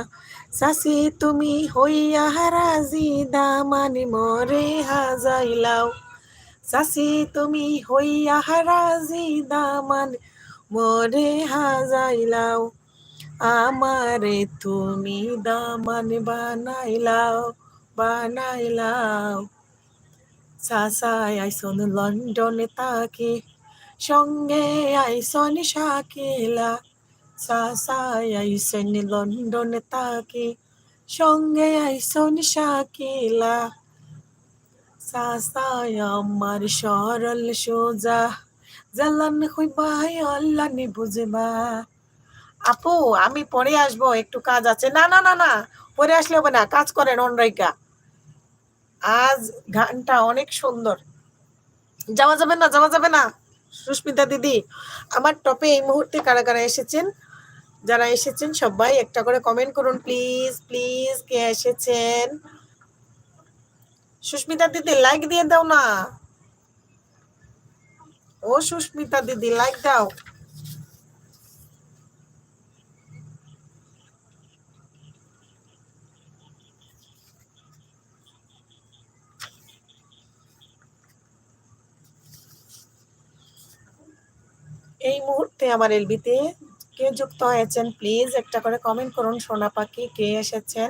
চাচি তুমি হইয়া রাজি দামানি মরে হাজাইলাও, চাচি তুমি হইয়া রাজি দামান মরে হাজাইলাও, আমারে তুমি দামান বানাইলাও বানাইলাও। চাচাই আইসন লন্ডনে তাকে সঙ্গে আইসন শাকিলা, চাচাই আইসন লন্ডনে তাকে সঙ্গে আইসন শাকিলা। চাচাই আমার সরল সোজা জালান হইবাই অল্লানি বুঝবা। আপু আমি পরে আসবো, একটু কাজ আছে। না না না না, পরে আসলে হবে না, কাজ করেন অনরাইকা। আজ গানটা অনেক সুন্দর, যাওয়া যাবে না, যাওয়া যাবে না। সুস্মিতা দিদি, আমার টপে এই মুহূর্তে কারা কারা এসেছেন? যারা এসেছেন সবাই একটা করে কমেন্ট করুন প্লিজ প্লিজ। কে এসেছেন? সুস্মিতা দিদি লাইক দিয়ে দাও না। ও সুস্মিতা দিদি লাইক দাও। এই মুহূর্তে আমার এলবিতে কে যুক্ত হয়েছেন প্লিজ একটা করে কমেন্ট করুন। সোনা পাখি কে এসেছেন?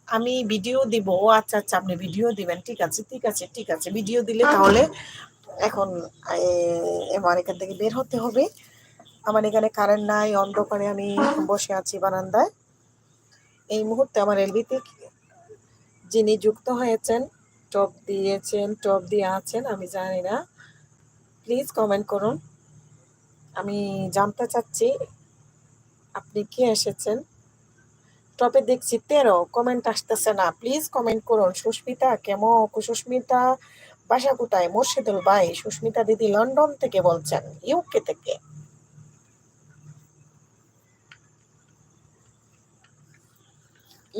আমি ভিডিও দিব। ও আচ্ছা আচ্ছা, আপনি ভিডিও দিবেন, ঠিক আছে ঠিক আছে ঠিক আছে। ভিডিও দিলে তাহলে এখন আমার এখান থেকে বের হতে হবে। আমার এখানে কারেন্ট নাই, অন্ধকারে আমি বসে আছি বারান্দায়। এই মুহূর্তে আমার এলবিতে যিনি যুক্ত হয়েছেন, টপ দিয়েছেন, টপ দিয়ে আছেন, আমি জানি না, প্লিজ কমেন্ট করুন। আমি জানতে চাচ্ছি আপনি কে এসেছেন। টপে দেখছি 13, কমেন্ট আসতেছে না, প্লিজ কমেন্ট করুন। সুস্মিতা কেমন? সুস্মিতা বাসা কোথায়? মুর্শিদুল ভাই, সুস্মিতা দিদি লন্ডন থেকে বলছেন, ইউকে থেকে।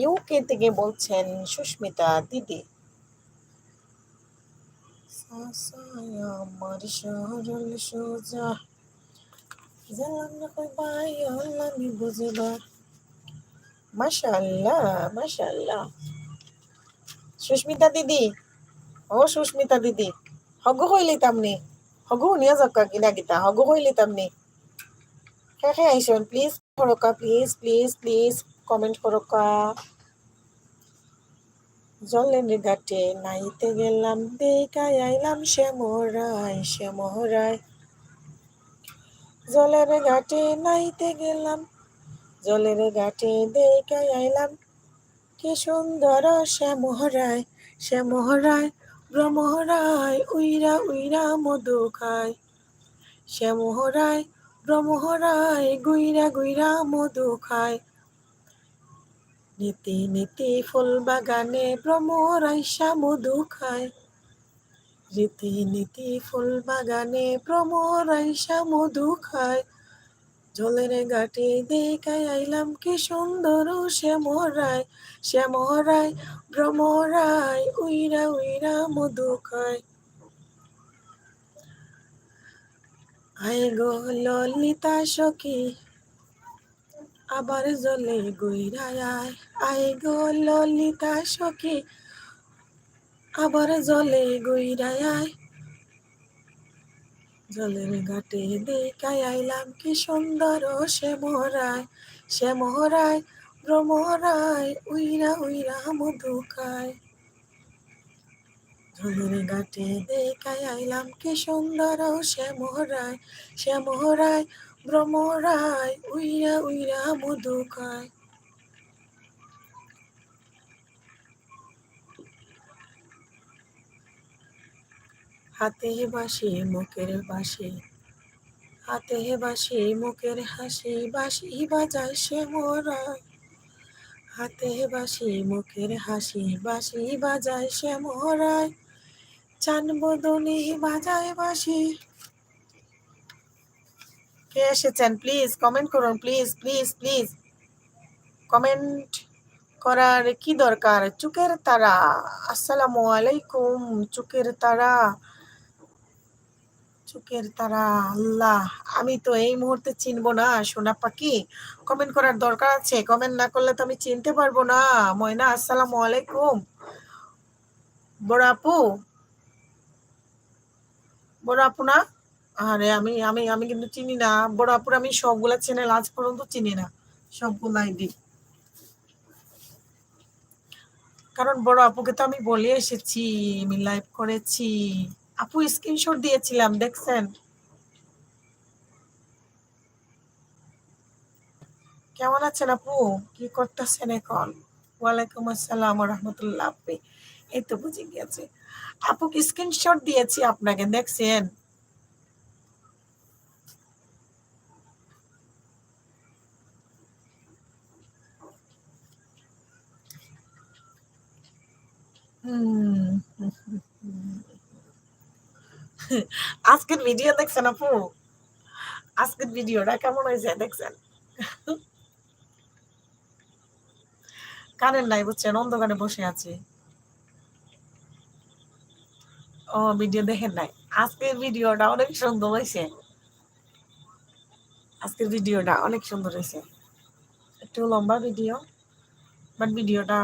ইউকে থেকে বলছেন সুস্মিতা দিদি। আমার সরল সোজা জালান হইবাই অল্লানি বুঝবা। মাশাআল্লাহ মাশাআল্লাহ। সুস্মিতা দিদি, ও সুস্মিতা দিদি, হগু হইলি তামনি, হগু নিয়ে যাক্কা কিনা গিতা, হগু হইলি তামনি। কে কে আইসন প্লিজ করকা, প্লিজ প্লিজ প্লিজ কমেন্ট করকা। জলের ঘাটে নাইতে গেলাম দেখাই আইলাম শ্যামরায় শ্যামরায়। জলের ঘাটে নাইতে গেলাম, জলের ঘাটে দেখাই আইলাম কি সুন্দর শ্যামরায় শ্যামরায়। ভ্রমরায় উইরা উইরা মধু খায়, শ্যামরায় ভ্রমরায় গুইরা গুইরা মধু খায়। নীতি নীতি ফুল বাগানে ভ্রমরাই মধু খায়, রীতি নীতি ফুল বাগানে ভ্রমরাই মধু খায়। জলের ঘাটে দেখাই আইলাম কি সুন্দর শ্যামরায় শ্যামরায়। ভ্রমরায় উইরা উইরা মধু খায়। আয় গো ললিতা সখী আবার জলে গুইরায় আয়, আয় গো ললিতা সখী আবার জলে গুইরায় আয়। জলের ঘাটে দেখাই আইলাম কি সুন্দর শ্যামরায় শ্যামরায়। ভ্রমরায় উইরা উইরা মধু খায়। জলের ঘাটে দেখাই আইলাম কি সুন্দর শ্যামরায় শ্যামরায়। ভ্রমরায় উইরা উইরা মধু খায়। হাতে বাঁশি মুখের বাঁশি, হাতে বাঁশি মুখের হাসি, বাঁশি বাজায় শ্যামরায়। হাতে বাঁশি মুখের হাসি, বাঁশি বাজায় শ্যামরায়। চান বদনি বাজায় বাঁশি। কে এসেছেন প্লিজ কমেন্ট করুন, প্লিজ প্লিজ প্লিজ। কমেন্ট করার কি দরকার? চুকের তারা, আসসালামু আলাইকুম চুকের তারা। চোখের তারা, আল্লাহ, আমি তো এই মুহূর্তে চিনবো না সোনা পাখি। কমেন্ট করার দরকার আছে, কমেন্ট না করলে তো আমি চিনতে পারবো না। ময়না, আসসালামু আলাইকুম। বড় আপু, বড় আপু না? আরে আমি আমি আমি কিন্তু চিনি না বড় আপুর, আমি সবগুলা চ্যানেল আজ পর্যন্ত চিনি না, সবগুলা আইডি। কারণ বড় আপুকে তো আমি বলে এসেছি, আমি লাইভ করেছি। আপু স্ক্রিনশট দিয়েছিলাম, দেখছেন? কেমন আছেন আপু? কি করতেছেন এখন? ওয়ালাইকুম আসসালাম ওয়া রাহমাতুল্লাহ আপু। এই তো বুঝে গিয়েছে। আপু কি স্ক্রিনশট দিয়েছি আপনাকে, দেখছেন? হুম। আজকের ভিডিও দেখছেন আপু? আজকের ভিডিওটা কেমন হয়েছে দেখছেন? কারেন্ট নাই বুঝছেন, অন্ধকারে বসে আছি। ও ভিডিও দেখেন নাই? আজকের ভিডিওটা অনেক সুন্দর হয়েছে। আজকের ভিডিওটা অনেক সুন্দর হয়েছে। একটু লম্বা ভিডিও, বাট ভিডিওটা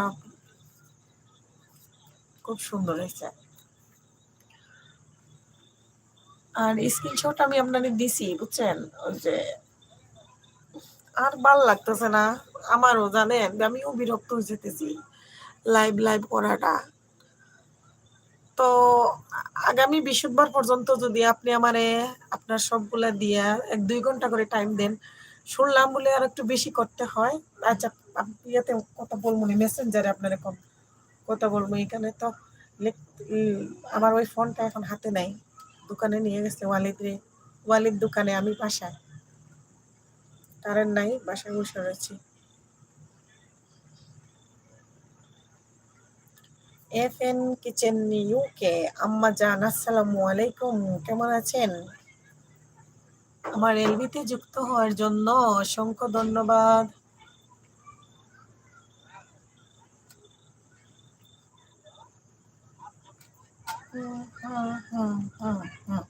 খুব সুন্দর হয়েছে। আর স্ক্রিনশট আমি আপনাকে দিছি বুঝছেন, ওই যে আর ভাল লাগতেছে না আমারও, জানেন আমিও বিরক্ত হয়ে যেতেছি লাইভ লাইভ করাটা। তো আগামী বৃহস্পতিবার পর্যন্ত যদি আপনি আমারে আপনার সবগুলা দিয়া 1-2 ঘন্টা করে টাইম দেন, শুনলাম বলে আর একটু বেশি করতে হয়। আচ্ছা, ইয়াতে কথা বলবো নি, মেসেঞ্জারে আপনারা কথা বলবো, এখানে তো আমার ওই ফোনটা এখন হাতে নাই, দোকানে নিয়ে গেছে ওয়ালিদ দোকানে, আমি বাসায়, কারেন্ট নাই, বাসায় বসে রয়েছি। FN কিচেন ইউকে, আম্মা জান আসসালামু আলাইকুম, কেমন আছেন? আমার এলবিতে যুক্ত হওয়ার জন্য অসংখ্য ধন্যবাদ। হুম, হুম, হুম, হুম, হুম।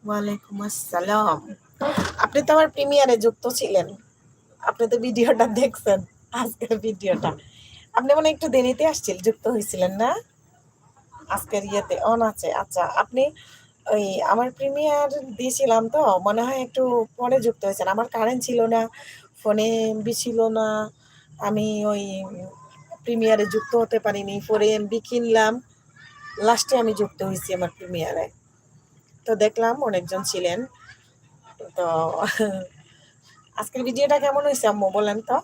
ওয়ালাইকুম আসসালাম। আপনি তো আমার প্রিমিয়ারে যুক্ত ছিলেন, আপনি তো ভিডিওটা দেখছেন, আজকের ভিডিওটা। আপনি মনে হয় একটু দেরিতে যুক্ত হয়েছিলেন না? আজকের ইয়েতে অন আছে, আচ্ছা। আপনি ওই আমার প্রিমিয়ার দিয়েছিলাম তো, মনে হয় একটু পরে যুক্ত হয়েছেন। আমার কারেন্ট ছিল না, ফোনে এমবি ছিল না, আমি ওই প্রিমিয়ারে যুক্ত হতে পারিনি, পরে এমবি কিনলাম, লাস্টে আমি যুক্ত হয়েছি আমার প্রিমিয়ারে। তো দেখলাম অনেকজন ছিলেন। তো আজকের ভিডিওটা কেমন হয়েছে আম্মু বলেন তো?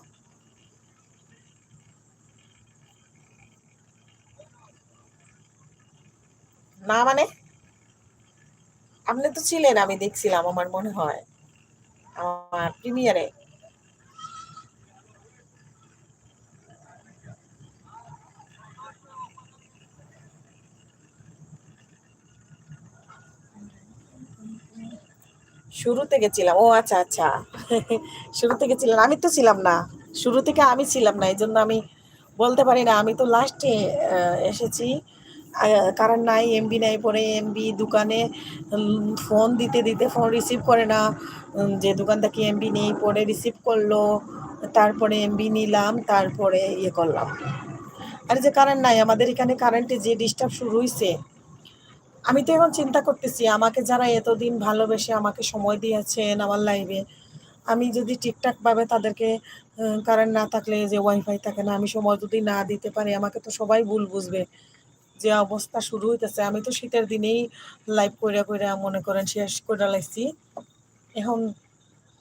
না মানে, আপনি তো ছিলেন, আমি দেখছিলাম আমার মনে হয় আমার প্রিমিয়ারে। শুরু থেকে ছিলাম, ও আচ্ছা আচ্ছা। শুরু থেকে ছিলেন, আমি তো ছিলাম না। শুরু থেকে আমি ছিলাম না, এই জন্য আমি বলতে পারি না। আমি তো লাস্টে এসেছি। কারণ নাই, এমবি নাই, পরে এমবি দোকানে ফোন দিতে দিতে ফোন রিসিভ করে না। যে দোকান থেকে এমবি নেই, পরে রিসিভ করলো, তারপরে এমবি নিলাম, তারপরে ইয়ে করলাম। আর যে কারেন্ট নাই, আমাদের এখানে কারেন্টে যে ডিস্টার্ব শুরু হয়েছে, আমি তো এখন চিন্তা করতেছি, আমাকে যারা এতদিন ভালোবেসে আমাকে সময় দিয়েছেন আমার লাইভে, আমি যদি ঠিকঠাক ভাবে তাদেরকে কারেন্ট না থাকলে যে ওয়াইফাই থাকে না, আমি সময় যদি না দিতে পারি, আমাকে তো সবাই ভুল বুঝবে। যে অবস্থা শুরু হইতেছে, আমি তো শীতের দিনেই লাইভ কইরা কইরা মনে করেন শেষ কইরা লাইছি। এখন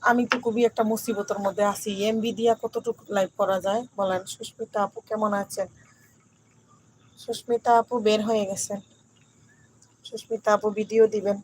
আমি তো খুবই একটা মুসিবতের মধ্যে আছি, এমবি দিয়া কতটুকু লাইভ করা যায় বলেন? সুস্মিতা আপু কেমন আছেন? সুস্মিতা আপু বের হয়ে গেছেন, সুস্মিতা আপু ভিডিও দিবেন।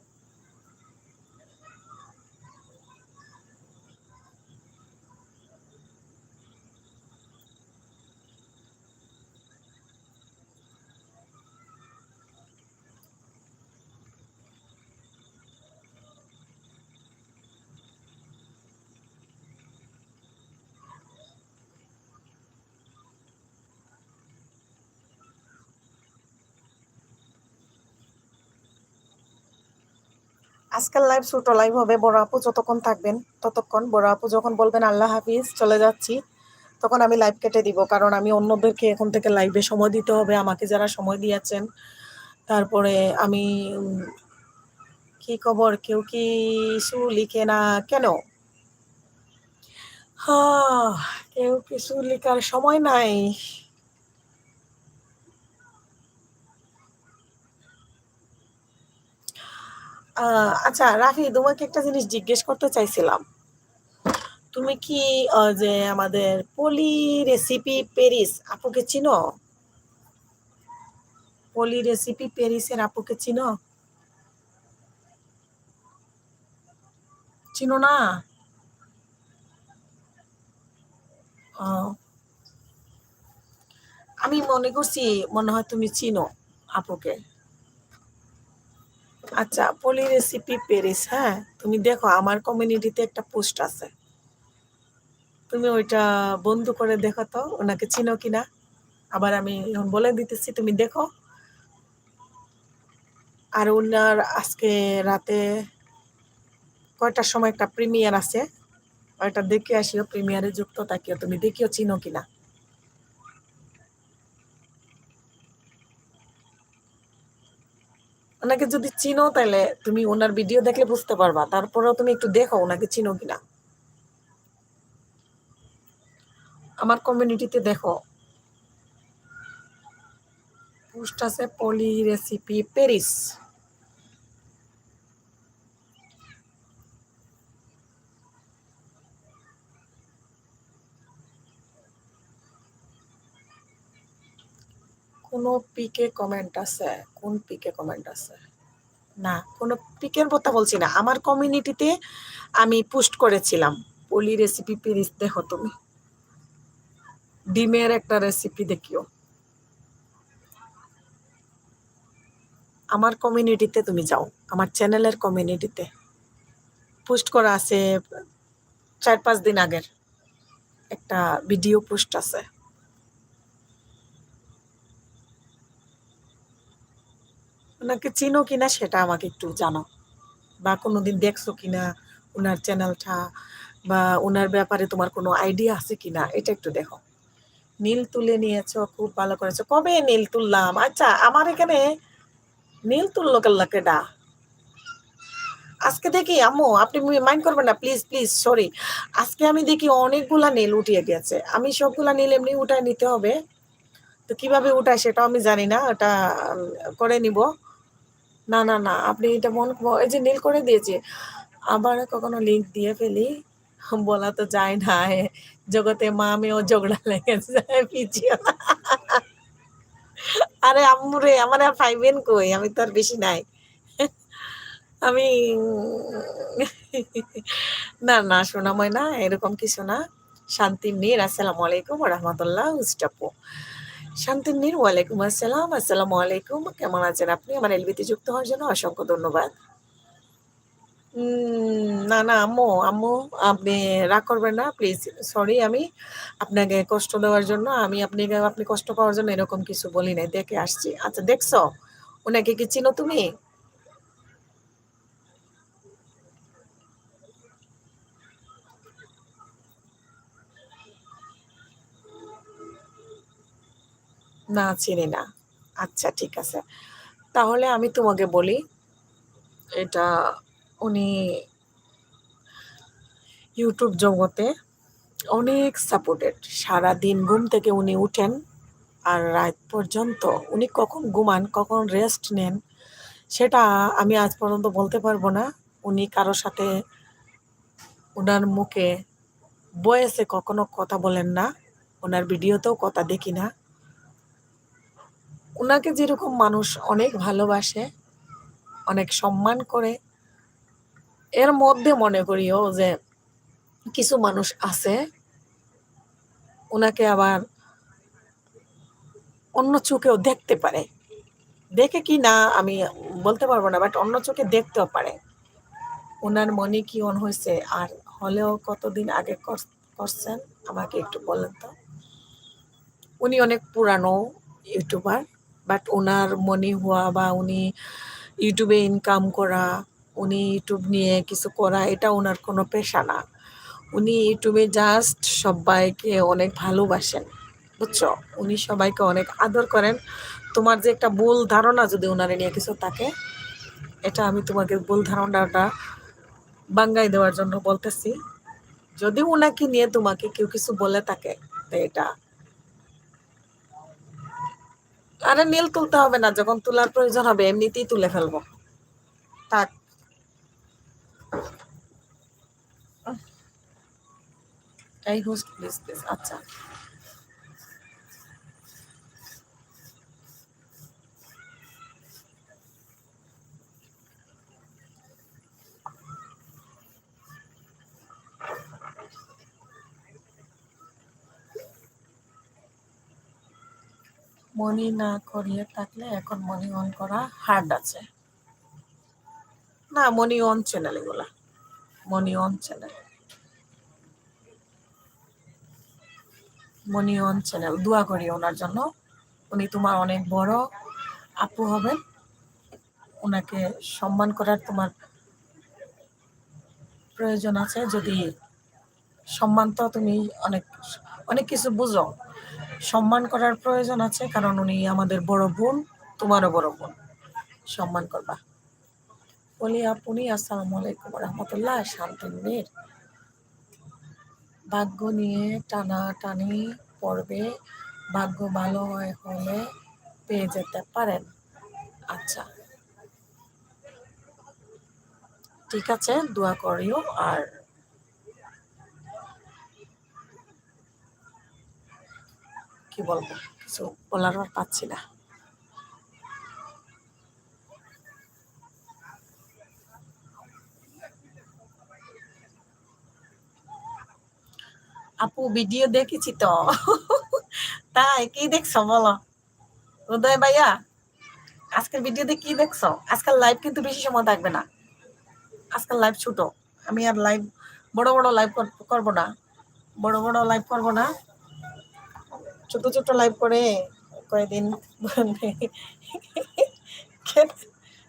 আজকাল লাইভ ছোট লাইভ হবে। বড় আপু যতক্ষণ থাকবেন ততক্ষণ, বড় আপু যখন বলবেন আল্লাহ হাফিজ চলে যাচ্ছি, তখন আমি লাইভ কেটে দিব। কারণ আমি অন্যদেরকে এখন থেকে লাইভে সময় দিতে হবে, আমাকে যারা সময় দিয়েছেন। তারপরে আমি কি খবর, কেউ কিছু লিখে না কেন? হ্যাঁ, কেউ কিছু লেখার সময় নাই। আচ্ছা রাফি, তোমাকে একটা জিনিস জিজ্ঞেস করতে চাইছিলাম। তুমি কি যে আমাদের পলি রেসিপি প্যারিস আপুকে চিনো? পলি রেসিপি প্যারিসের আপুকে চিনো? চিনো না? ও, আমি মনে করছি মনে হয় তুমি চিনো আপুকে। আচ্ছা, পলি রেসিপি প্যারিস, হ্যাঁ তুমি দেখো আমার কমিউনিটিতে একটা পোস্ট আছে, তুমি ওইটা বন্ধ করে দেখো তো ওনাকে চিনো কিনা। আবার আমি এখন বলে দিতেছি, তুমি দেখো। আর ওনার আজকে রাতে কয়টার সময় একটা প্রিমিয়ার আছে, ওইটা দেখে আসিও, প্রিমিয়ারে যুক্ত থাকিও, তুমি দেখিও চিনো কিনা। ওনাকে যদি চিনো তাহলে তুমি ওনার ভিডিও দেখলে বুঝতে পারবা, তারপরেও তুমি একটু দেখো ওনাকে চিনো কিনা। আমার কমিউনিটিতে দেখো পোস্ট আছে পলি রেসিপি প্যারিস। কোনো পিকে কমেন্ট আছে? কোন পিকে কমেন্ট আছে? না, কোনো পিকের কথা বলছি না, আমার কমিউনিটিতে আমি পোস্ট করেছিলাম পলি রেসিপি প্যারিস। দেখো তুমি ডিমের একটা রেসিপি দেখিও। আমার কমিউনিটিতে তুমি যাও, আমার চ্যানেলের কমিউনিটিতে পোস্ট করা আছে, 4-5 দিন আগের একটা ভিডিও পোস্ট আছে। ওনাকে চিনো কিনা সেটা আমাকে একটু জানো, বা কোনোদিন দেখছো কিনা ওনার চ্যানেলটা, বা ওনার ব্যাপারে তোমার কোনো আইডিয়া আছে কিনা, এটা একটু দেখো। নীল তুলে নিয়েছো, খুব ভালো করেছো। কবে নীল তুললাম? আচ্ছা, আমার এখানে নীল তুললো কেল্লা? আজকে দেখি আম্মু, আপনি মাইন্ড করবেন না প্লিজ প্লিজ, সরি। আজকে আমি দেখি অনেকগুলা নীল উঠিয়ে গেছে, আমি সবগুলা নীল এমনি উঠায় নিতে হবে। তো কিভাবে উঠায় সেটাও আমি জানি না, ওটা করে নিব। না না না, আপনি এটা এই যে নীল করে দিয়েছি, আবার কখনো লিঙ্ক দিয়ে ফেলি, বলা তো যায় না। জগতে মা মেয়েও ঝগড়া লেগে যায়, পিছিয়ে না। আরে আম্মু রে, আমার আর পাইবেন কই, আমি তো আর বেশি নাই। আমি না না সোনাময় না, এরকম কিছু না। শান্তির নীর, আসসালামু আলাইকুম রহমতুল্লাহ উস্টাপু। শান্তির নীর, ওয়ালাইকুম আসসালাম, আসসালামু আলাইকুম, কেমন আছেন আপনি? আমার এলবিতে যুক্ত হওয়ার জন্য অসংখ্য ধন্যবাদ। না না আম্মু, আম্মু আপনি রাগ করবেন না প্লিজ। সরি, আমি আপনাকে কষ্ট দেওয়ার জন্য, আমি আপনি কষ্ট পাওয়ার জন্য এরকম কিছু বলি নাই, দেখে আসছি। আচ্ছা দেখছো ওনাকে কি চিনো তুমি? না চিনি না। আচ্ছা ঠিক আছে, তাহলে আমি তোমাকে বলি, এটা উনি ইউটিউব জগতে অনেক সাপোর্টেড। সারাদিন ঘুম থেকে উনি উঠেন আর রাত পর্যন্ত উনি কখন ঘুমান কখন রেস্ট নেন সেটা আমি আজ পর্যন্ত বলতে পারবো না। উনি কারোর সাথে ওনার মুখে বয়েসে কখনো কথা বলেন না, ওনার ভিডিওতেও কথা দেখি না। ওনাকে যেরকম মানুষ অনেক ভালোবাসে, অনেক সম্মান করে, এর মধ্যে মনে করিও যে কিছু মানুষ আছে ওনাকে আবার অন্য চোখেও দেখতে পারে। দেখে কি না আমি বলতে পারবো না, বাট অন্য চোখে দেখতেও পারে। ওনার মনে কি অন হয়েছে, আর হলেও কতদিন আগে করছেন আমাকে একটু বলেন তো। উনি অনেক পুরানো ইউটিউবার, বাট ওনার মনি হওয়া বা উনি ইউটিউবে ইনকাম করা, উনি ইউটিউব নিয়ে কিছু করা এটা ওনার কোনো পেশা না। উনি ইউটিউবে জাস্ট সবাইকে অনেক ভালোবাসেন, বুঝছো? উনি সবাইকে অনেক আদর করেন। তোমার যে একটা ভুল ধারণা যদি ওনারে নিয়ে কিছু থাকে, এটা আমি তোমাকে ভুল ধারণাটা বাঙ্গাই দেওয়ার জন্য বলতেছি। যদি ওনাকে নিয়ে তোমাকে কেউ কিছু বলে থাকে, তো এটা আরে নীল তুলতে হবে না, যখন তোলার প্রয়োজন হবে এমনিতেই তুলে ফেলবো। থাক। এই হোস্ট প্লিজ প্লিজ। আচ্ছা, মনি না করিয়ে থাকলে এখন মনি অন করা হার্ড আছে। না, মনি অন চ্যানেল, এগুলা Moni on channel, Moni on channel. দোয়া করি ওনার জন্য। উনি তোমার অনেক বড় আপু হবেন। ওনাকে সম্মান করার তোমার প্রয়োজন আছে। যদি সম্মান, তো তুমি অনেক অনেক কিছু বুঝো, সম্মান করার প্রয়োজন আছে, কারণ উনি আমাদের বড় বোন, তোমারও বড় বোন। সম্মান করবা। বলি আপনি আসসালামু আলাইকুম রহমতুল্লাহ। শান্তির মেয়ের ভাগ্য নিয়ে টানাটানি পড়বে, ভাগ্য ভালো হলে পেয়ে যেতে পারেন। আচ্ছা, ঠিক আছে, দোয়া করিও। আর কি বলবো, কিছু বলার আর পাচ্ছি না। আপু ভিডিও দেখেছি তো। তাই কি দেখছো বলো উদয় ভাইয়া? আজকের ভিডিওতে কি দেখছো? আজকাল লাইভ কিন্তু বেশি সময় থাকবে না। আজকাল লাইভ ছোট। আমি আর লাইভ বড় বড় লাইভ করবো না। বড় বড় লাইভ করবো না, ছোট ছোট লাইভ করে কয়েকদিন।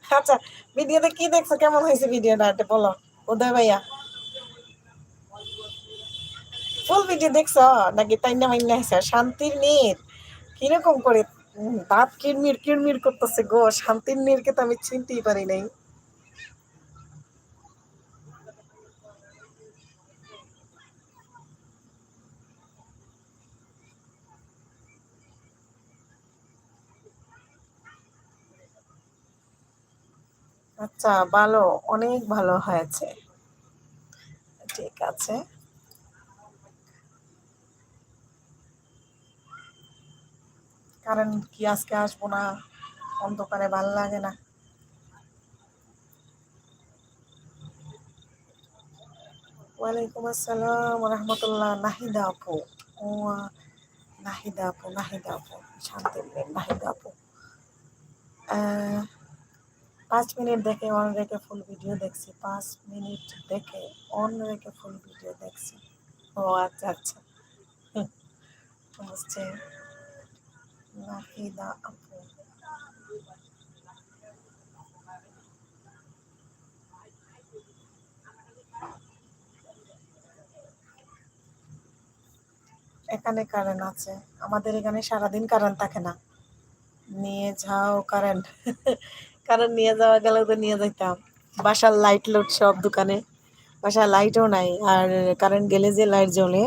আচ্ছা, ভিডিওতে কি দেখছো, কেমন হয়েছে ভিডিওটা এটা বলো উদয় ভাইয়া। ফুল ভিডিও দেখছো নাকি তাইনা মাইনা হয়েছে? শান্তির নীর কিরকম করে দাঁত কিরমির কিরমির করতেছে গো। শান্তির নীরকে তো আমি চিনতেই পারি নাই। আচ্ছা, ভালো, অনেক ভালো হয়েছে। ঠিক আছে। কারণ কি আজকে আসবো না? অন্ধকারে ভাল লাগে না। ওয়ালাইকুম আসসালাম রহমতুল্লাহ। নাহিদা আপু। ও, নাহিদা আপু, নাহিদা আপু, শান্তির মেয়ে নাহিদা আপু। 5 মিনিট দেখে অন রেখে ফুল ভিডিও দেখছি। 5 মিনিট দেখে অন রেখে ফুল ভিডিও দেখছি। ও আচ্ছা আচ্ছা, হুম, বুঝছি। নাহিদা আপু, এখানে কারেন্ট আছে? আমাদের এখানে সারাদিন কারেন্ট থাকে না। নিয়ে যাও কারেন্ট। কারেন্ট নিয়ে যাওয়া গেলে তো নিয়ে যাইতাম। বাসার লাইট লোড সব দোকানে। বাসার লাইটও নাই। আর কারেন্ট গেলে যে লাইট জ্বলে,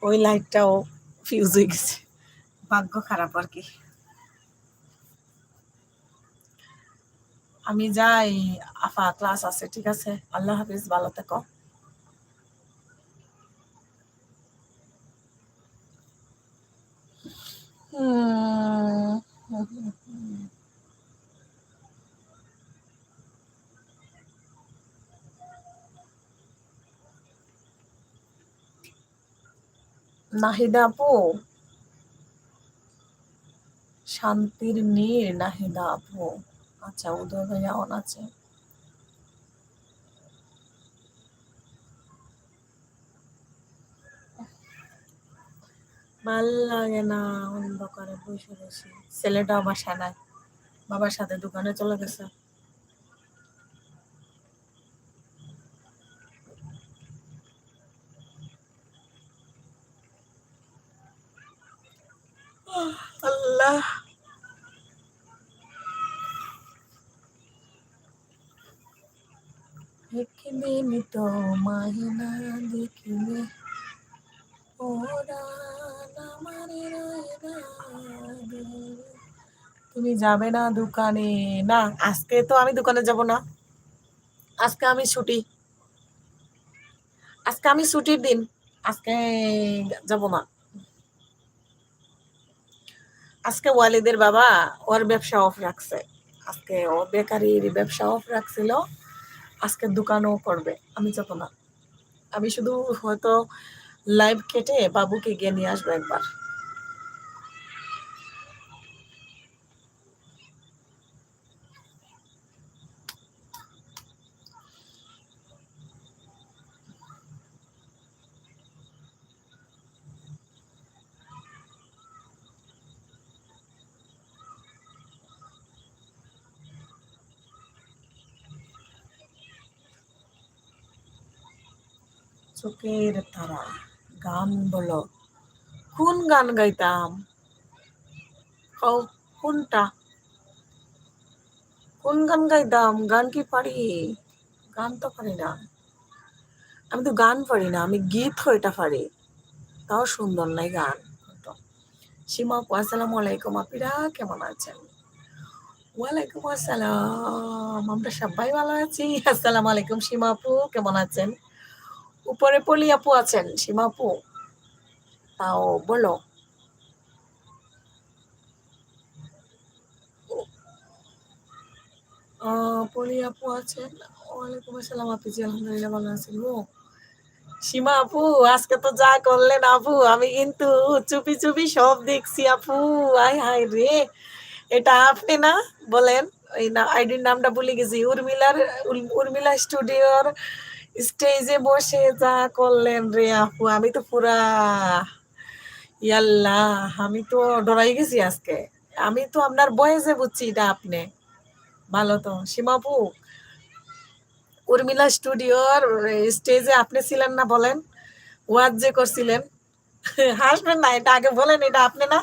ওই লাইটটাও ফিউজ হয়ে গেছে। ভাগ্য খারাপ আর কি। আমি যাই। আফা, ক্লাস আছে, ঠিক আছে? আল্লাহ হাফিজ, ভালো থেকো। হুম, নাহিদা আপু, শান্তির নীর নাহিদা আপু। আচ্ছা, উদয় ভাইয়া অন আছে। ভাল লাগে না, অন্ধকারে বসে বসে। ছেলেটাও বাসায় নাই, বাবার সাথে দোকানে চলে গেছে। আহ একদিন তোমায় না দেখিলে পরাণ আমার রয় না রে। তুমি যাবে না দোকানে? না, আজকে তো আমি দোকানে যাব না। আজকে আমি ছুটি, আজকে আমি ছুটির দিন। আজকে যাব না। আজকে ওয়ালিদের বাবা ওর ব্যবসা অফ রাখছে। আজকে ও বেকারির ব্যবসা অফ রাখছিল, আজকে দোকানও করবে। আমি যাব না। আমি শুধু হয়তো লাইভ কেটে বাবুকে গিয়ে নিয়ে আসবো একবার। চোখের তারা, গান বলো। কোন গান গাইতাম? কও, কোনটা? কোন গান গাইতাম? গান কি পারি? গান তো পারি না। আমি তো গান পারি না, আমি গীত এটা পারি। তাও সুন্দর নাই গান। সীমা আপু, আসসালামু আলাইকুম। আপিরা কেমন আছেন? ওয়ালাইকুম আসসালাম, আমরা সবাই ভালো আছি। আসসালামু আলাইকুম। সীমা আপু কেমন আছেন? উপরে পলি আপু আছেন। সীমা আপু তাও বলো। পলি আপু আছেন। ওয়ালাইকুম আসসালাম আপিজি, আলহামদুলিল্লাহ ভালো আছেন। ও সীমা আপু, আজকে তো যা করলেন আপু, আমি কিন্তু চুপি চুপি সব দেখছি আপু। আয় হায় রে, এটা আপনি না? বলেন। ওই না, আইডির নামটা ভুলে গেছি। উর্মিলা স্টুডিওর স্টেজে বসে যা করলেন রে আপু, আমি তো পুরা ইয়াল্লাহ, আমি তো ডরাই গেছি আজকে। আমি তো আপনার বয়সে বুঝছি এটা আপনি। ভালো তো সীমা আপু, উর্মিলা স্টুডিওর স্টেজে আপনি ছিলেন না? বলেন, ওয়াজ যে করছিলেন। হাসবেন না, এটা আগে বলেন এটা আপনি না?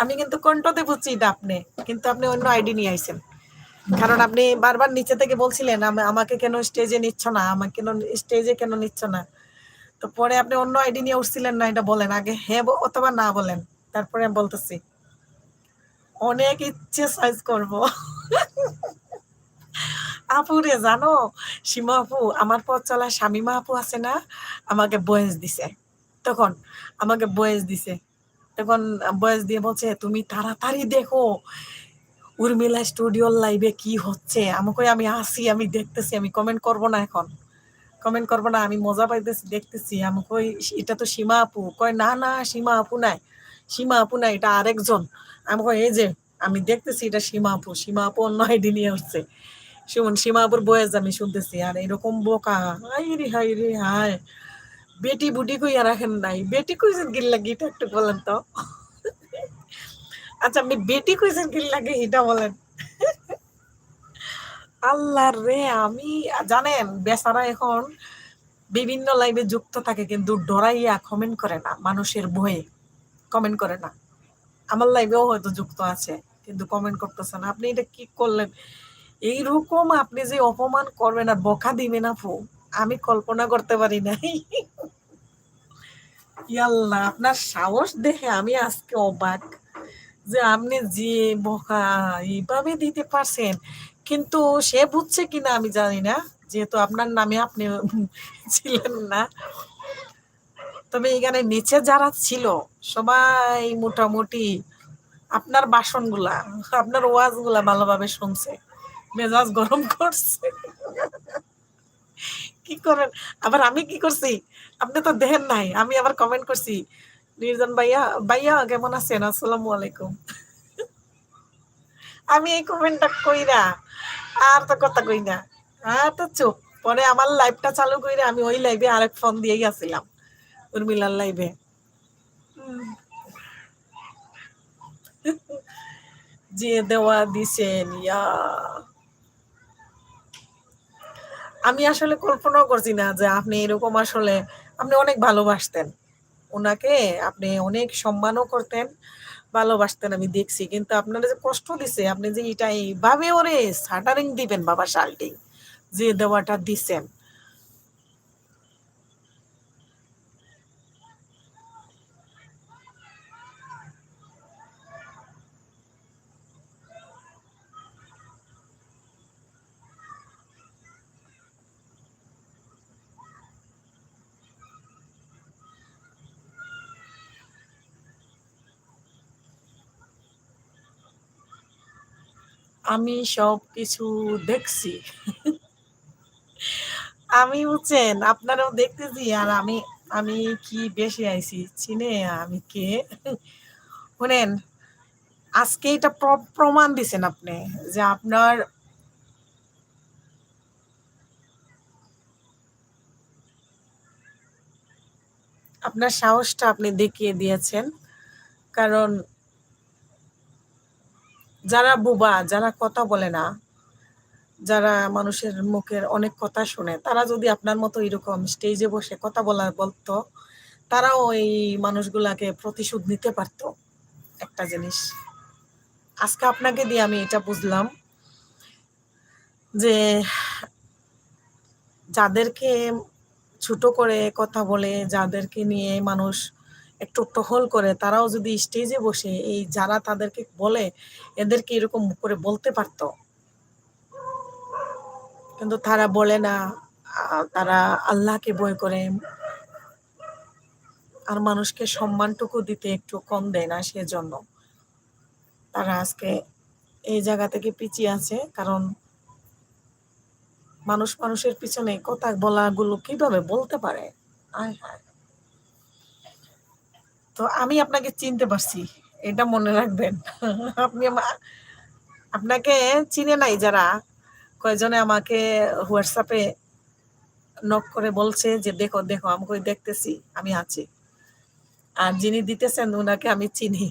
আমি কিন্তু কণ্ঠতে বুঝছি এটা আপনি, কিন্তু আপনি অন্য আইডি নিয়ে আইছেন। কারণ আপনি বারবার নিচে থেকে বলছিলেন আমাকে কেন স্টেজে নিচ্ছ না, আমাকে কেন স্টেজে কেন নিচ্ছ না। তো পরে আপনি অন্য আইডি নিয়ে উঠছিলেন না, এটা বলেন আগে, হ্যাঁ অথবা না বলেন, তারপরে আমি বলতেছি। অনেক ইচ্ছে সাইজ করব। আপু রে, জানো সীমা আপু, আমার পথ চলা শামিমা আপু আছে না, আমাকে বয়েস দিছে। তখন আমাকে বয়েস দিছে, তখন বয়েস দিয়ে বলছে তুমি তাড়াতাড়ি দেখো উর্মিলা স্টুডিওর লাইভে কি হচ্ছে। আমাকে, আমি আসি, আমি দেখতেছি, আমি কমেন্ট করব না এখন, কমেন্ট করবো না, আমি মজা পাইতেছি, দেখতেছি। আমি কই এটা তো সীমা আপু। কয় না না, সীমা আপু নাই, সীমা আপু নাই, এটা আরেকজন। আমি কই এই যে আমি দেখতেছি এটা সীমা আপু। সীমা আপু অন্য আইডি নিয়ে উঠছে। শুন, সীমা আপুর বয়স আমি শুনতেছি, আর এরকম বোকা। হাই রে হাই রে হায়, বেটি বুটি কইয়া রাখেন নাই। বেটি কইছেন কি লাগে এটা একটু বলেন তো। আচ্ছা, আপনি বেটি কইছেন কি লাগে এটা বলেন। আল্লাহ রে, আমি জানেন বেচারা এখন বিভিন্ন লাইভে যুক্ত থাকে, কিন্তু ডরাইয়া কমেন্ট করে না, মানুষের ভয়ে কমেন্ট করে না। আমার লাইভেও হয়তো যুক্ত আছে, কিন্তু কমেন্ট করতেছে না। আপনি এটা কি করলেন? এইরকম আপনি যে অপমান করবেন আর বকা দিবেন আপু, আমি কল্পনা করতে পারি নাই। ইয়াল্লাহ, আপনার সাহস দেখে আমি আজকে অবাক যে আপনি যে বকা এইভাবে দিতে পারছেন। কিন্তু সে বুঝছে কিনা আমি জানি না, যেহেতু আপনার নামে আপনি ছিলেন না। তবে এখানে নিচে যারা ছিল সবাই মোটামুটি আপনার বাসনগুলা, আপনার ওয়াজগুলা ভালোভাবে শুনছে, মেজাজ গরম করছে। কি করেন? আবার আমি কি করছি আপনি তো দেখেন নাই, আমি আবার কমেন্ট করছি, নির্জন ভাইয়া, ভাইয়া কেমন আছেন, আসসালামু আলাইকুম। আমি এই কমেন্টটা কইরা আর তো কথা কই না, আর তো চুপ। পরে আমার লাইভটা চালু কইরা আমি ওই লাইভে আরেক ফোন দিয়ে গেছিলাম, উর্মিলার লাইভে। যে দেওয়া দিছেন ইয়া, আমি আসলে কল্পনাও করছি না যে আপনি এরকম, আসলে আপনি অনেক ভালোবাসতেন ওনাকে, আপনি অনেক সম্মানও করতেন। ভালোবাসতেন আমি দেখছি, কিন্তু আপনারা যে কষ্ট দিছে, আপনি যে এটা এইভাবে ওরে শাটারিং দিবেন বাবা, শাল্টিং যে দেওয়াটা দিছেন। আমি সব কিছু দেখছি। আমি বুঝছেন আপনারাও দেখতেছি, আর আমি আমি কি বেশি আইছি চিনে আমি কে? শুনেন, আজকে এটা প্রমাণ দিছেন আপনি যে আপনার সাহসটা আপনি দেখিয়ে দিয়েছেন। কারণ যারা বোবা, যারা কথা বলে না, যারা মানুষের মুখের অনেক কথা শুনে, তারা যদি আপনার মতো এরকম স্টেজে বসে কথা বলতো, তারাও এই মানুষগুলাকে প্রতিশোধ নিতে পারতো। একটা জিনিস আজকে আপনাকে দিয়ে আমি এটা বুঝলাম যে যাদেরকে ছোট করে কথা বলে, যাদেরকে নিয়ে মানুষ একটু টহল করে, তারাও যদি স্টেজে বসে এই যারা তাদেরকে বলে এদেরকে এরকম করে বলতে পারতো, কিন্তু তারা বলে না। তারা আল্লাহকে ভয় করে, আর মানুষকে সম্মানটুকু দিতে একটু কম দেয় না, সেজন্য তারা আজকে এই জায়গা থেকে পিছিয়ে আছে। কারণ মানুষ মানুষের পিছনে কথা বলাগুলো কিভাবে বলতে পারে। আয় হায়। তো আমি আপনাকে চিনতে পারছি, এটা মনে রাখবেন। আপনি আপনাকে চিনে নাই যারা, কয়জনে আমাকে হোয়াটসঅ্যাপে নক করে বলছে যে দেখো দেখো, আমি কই দেখতেছি, আমি আছি। আর যিনি দিতেছেন ওনাকে আমি চিনি।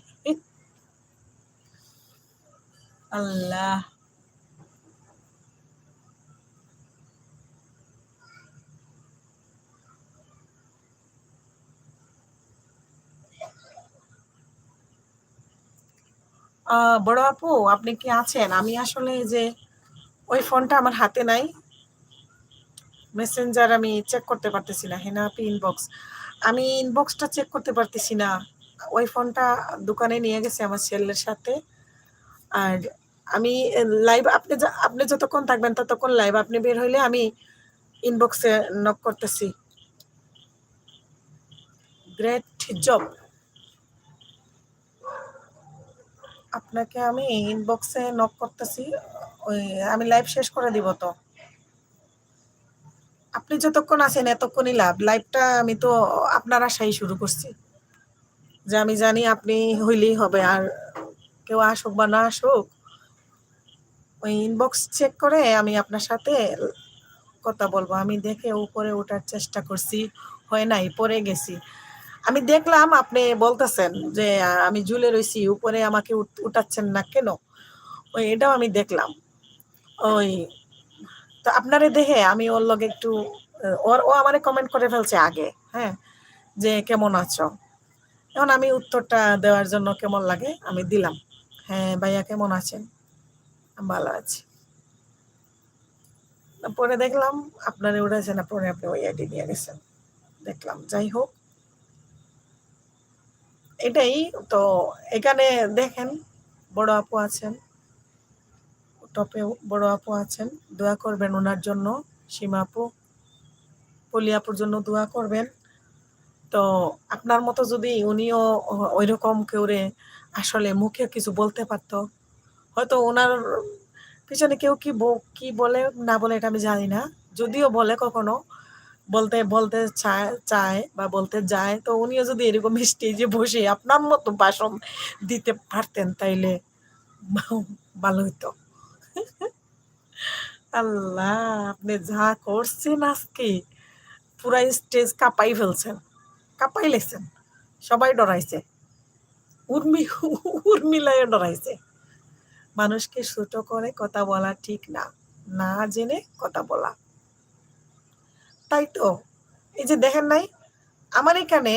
আল্লাহ। বড় আপু, আপনি কি আছেন? আমি আসলে যে ওই ফোনটা আমার হাতে নাই, মেসেঞ্জার আমি চেক করতে পারতেছি না। হেনা আপনি ইনবক্স, আমি ইনবক্সটা চেক করতে পারতেছি না। ওই ফোনটা দোকানে নিয়ে গেছে আমার ছেলের সাথে। আর আমি লাইভ, আপনি যতক্ষণ থাকবেন ততক্ষণ লাইভ, আপনি বের হইলে আমি ইনবক্সে নক করতেছি। Great job. আপনাকে আমি ইনবক্সে নক করতেছি। ওই আমি লাইভ শেষ করে দিব তো। আপনি যতক্ষণ আছেন এতক্ষণই লাভ। লাইভটা আমি তো আপনার আশাই শুরু করছি, যে আমি জানি আপনি হইলেই হবে। আর কেউ আসুক বা না আসুক, ওই ইনবক্স চেক করে আমি আপনার সাথে কথা বলবো। আমি দেখে উপরে ওঠার চেষ্টা করছি, হয় নাই, পরে গেছি। আমি দেখলাম আপনি বলতেছেন যে আমি ঝুলে রইছি উপরে, আমাকে উঠাচ্ছেন না কেন, ওই এটাও আমি দেখলাম। ওই তো আপনারে দেখে আমি ওর লগে একটু ও আমারে কমেন্ট করে ফেলছে আগে, হ্যাঁ, যে কেমন আছো। এখন আমি উত্তরটা দেওয়ার জন্য কেমন লাগে আমি দিলাম, হ্যাঁ ভাইয়া কেমন আছেন, আমি ভালো আছি। পরে দেখলাম আপনারে উঠেছে না, পরে আপনি ওই আইডি নিয়ে গেছেন, দেখলাম। যাই হোক, এটাই তো। এখানে দেখেন, বড় আপু আছেন, টপে বড় আপু আছেন, দোয়া করবেন ওনার জন্য। সীমা আপু, পলি আপুর জন্য দোয়া করবেন। তো আপনার মতো যদি উনিও ওইরকম কেউরে আসলে মুখে কিছু বলতে পারতো, হয়তো ওনার পিছনে কেউ কি বলে না বলে এটা আমি জানি না। যদিও বলে কখনো বলতে বলতে চায় বা বলতে যায়, তো উনিও যদি এরকম স্টেজে বসে আপনার মতো ভাষণ দিতে পারতেন তাইলে ভালো হইতো। আল্লাহ, আপনি যা করছেন আজকে, পুরা স্টেজ কাঁপাই ফেলছেন, কাঁপাই লেছেন। সবাই ডরাইছে, উর্মি উর্মিলায় ডরাইছে। মানুষকে ছোট করে কথা বলা ঠিক না, না জেনে কথা বলা। তাই তো, এই যে দেখেন নাই আমার এখানে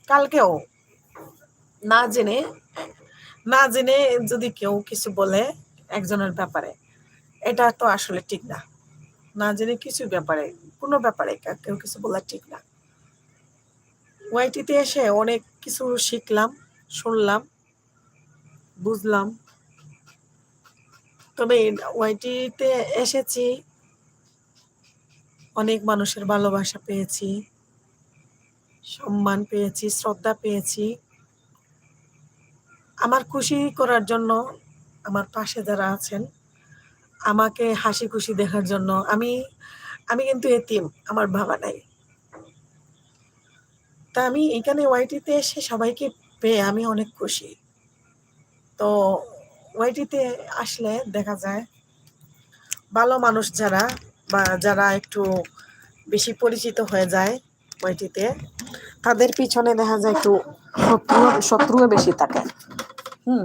কালকেও না জেনে না জেনে যদি কেউ কিছু বলে একজনের ব্যাপারে, এটা তো আসলে ঠিক না। না জেনে কিছু ব্যাপারে, কোনো ব্যাপারে কেউ কিছু বলা ঠিক না। ওয়াইটিতে এসে অনেক কিছু শিখলাম, শুনলাম, বুঝলাম। তবে ওয়াইটিতে এসেছি, অনেক মানুষের ভালোবাসা পেয়েছি, সম্মান পেয়েছি, শ্রদ্ধা পেয়েছি। আমার খুশি করার জন্য আমার পাশে যারা আছেন, আমাকে হাসি খুশি দেখার জন্য, আমি আমি কিন্তু এতিম, আমার বাবা নাই। তা আমি এখানে ওয়াইটিতে এসে সবাইকে পেয়ে আমি অনেক খুশি। তো ওয়াইটিতে আসলে দেখা যায় ভালো মানুষ যারা, বা যারা একটু বেশি পরিচিত হয়ে যায় ওয়াইটিতে, তাদের পিছনে দেখা যায় একটু শত্রুও বেশি থাকে। হুম।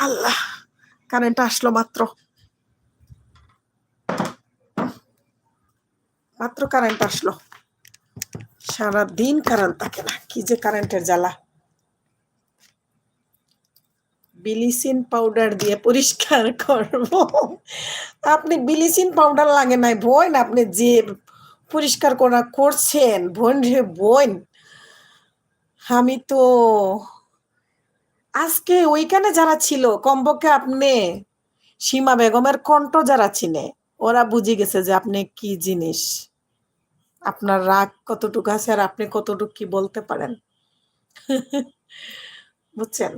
আল্লাহ, কারেন্ট আসলো মাত্র কারেন্ট আসলো। সারাদিন কারেন্ট থাকে না, কি যে কারেন্টের জ্বালা। ব্লিচিং পাউডার দিয়ে পরিষ্কার করব? আপনি ব্লিচিং পাউডার লাগে নাই বোন, আপনি যে পরিষ্কার করছেন বোন রে বোন। আমি তো আজকে ওইখানে যারা ছিল, কমপক্ষে আপনি সীমা বেগমের কণ্ঠ যারা চিনে, ওরা বুঝে গেছে যে আপনি কি জিনিস, আপনার রাগ কতটুকু আছে আর আপনি কতটুকু কি বলতে পারেন। বুঝছেন?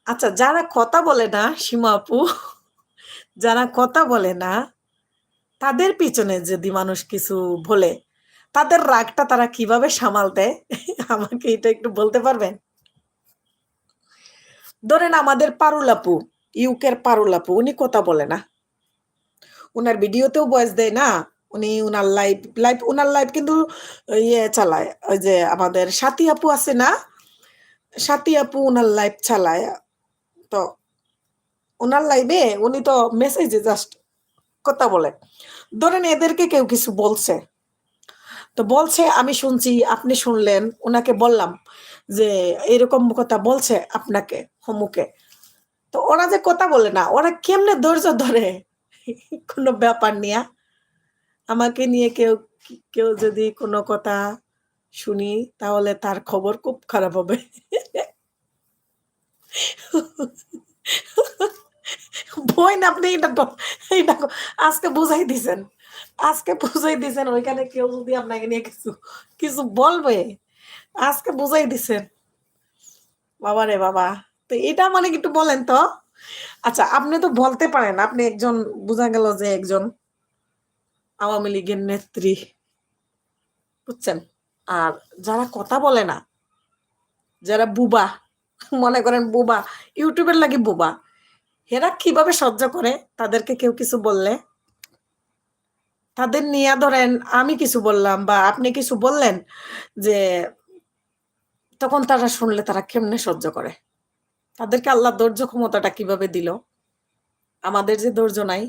আচ্ছা, যারা কথা বলে না সীমা আপু, যারা কথা বলে না, তাদের পিছনে যদি মানুষ কিছু বলে, তাদের রাগটা তারা কিভাবে সামাল দেয়, আমাকে এটা একটু বলতে পারবেন? ধরেন আমাদের পারুল আপু, ইউকের পারুল আপু, উনি কথা বলে না, উনার ভিডিওতেও ভয়েস দেয় না, উনি উনার উনার লাইভ কিন্তু ইয়ে চালায়, ওই যে আমাদের সাথী আপু আছে না, সাথী আপু উনার লাইভ চালায়। তো উনার লাইভে উনি তো মেসেজে জাস্ট কথা বলে। ধরেন এদেরকে কেউ কিছু বলছে, তো বলছে আমি শুনছি, আপনি শুনলেন, ওনাকে বললাম যে এরকম কথা বলছে আপনাকে হমুকে। তো ওরা যে কথা বলে না, ওরা কেমনে ধৈর্য ধরে কোনো ব্যাপার নিয়ে, আমাকে নিয়ে কেউ কেউ যদি কোনো কথা শুনি, তাহলে তার খবর খুব খারাপ হবে। বই না, আপনি এটা আজকে বুঝাই দিছেন, ওইখানে কেউ যদি আপনাকে নিয়ে কিছু কিছু বলবে, আজকে বুঝাই দিছেন। বাবা রে বাবা, তো এটা মানে একটু বলেন তো। আচ্ছা, আপনি তো বলতে পারেন, আপনি একজন, বোঝা গেল যে একজন আওয়ামী লীগের নেত্রী, বুঝছেন? আর যারা কথা বলে না, যারা বুবা, মনে করেন বুবা, ইউটিউবের লাগি বুবা, এরা কিভাবে সহ্য করে তাদেরকে কেউ কিছু বললে? তাদের নিয়ে ধরেন আমি কিছু বললাম বা আপনি কিছু বললেন, যে তখন তারা শুনলে তারা কেমনে সহ্য করে? তাদেরকে আল্লাহ ধৈর্য ক্ষমতাটা কিভাবে দিল? আমাদের যে ধৈর্য নাই।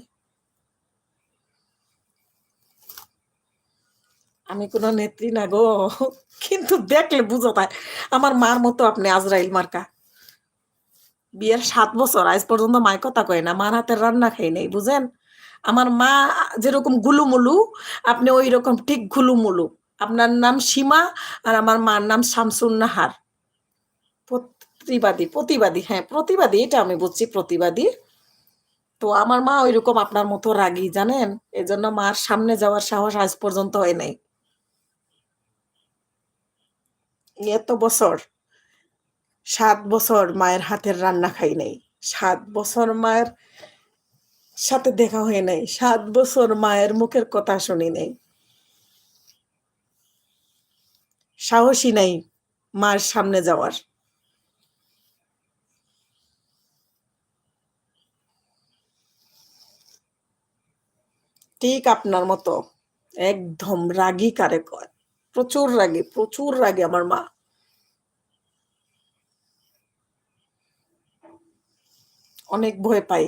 আমি কোনো নেত্রী না গো, কিন্তু দেখলে বুঝো তাই, আমার মার মতো আপনি আজরাইল মার্কা। বিয়ের 7 বছর আজ পর্যন্ত মায় কথা কয় না, মার হাতের রান্না খাই নাই, বুঝেন? আমার মা যেরকম গুলুমুলু, আপনি ওই রকম ঠিক গুলুমুলু। আপনার নাম সীমা, আর আমার মার নাম শামসুন নাহার। প্রতিবাদী, হ্যাঁ প্রতিবাদী, এটা আমি বুঝছি, প্রতিবাদী। তো আমার মা ওইরকম আপনার মতো রাগী, জানেন? এজন্য মার সামনে যাওয়ার সাহস আজ পর্যন্ত হয় নাই। এত বছর, 7 বছর মায়ের হাতের রান্না খাই নাই, 7 বছর মায়ের সাথে দেখা হয় নাই, 7 বছর মায়ের মুখের কথা শুনি নাই, সাহসী নাই মার সামনে যাওয়ার। ঠিক আপনার মতো একদম রাগী কারে কয়, প্রচুর রাগী, প্রচুর রাগী আমার মা। অনেক ভয় পাই।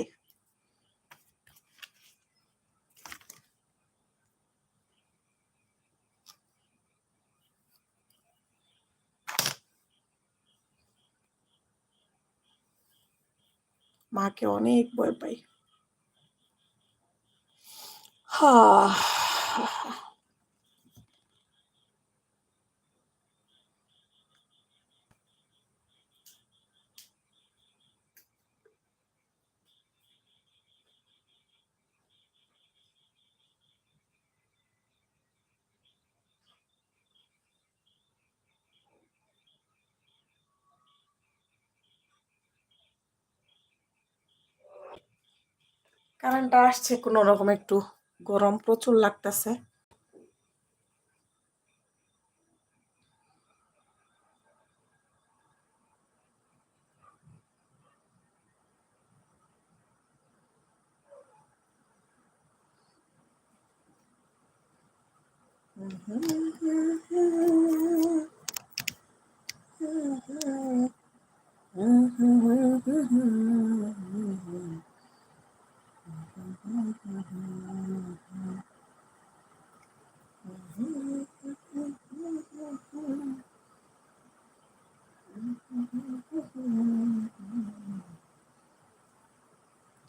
মাকে অনেক ভয় পাই। হা কারেন্টটা আসছে কোনো রকম, একটু গরম প্রচুর লাগতেছে।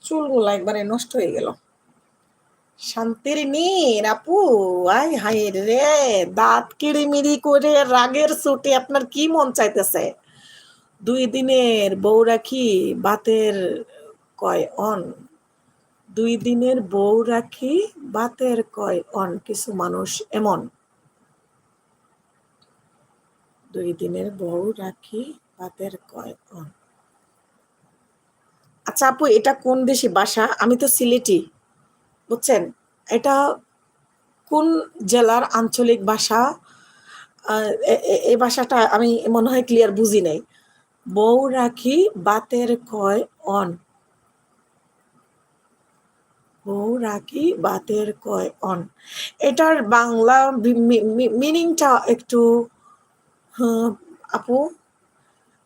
চুলগুলা একবারে নষ্ট হয়ে গেল। শান্তির নীর আপু, আই হায় রে, দাঁত কিড়িমিড়ি করে রাগের চোটে আপনার কি মন চাইতেছে? 2 দিনের বউ রাখি বাতের কয় অন, 2 দিনের বউ রাখি বাতের কয় অন, কিছু মানুষ এমন। 2 দিনের বউ রাখি বাতের কয় অন। আচ্ছা আপু, এটা কোন দেশি ভাষা? আমি তো সিলেটি, বুঝছেন? এটা কোন জেলার আঞ্চলিক ভাষা? এই ভাষাটা আমি মনে হয় ক্লিয়ার বুঝি নাই। বউ রাখি বাতের কয় অন, বউ রাখি বাতের কয় অন। এটার বাংলা মিনিংটা একটু, হ্যাঁ, আপু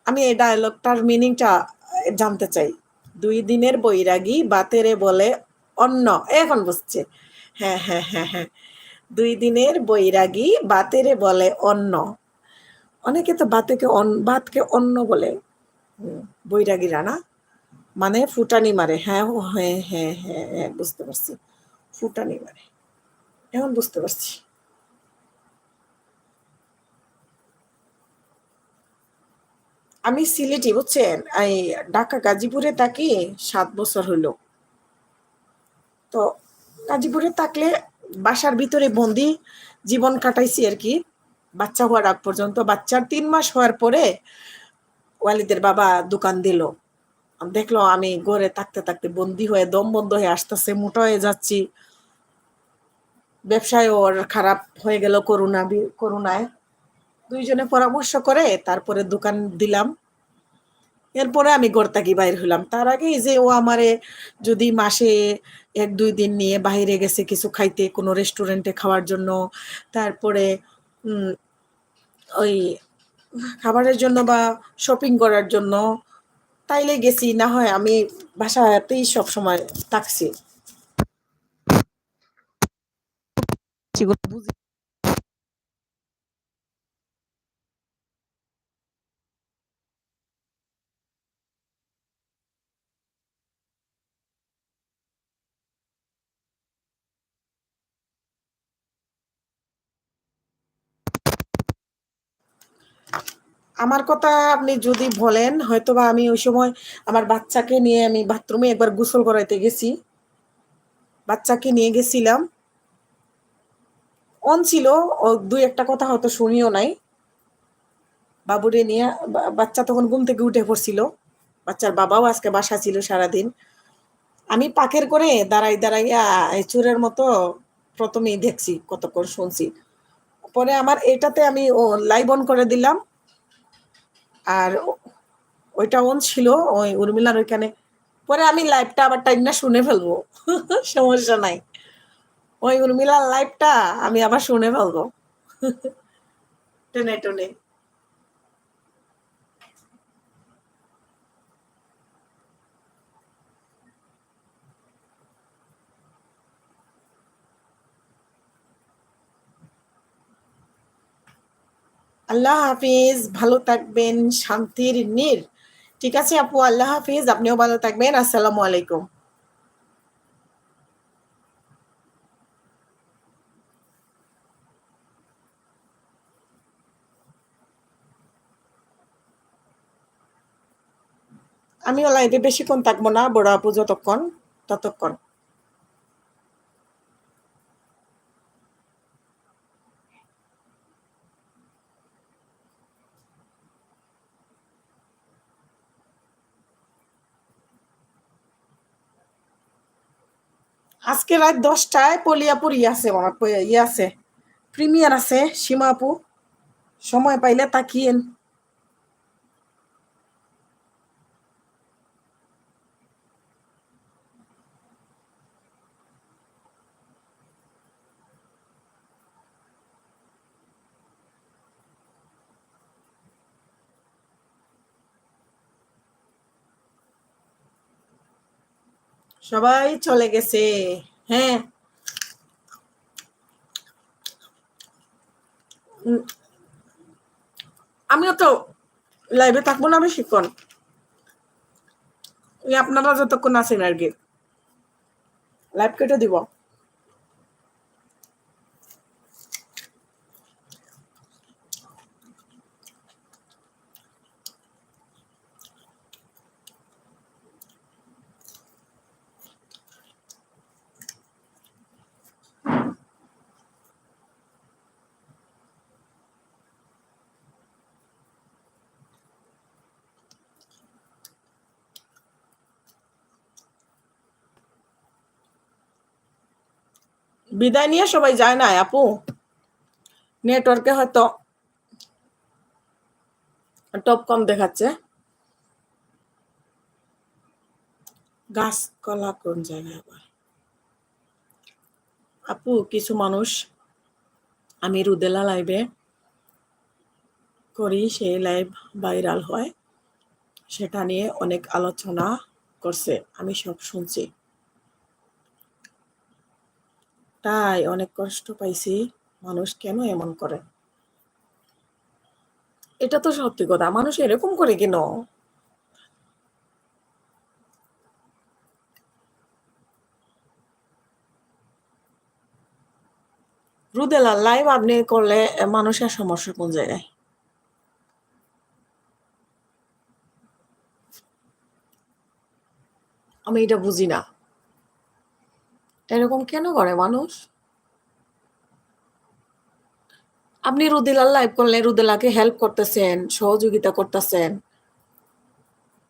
আমি এই ডায়লগটার মিনিংটা জানতে চাই। 2 দিনের বৈরাগী বাতেরে বলে অন্ন, এখন বুঝছে। হ্যাঁ হ্যাঁ হ্যাঁ হ্যাঁ, 2 দিনের বৈরাগী বাতেরে বলে অন্ন। অনেকে তো ভাতকে অন্ন বলে। বৈরাগীরা না, মানে ফুটানি মারে। হ্যাঁ হ্যাঁ হ্যাঁ হ্যাঁ হ্যাঁ, বুঝতে পারছি, ফুটানি মারে, এখন বুঝতে পারছি। আমি সিলেটি, বুঝছেন? এই ঢাকা গাজীপুরে থাকি 7 বছর হইল। তো গাজীপুরে থাকলে বাসার ভিতরে বন্দি জীবন কাটাইছি আর কি, বাচ্চা হওয়ার আগ পর্যন্ত। বাচ্চার 3 মাস হওয়ার পরে ওয়ালিদের বাবা দোকান দিল। দেখলো আমি ঘরে থাকতে থাকতে বন্দি হয়ে দম বন্ধ হয়ে আসতেছে, মোটা হয়ে যাচ্ছি। ব্যবসায় ওর খারাপ হয়ে গেল করোনায়। দুইজনে পরামর্শ করে তারপরে দোকান দিলাম। এরপরে আমি ঘর থাকি বাইর হইলাম। তার আগে যে ও আমারে যদি মাসে 1-2 দিন নিয়ে বাইরে গেছে কিছু খাইতে, কোনো রেস্টুরেন্টে খাওয়ার জন্য, তারপরে উম, ওই খাবারের জন্য বা শপিং করার জন্য, তাইলে গেছি। না হয় আমি বাসাতেই সব সময় থাকছি। আমার কথা আপনি যদি বলেন, হয়তোবা আমি ওই সময় আমার বাচ্চাকে নিয়ে আমি বাথরুমে একবার গোসল করাইতে গেছি, বাচ্চাকে নিয়ে গেছিলাম। অন ছিল, ও 2-1 কথা হয়তো শুনিও নাই। বাবুরে নিয়ে, বাচ্চা তখন ঘুম থেকে উঠে পড়ছিল, বাচ্চার বাবাও আজকে বাসা ছিল সারাদিন। আমি পাকের করে দাঁড়াই দাঁড়াইয়া এই চোরের মতো প্রথমেই দেখছি, কতক্ষণ শুনছি। পরে আমার এটাতে আমি লাইভ অন করে দিলাম, আর ওইটা অন ছিল ওই উর্মিলার ওইখানে। পরে আমি লাইভটা আবার টাইম না শুনে ফেলবো, সমস্যা নাই। ওই উর্মিলার লাইভটা আমি আবার শুনে ফেলবো টেনে টনে। আল্লাহ হাফিজ, ভালো থাকবেন, শান্তির নীর। ঠিক আছে আপু, আল্লাহ হাফিজ, আপনিও ভালো থাকবেন। আসসালামু আলাইকুম। আমিও লাইভে বেশিক্ষণ থাকবো না, বড় আপু যতক্ষণ ততক্ষণ। আজকে রাত 10টায় পলিয়াপুর আছে, ইয়ে আছে, প্রিমিয়ার আছে, সীমা আপু। সময় পাইলে তাকিয়েন। সবাই চলে গেছে। হ্যাঁ, আমিও তো লাইভে থাকবো না বেশিক্ষণ, ওই আপনারা যতক্ষণ আছেন আর কি, লাইভ কেটে দিব। বিদায় নিয়ে সবাই যায় না আপু, নেটওয়ার্কে হয়তো টপ কম দেখাচ্ছে। গাছকলা কোন জায়গায় আবার আপু, কিছু মানুষ, আমি রুদেলা লাইভে করি, সেই লাইভ ভাইরাল হয়, সেটা নিয়ে অনেক আলোচনা করছে, আমি সব শুনছি, তাই অনেক কষ্ট পাইছি। মানুষ কেন এমন করে? এটা তো সত্যি কথা, মানুষ এরকম করে কেন? রুদেলা লাইভ আপনি করলে মানুষের সমস্যা কোন জায়গায়? আমি এটা বুঝি না, এরকম কেন করে মানুষ? আপনি রুদেলার লাইভ করলে রুদেলাকে হেল্প করতেছেন, সহযোগিতা করতেছেন,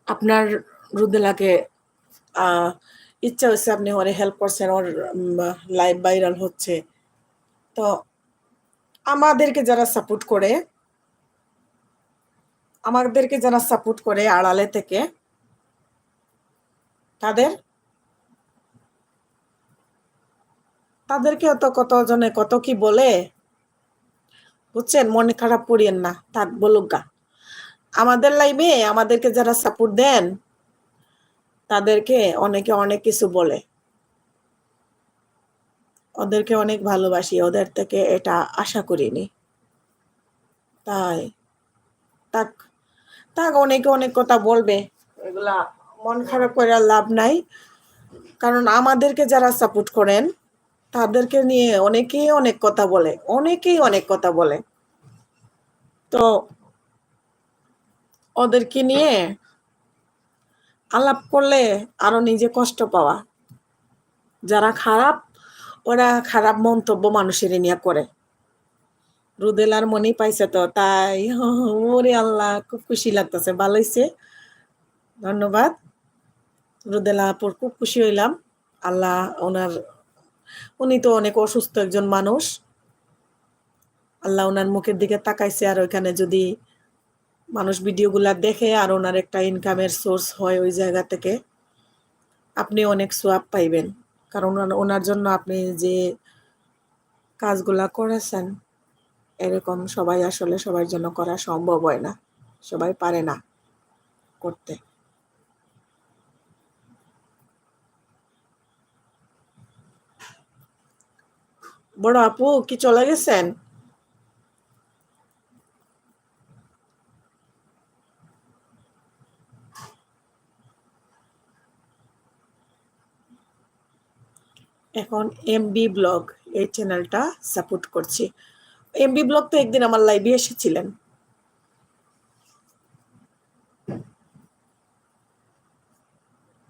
আপনার রুদেলাকে আহ ইচ্ছা হচ্ছে, আপনি ওরে হেল্প করছেন, ওর লাইভ ভাইরাল হচ্ছে। তো আমাদেরকে যারা সাপোর্ট করে, আড়ালে থেকে, তাদের তাদেরকে তো কতজনে কত কি বলে, বুঝছেন? মনে খারাপ করিয়েন না, থাক বলুক গা। আমাদের লাইভে আমাদেরকে যারা সাপোর্ট দেন, তাদেরকে অনেকে অনেক কিছু বলে, ওদেরকে অনেক ভালোবাসি, ওদের থেকে এটা আশা করিনি। তাই তাক তাক অনেকে অনেক কথা বলবে, এগুলা মন খারাপ করে আর লাভ নাই। কারণ আমাদেরকে যারা সাপোর্ট করেন, তাদেরকে নিয়ে অনেকেই অনেক কথা বলে, অনেকেই অনেক কথা বলে। তো ওদেরকে নিয়ে আলাপ করলে আরো নিজে কষ্ট পাওয়া। যারা খারাপ, ওরা খারাপ মন্তব্য মানুষের নিয়ে করে। রুদেলার মনি পাইছে তো, তাই ওরে আল্লাহ, খুব খুশি লাগতেছে, ভালো হইছে, ধন্যবাদ। রুদেলা আপুর খুব খুশি হইলাম। আল্লাহ উনি তো অনেক অসুস্থ একজন মানুষ, আল্লাহ ওনার মুখের দিকে তাকাইছে, আর ওইখানে যদি মানুষ ভিডিওগুলা দেখে আর ওনার একটা ইনকামের সোর্স হয় ওই জায়গা থেকে, আপনি অনেক সোয়াব পাইবেন। কারণ ওনার জন্য আপনি যে কাজগুলা করেছেন, এরকম সবাই আসলে সবার জন্য করা সম্ভব হয় না, সবাই পারে না করতে। বড় আপু কি চলে গেছেন? এখন MB ব্লগ এই চ্যানেলটা সাপোর্ট করছি। MB ব্লগ তো একদিন আমার লাইভে এসেছিলেন,